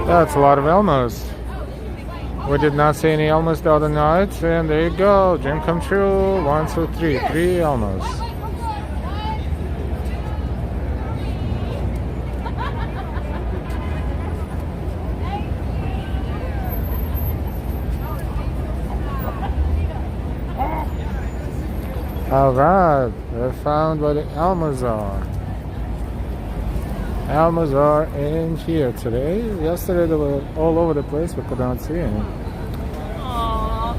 That's a lot of Elmos. We did not see any Elmos the other night, and there you go. Dream come true. 1, 2, 3. 3 Elmos. Alright, we found where the Elmos are. Elmos are in here today. Yesterday they were all over the place, we could not see any. Aww.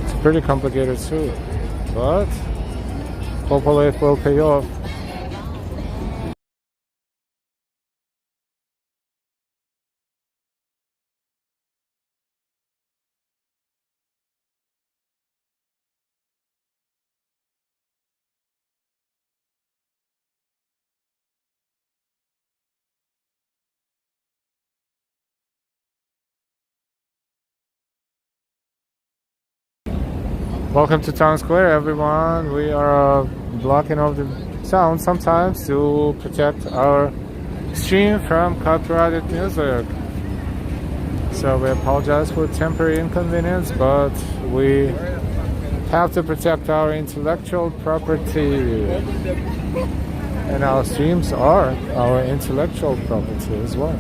It's a pretty complicated suit, but hopefully it will pay off. Welcome to Town Square, everyone. We are blocking off the sound sometimes to protect our stream from copyrighted music. So we apologize for temporary inconvenience, but we have to protect our intellectual property. And our streams are our intellectual property as well.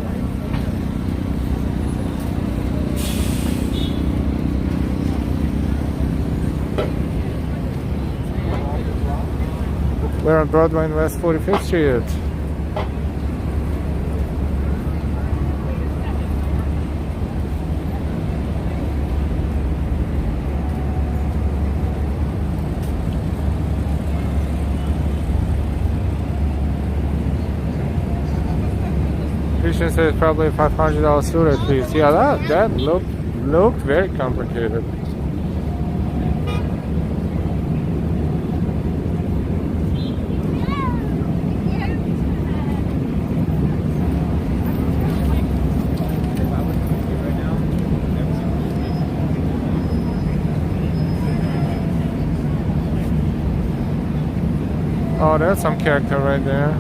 We're on Broadway and West 45th Street. Christian says probably $500 suit at least. Yeah, that looked very complicated. Oh, that's some character right there.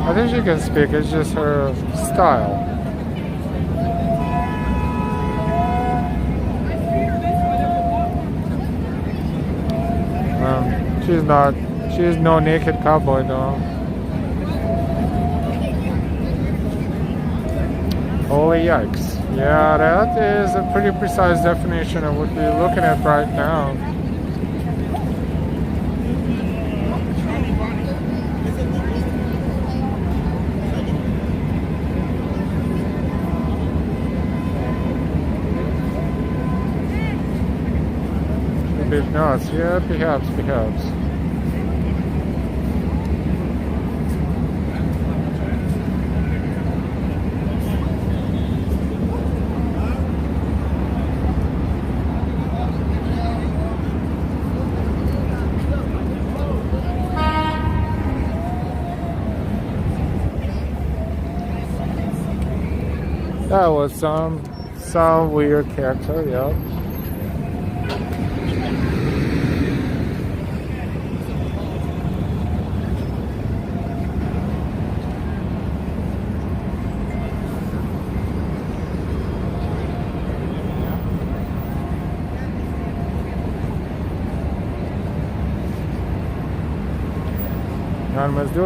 I think she can speak, it's just her style. She's no naked cowboy though. Holy yikes. Yeah, that is a pretty precise definition of what we're looking at right now. A bit nuts, yeah, perhaps. That was some weird character, yeah.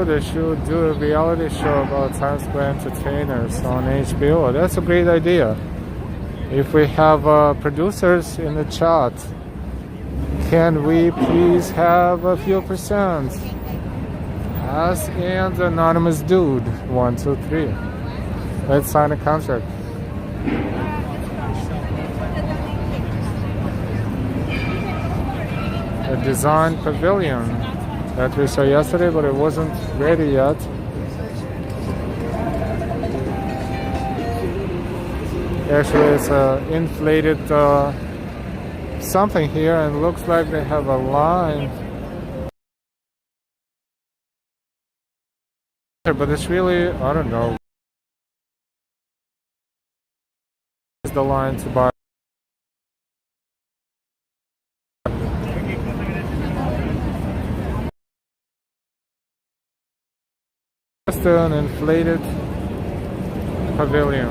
They should do a reality show about Times Square entertainers on HBO. That's a great idea. If we have producers in the chat, can we please have a few percent? Us and anonymous dude. 1, 2, 3. Let's sign a contract. A design pavilion that we saw yesterday, but it wasn't ready yet. Actually, it's inflated something here, and it looks like they have a line. But it's really, I don't know. It's the line to buy. Just an inflated pavilion.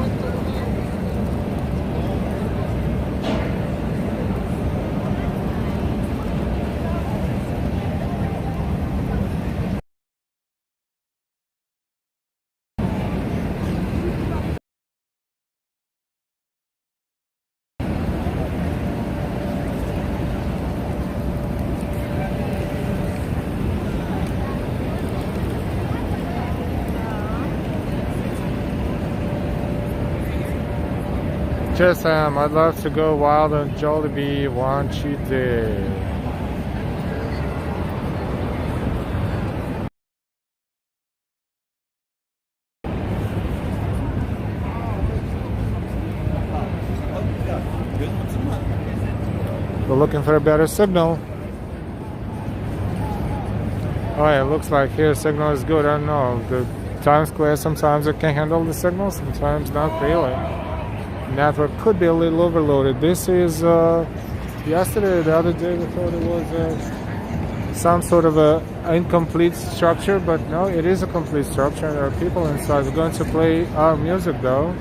Yes, I'd love to go wild on Jollibee one cheat day. We're looking for a better signal. Oh yeah, it looks like here signal is good. I don't know. The Times Square, sometimes it can handle the signal, sometimes not really. Network could be a little overloaded. This is yesterday, the other day we thought it was some sort of a incomplete structure, but no, it is a complete structure. There are people inside. We're going to play our music though.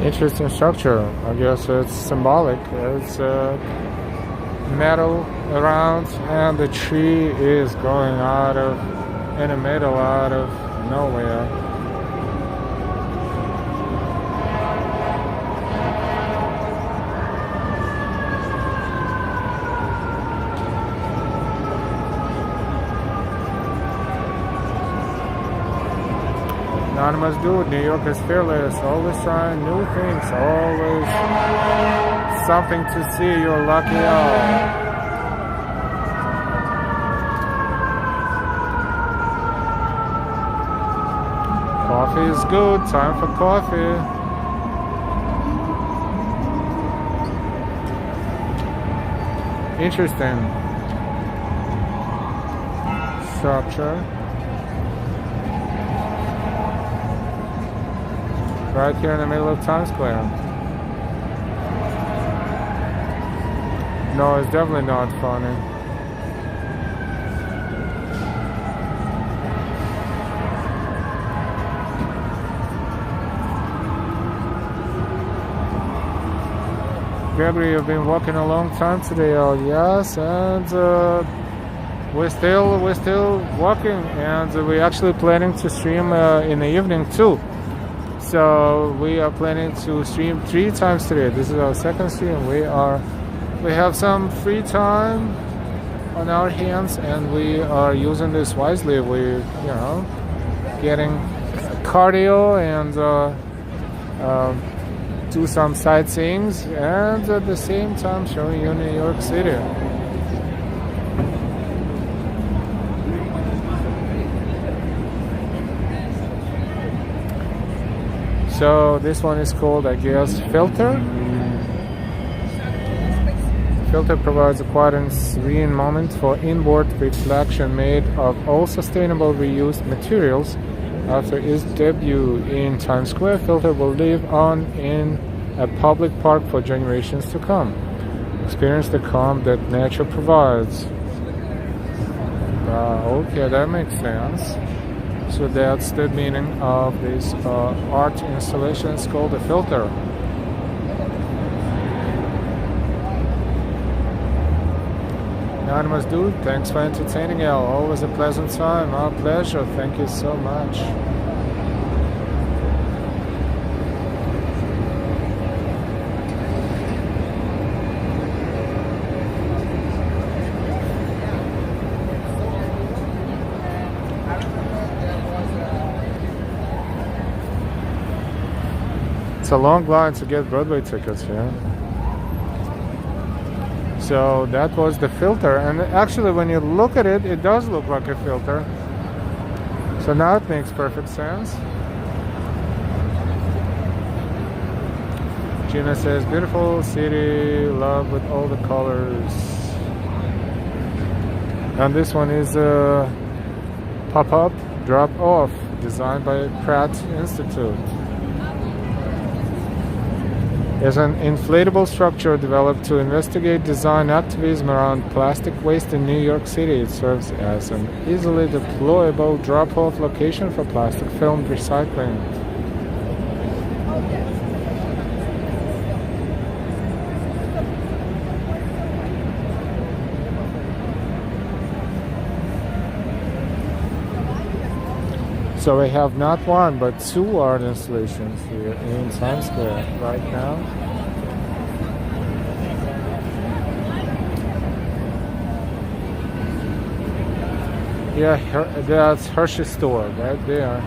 Interesting structure. I guess it's symbolic. It's metal around, and the tree is growing out of in the middle, out of nowhere. Anonymous dude, New York is fearless, always trying new things, always something to see. You're lucky out. Coffee is good, time for coffee. Interesting structure. Right here in the middle of Times Square. No, it's definitely not funny. Gregory, you've been walking a long time today. Oh yes, and we're still walking, and we're actually planning to stream in the evening too. So we are planning to stream 3 times today. This is our second stream. We have some free time on our hands, and we are using this wisely. We, getting cardio and do some sightseeings, and at the same time showing you New York City. So this one is called, I guess, Filter. Filter provides a quiet and serene moment for inward reflection made of all sustainable reused materials. After its debut in Times Square, Filter will live on in a public park for generations to come. Experience the calm that nature provides. Okay, that makes sense. So that's the meaning of this art installation. It's called The Filter. Anonymous dude, thanks for entertaining Al. Always a pleasant time. Our pleasure. Thank you so much. It's a long line to get Broadway tickets here. So that was The Filter, and actually when you look at it, it does look like a filter. So now it makes perfect sense. Gina says, beautiful city, love with all the colors. And this one is a pop-up drop-off designed by Pratt Institute. Is an inflatable structure developed to investigate design activism around plastic waste in New York City. It serves as an easily deployable drop-off location for plastic film recycling. So we have not one but 2 art installations here in Times Square right now. Yeah, that's Hershey store right there.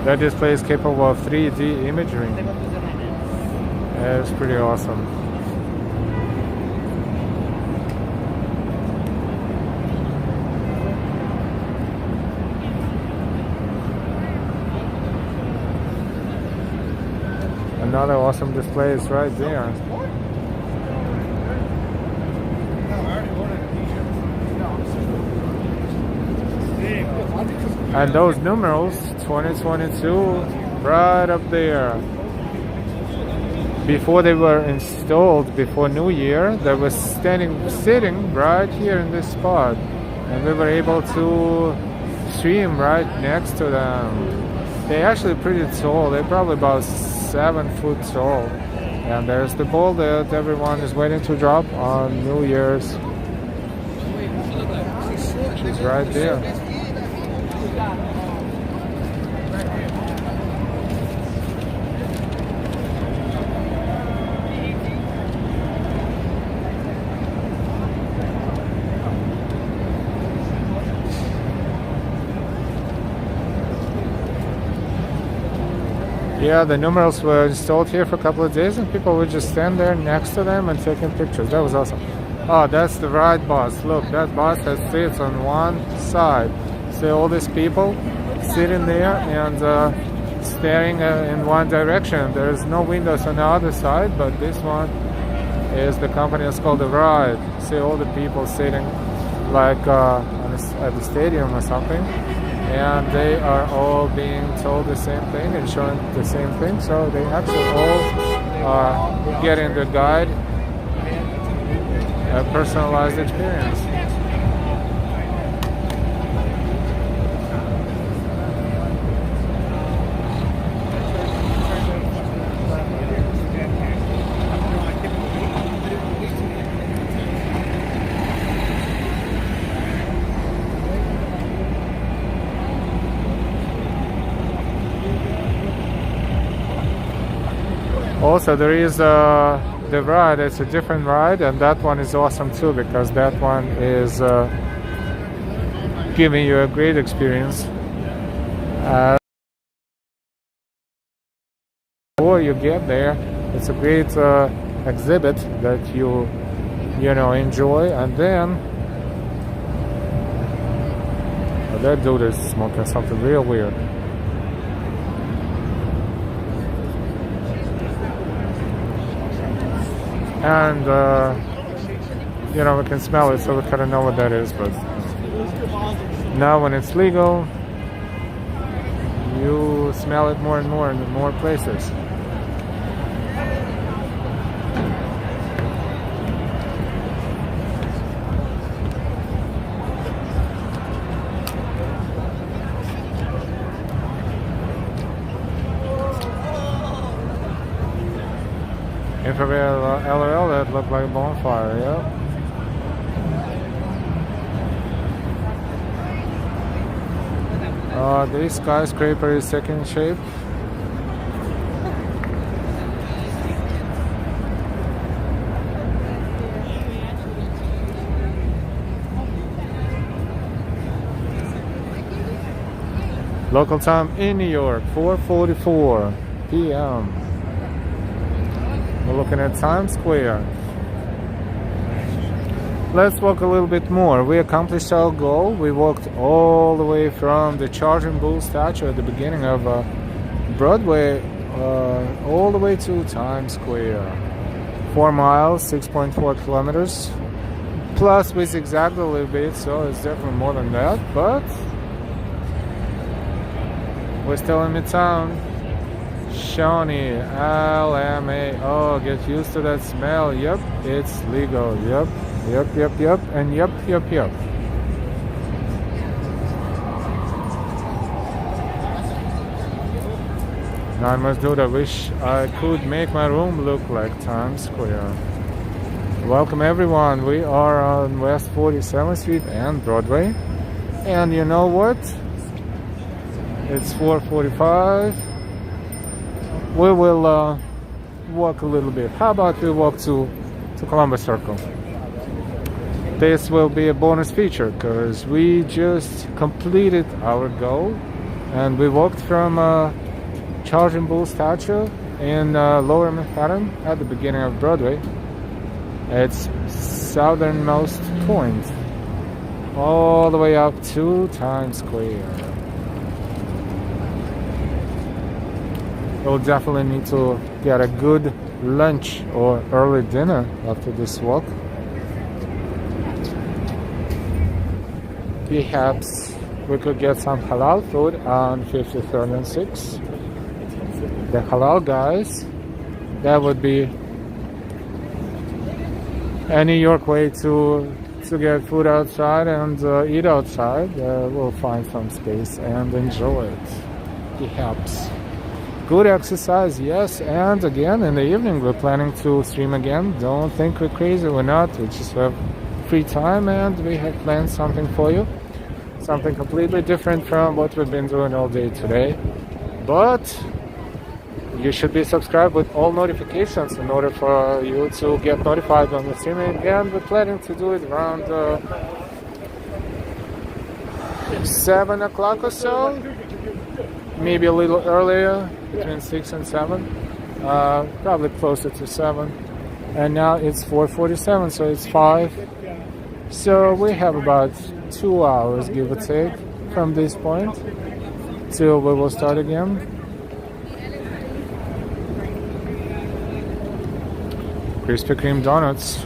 That display is capable of 3D imagery. It's pretty awesome. Another awesome display is right there. And those numerals, 2022, right up there. Before they were installed, before New Year, they were sitting right here in this spot. And we were able to stream right next to them. They're actually pretty tall. They're probably about 7 foot tall. And there's the ball that everyone is waiting to drop on New Year's. She's right there. Yeah, the numerals were installed here for a couple of days and people would just stand there next to them and taking pictures. That was awesome. Oh, that's the right bus. Look, that bus has seats on one side. See all these people sitting there and staring in one direction. There's no windows on the other side, but this one is the company that's called The Ride. See all the people sitting like at the stadium or something. And they are all being told the same thing and shown the same thing, so they actually all are getting the guide, a personalized experience. Also, there is the ride. It's a different ride, and that one is awesome too because that one is giving you a great experience. Before you get there, it's a great exhibit that you enjoy, and then that dude is smoking something real weird. And we can smell it, so we kind of know what that is. But now when it's legal, you smell it more and more in more places. Infrared LOL, that looked like a bonfire, yeah. This skyscraper is taking shape. Local time in New York, 4:44 p.m. We're looking at Times Square. Let's walk a little bit more. We accomplished our goal. We walked all the way from the Charging Bull statue at the beginning of Broadway all the way to Times Square. 4 miles, 6.4 kilometers. Plus we zigzagged a little bit, so it's definitely more than that, but we're still in Midtown. Shawnee, LMA. Oh, get used to that smell. Yep, it's legal. Yep, and yep. Now I must do that. Wish I could make my room look like Times Square. Welcome everyone. We are on West 47th Street and Broadway. And you know what? It's 4:45. We will walk a little bit. How about we walk to Columbus Circle? This will be a bonus feature because we just completed our goal and we walked from Charging Bull statue in Lower Manhattan at the beginning of Broadway. It's southernmost point all the way up to Times Square. We'll definitely need to get a good lunch or early dinner after this walk. Perhaps we could get some halal food on 53rd and 6th. The halal guys, that would be a New York way to get food outside and eat outside. We'll find some space and enjoy it. Perhaps. Good exercise, yes. And again, in the evening, we're planning to stream again. Don't think we're crazy. We're not. We just have free time and we have planned something for you. Something completely different from what we've been doing all day today. But you should be subscribed with all notifications in order for you to get notified when we're streaming again. We're planning to do it around 7 o'clock or so. Maybe a little earlier, between 6 and 7. Probably closer to 7. And now it's 4:47, so it's 5. So we have about 2 hours, give or take, from this point till we will start again. Krispy Kreme donuts.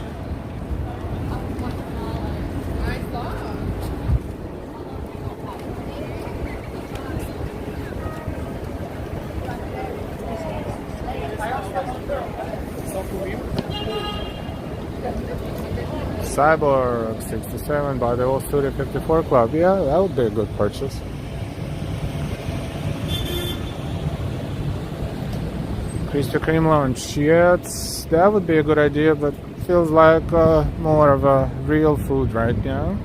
Cyborg 67 by the old Studio 54 Club. Yeah, that would be a good purchase. Krispy Kreme lunch. Yeah, that would be a good idea, but feels like more of a real food right now.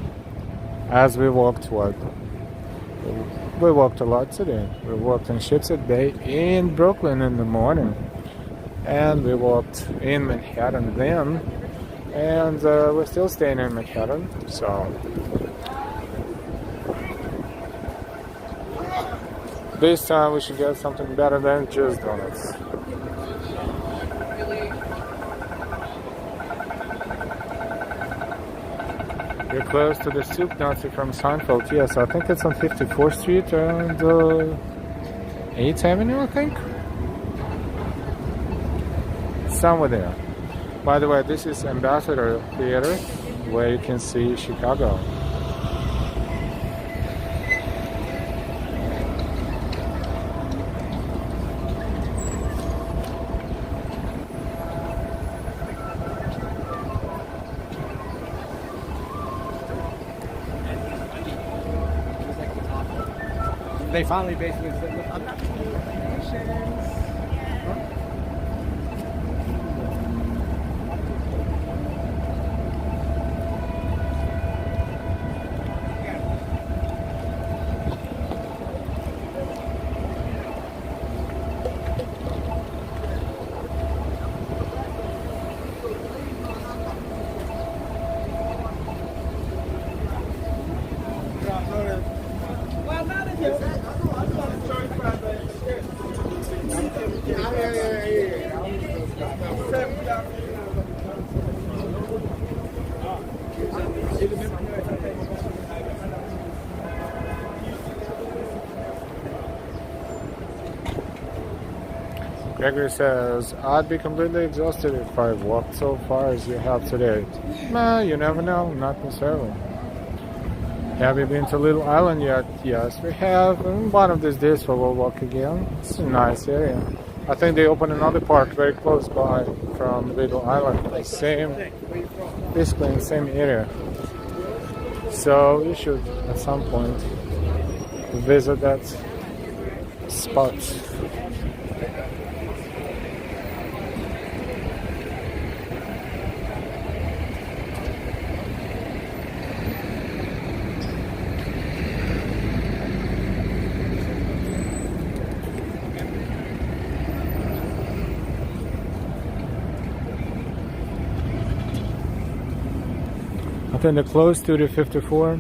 As we walked, we walked a lot today. We walked in Shipshead Bay in Brooklyn in the morning, and we walked in Manhattan then. And we're still staying in Manhattan, so this time we should get something better than just donuts. You're close to the Soup Nazi from Seinfeld. Yes, I think it's on 54th Street and 8th Avenue, I think. Somewhere there. By the way, this is Ambassador Theater, where you can see Chicago. They finally basically said, look, I'm not communications. Gregory says, I'd be completely exhausted if I walked so far as you have today. Nah, you never know, not necessarily. Have you been to Little Island yet? Yes, we have. And one of these days we will walk again. It's a nice area. I think they opened another park very close by from Little Island. Basically in the same area. So we should at some point visit that spot. I think they closed Studio 54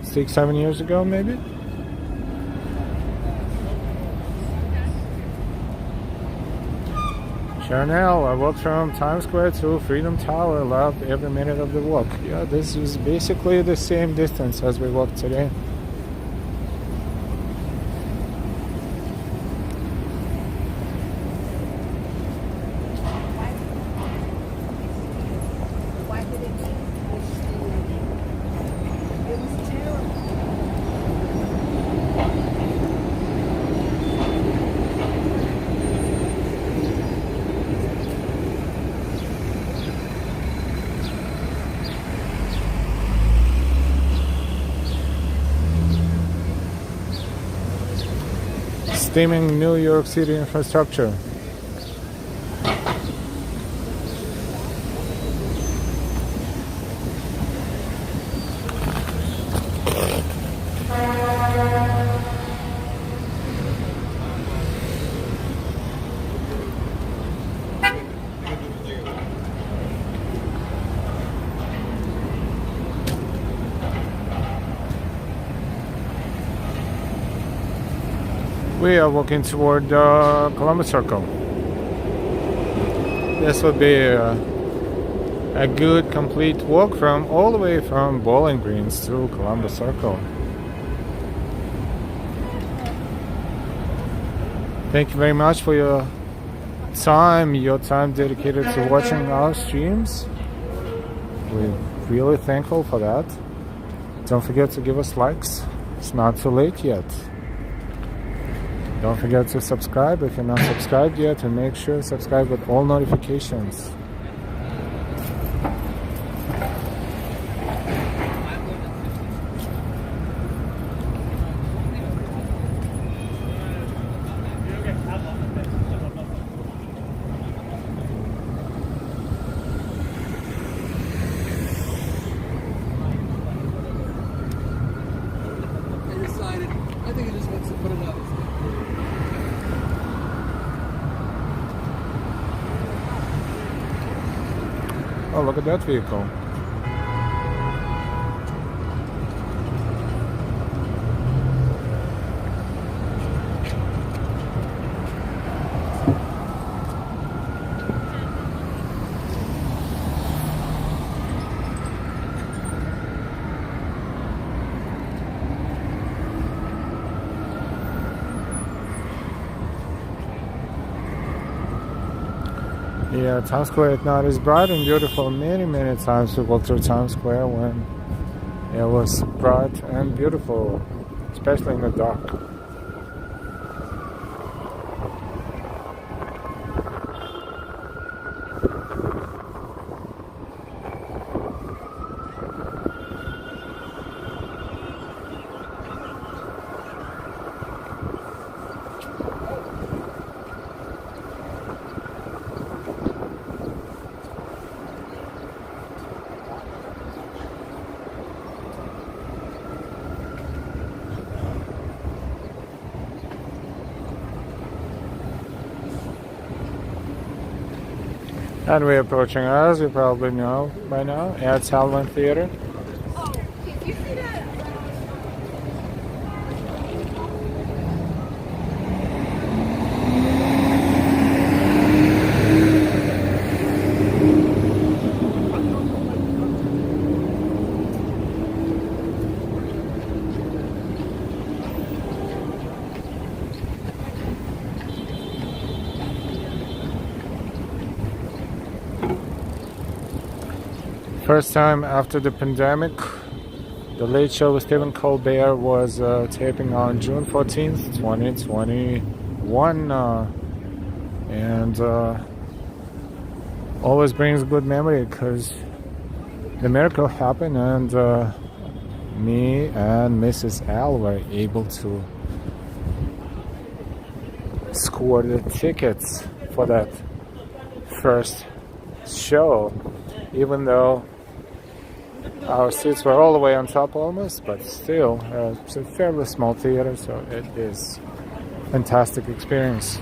6-7 years ago, maybe. Chanel, I walked from Times Square to Freedom Tower, loved every minute of the walk. Yeah, this is basically the same distance as we walked today. steaming New York City infrastructure. We are walking toward Columbus Circle. This would be a good complete walk from all the way from Bowling Greens to Columbus Circle. Thank you very much for your time dedicated to watching our streams. We're really thankful for that. Don't forget to give us likes. It's not too late yet. Don't forget to subscribe if you're not subscribed yet, and make sure to subscribe with all notifications. I think he just wants to put it up. Oh, look at that vehicle. Yeah, Times Square is not as bright and beautiful. Many times we walked through Times Square when it was bright and beautiful, especially in the dark. And we're approaching, as you probably know by now, at Salman Theater. Oh, did you see that? First time after the pandemic, The Late Show with Stephen Colbert was taping on June 14th, 2021. And always brings good memory because the miracle happened and me and Mrs. L were able to score the tickets for that first show, even though our seats were all the way on top almost, but still, it's a fairly small theater, so it is a fantastic experience.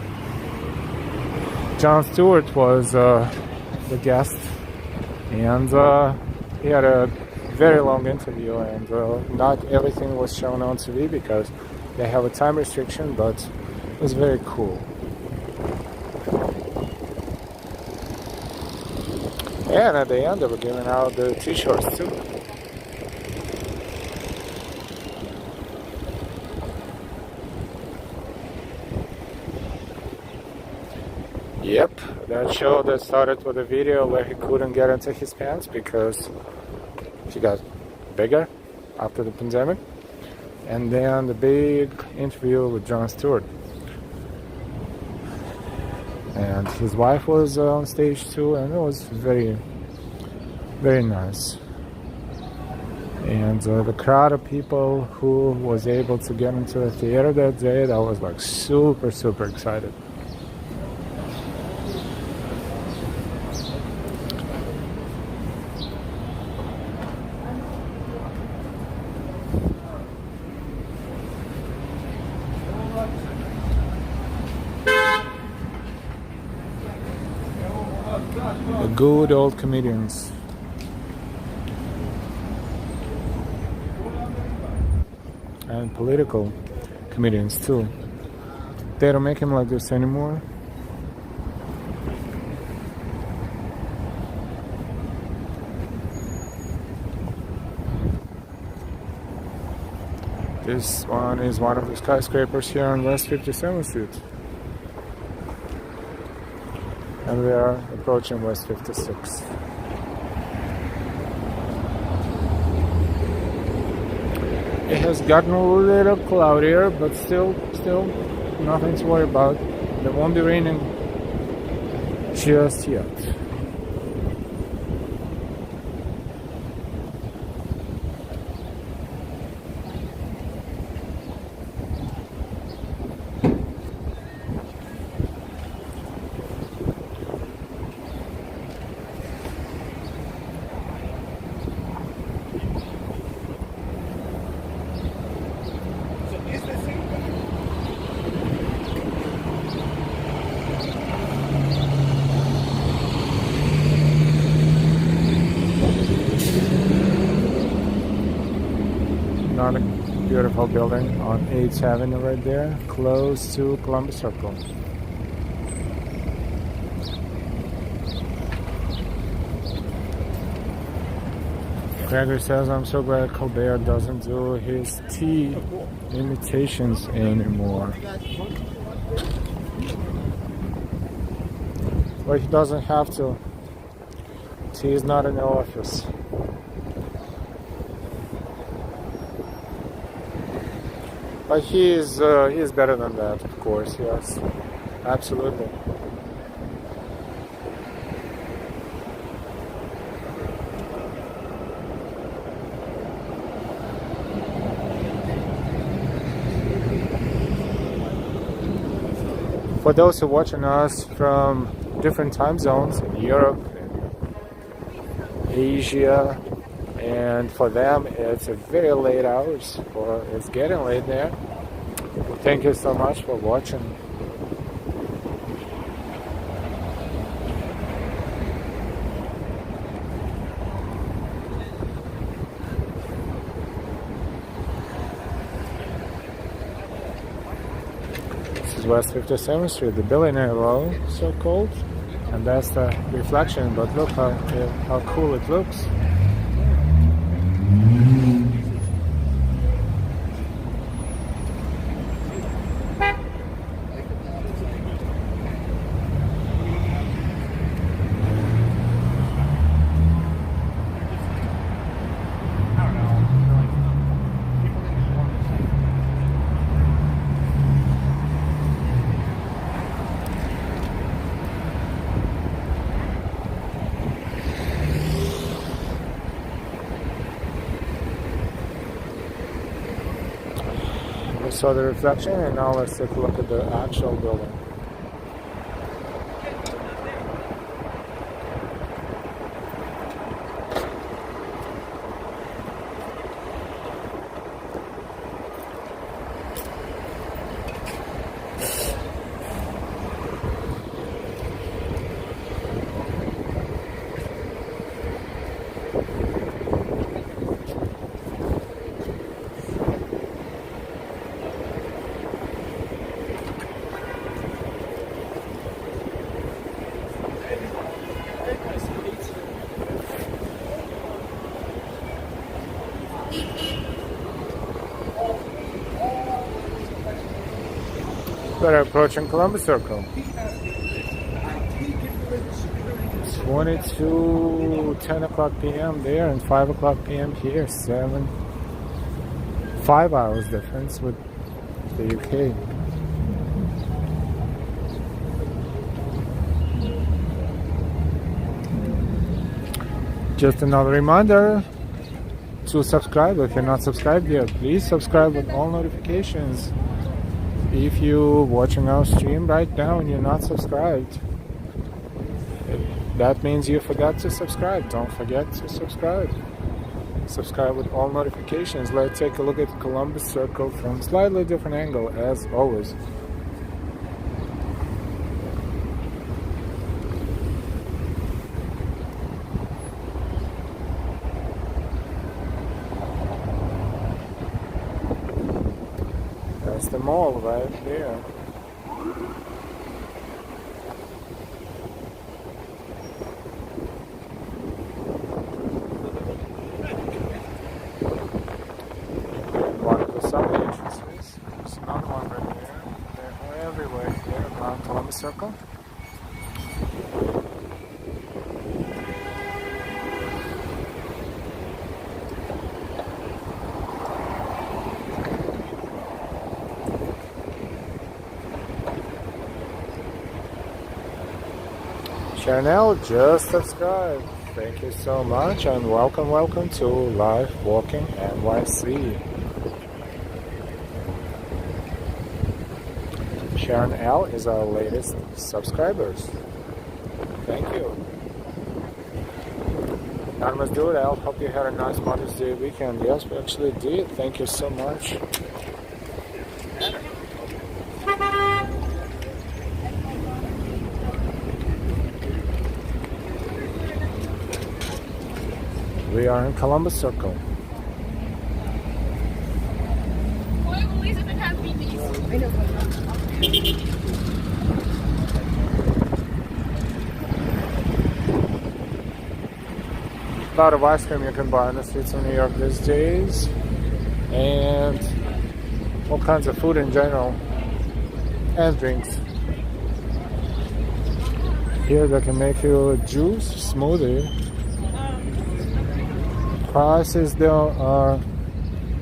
Jon Stewart was the guest, and he had a very long interview, and not everything was shown on TV because they have a time restriction, but it was very cool. And at the end, they were giving out the t-shirts too. Yep, that show that started with a video where he couldn't get into his pants because he got bigger after the pandemic. And then the big interview with Jon Stewart. And his wife was on stage too, and it was very, very nice. And the crowd of people who was able to get into the theater that day, that was like super, super excited. The good old comedians. And political comedians too. They don't make him like this anymore. This one is one of the skyscrapers here on West 57th Street. And we are approaching West 56. It has gotten a little cloudier, but still nothing to worry about. It won't be raining just yet. Another beautiful building on 8th Avenue right there, close to Columbus Circle. Gregory says, I'm so glad Colbert doesn't do his tea imitations anymore. But he doesn't have to. Tea is not in the office. But he is better than that, of course, yes. Absolutely. For those who are watching us from different time zones in Europe, in Asia, and for them it's a very late hours, or it's getting late there. Thank you so much for watching. This is West 57th Street, the Billionaire Row, so called, and that's the reflection. But look how cool it looks. We saw the reflection, and now let's take a look at the actual building. We're approaching Columbus Circle. 10 o'clock p.m. there and 5 o'clock p.m. here. 5 hours difference with the UK. Just another reminder, to subscribe. If you're not subscribed yet, please subscribe with all notifications. If you're watching our stream right now and you're not subscribed, that means you forgot to subscribe. Don't forget to subscribe. Subscribe with all notifications. Let's take a look at Columbus Circle from a slightly different angle, as always. That's the mall right there. One of the subway entrances. There's another one right there. They're everywhere here around Columbus Circle. Channel, just subscribe. Thank you so much and welcome to Live Walking NYC. Sharon L is our latest subscribers. Thank you. Anonymous Dude, I hope you had a nice Mother's Day weekend. Yes, we actually did. Thank you so much. We are in Columbus Circle. A lot of ice cream you can buy on the streets of New York these days, and all kinds of food in general, and drinks. Here they can make you a juice smoothie. Prices though are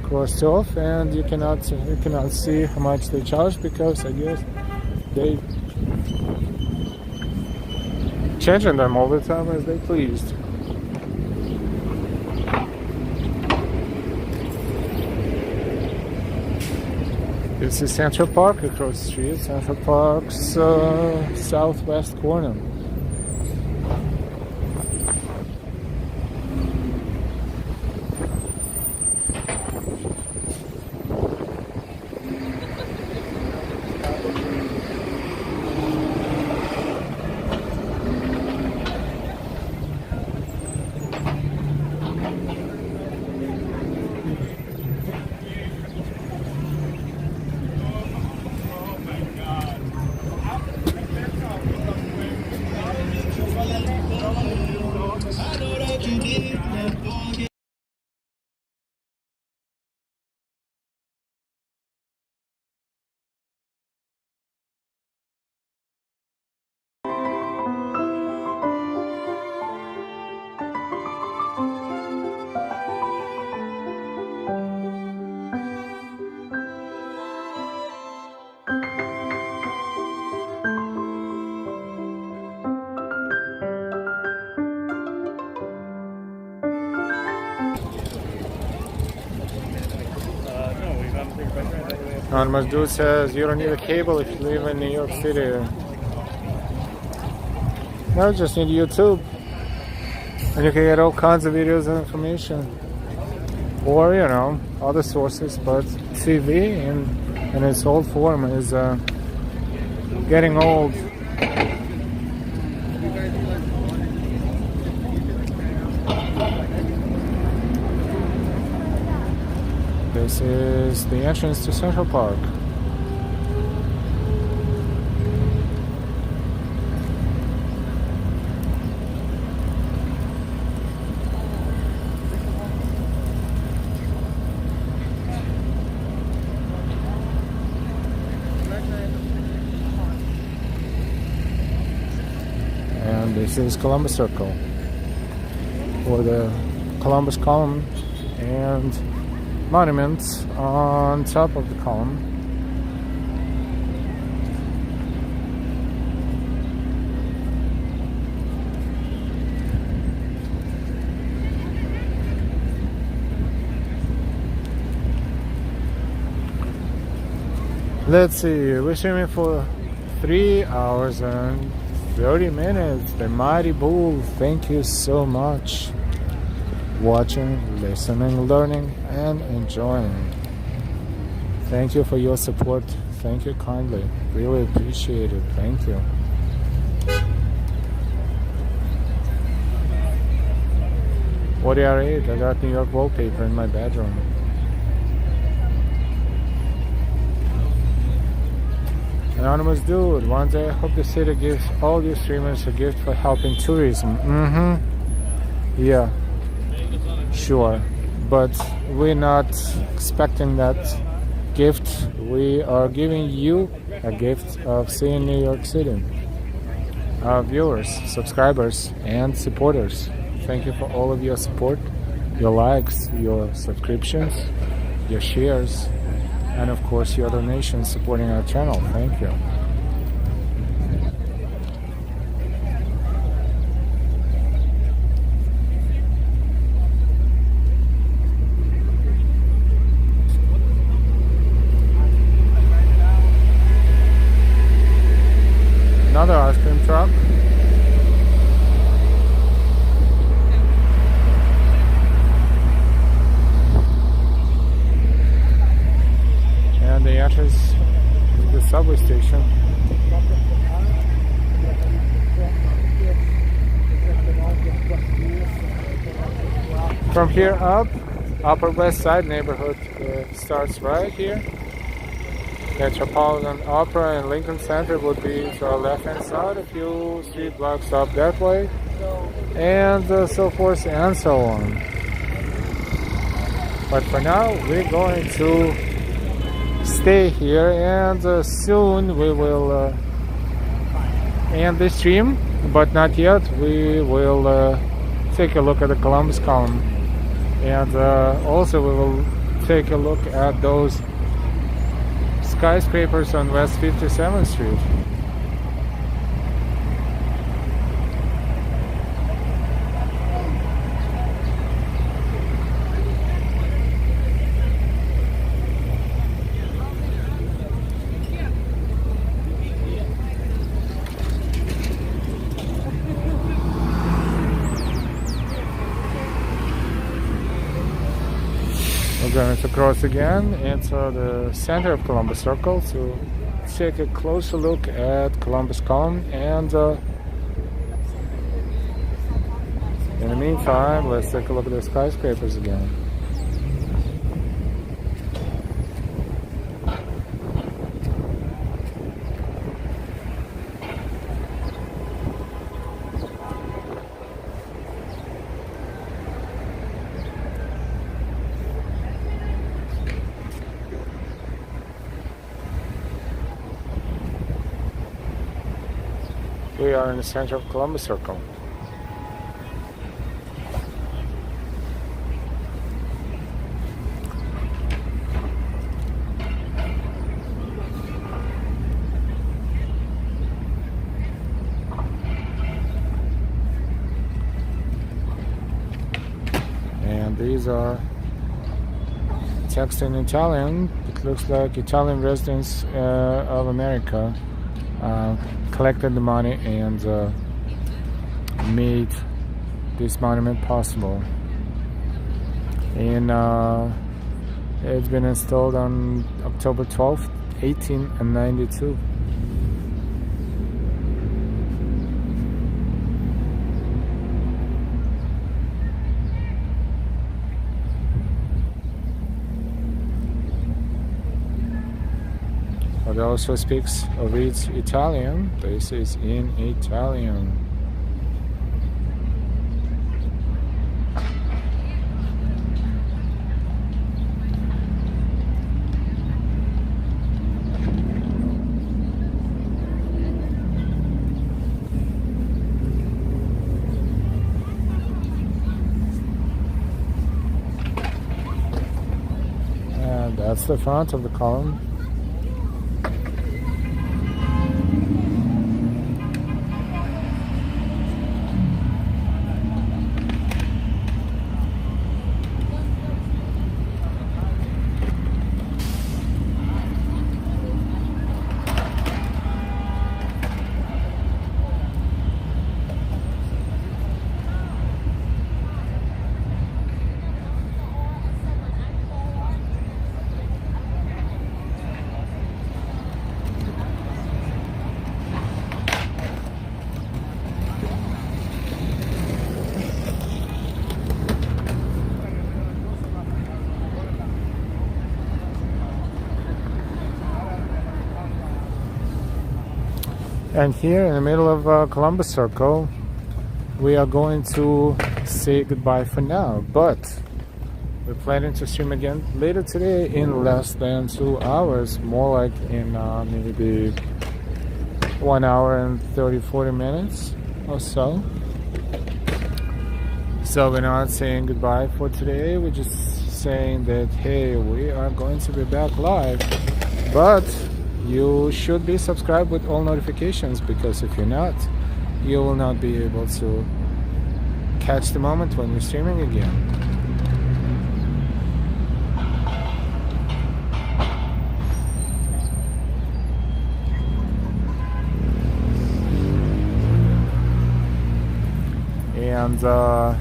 crossed off, and you cannot see how much they charge, because I guess they changing them all the time as they pleased. This is Central Park across the street. Central Park's southwest corner. Anonymous Dude says you don't need a cable if you live in New York City. No, you just need YouTube. And you can get all kinds of videos and information. Or, you know, other sources. But TV in its old form is getting old. This is the entrance to Central Park. And this is Columbus Circle, or the Columbus column and monuments on top of the column. Let's see, we're streaming for 3 hours and 30 minutes. The Mighty Bull, thank you so much. Watching, listening, learning, and enjoying. Thank you for your support. Thank you kindly. Really appreciate it. Thank you. What did I eat? I got New York wallpaper in my bedroom. Anonymous dude, one day I hope the city gives all you streamers a gift for helping tourism. Yeah, sure. But we're not expecting that gift. We are giving you a gift of seeing New York City. Our viewers, subscribers, and supporters. Thank you for all of your support, your likes, your subscriptions, your shares, and of course your donations supporting our channel. Thank you. Another ice cream truck. And the entrance to the subway station. From here up, Upper West Side neighborhood starts right here. Metropolitan Opera and Lincoln Center would be to our left hand side, a few street blocks up that way, and so forth and so on. But for now, we're going to stay here, and soon we will end the stream, but not yet. We will take a look at the Columbus column, and also we will take a look at those skyscrapers on West 57th Street. We're going to cross again into the center of Columbus Circle to take a closer look at Columbus Column, and in the meantime, let's take a look at the skyscrapers again. We are in the center of Columbus Circle. And these are text in Italian. It looks like Italian residents of America collected the money and made this monument possible. And it's been installed on October 12th, 1892. But also speaks or reads Italian. This is in Italian. And that's the front of the column. And here in the middle of Columbus Circle, we are going to say goodbye for now, but we're planning to stream again later today in less than 2 hours, more like in maybe 1 hour and 30-40 minutes or so. So we're not saying goodbye for today, we're just saying that hey, we are going to be back live, but you should be subscribed with all notifications, because if you're not, you will not be able to catch the moment when we're streaming again. And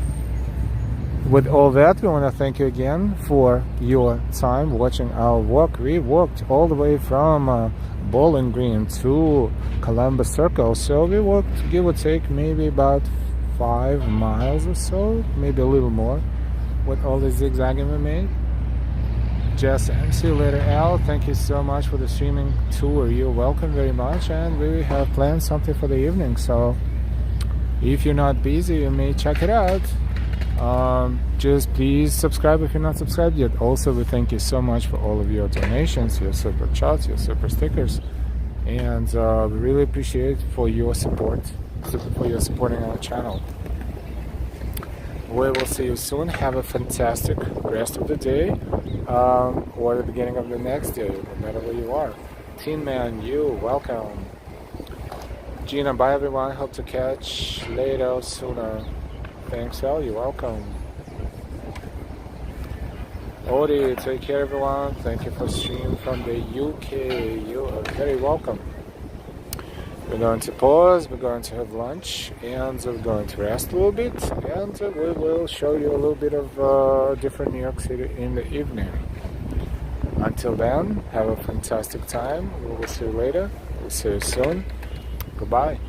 with all that, we want to thank you again for your time watching our walk. We walked all the way from Bowling Green to Columbus Circle, so we walked, give or take, maybe about 5 miles or so, maybe a little more, with all the zigzagging we made. Jess and see you later, Al. Thank you so much for the streaming tour. You're welcome very much, and we have planned something for the evening, so if you're not busy, you may check it out. Just please subscribe if you're not subscribed yet. Also, we thank you so much for all of your donations, your super chats, your super stickers, and we really appreciate for your support, for your supporting our channel. We will see you soon. Have a fantastic rest of the day, or the beginning of the next day, no matter where you are. Teen Man, you welcome. Gina, bye everyone. Hope to catch later sooner. Thanks, Al. You're welcome. Odie, take care, everyone. Thank you for streaming from the UK. You are very welcome. We're going to pause. We're going to have lunch, and we're going to rest a little bit, and we will show you a little bit of different New York City in the evening. Until then, have a fantastic time. We will see you later. We'll see you soon. Goodbye.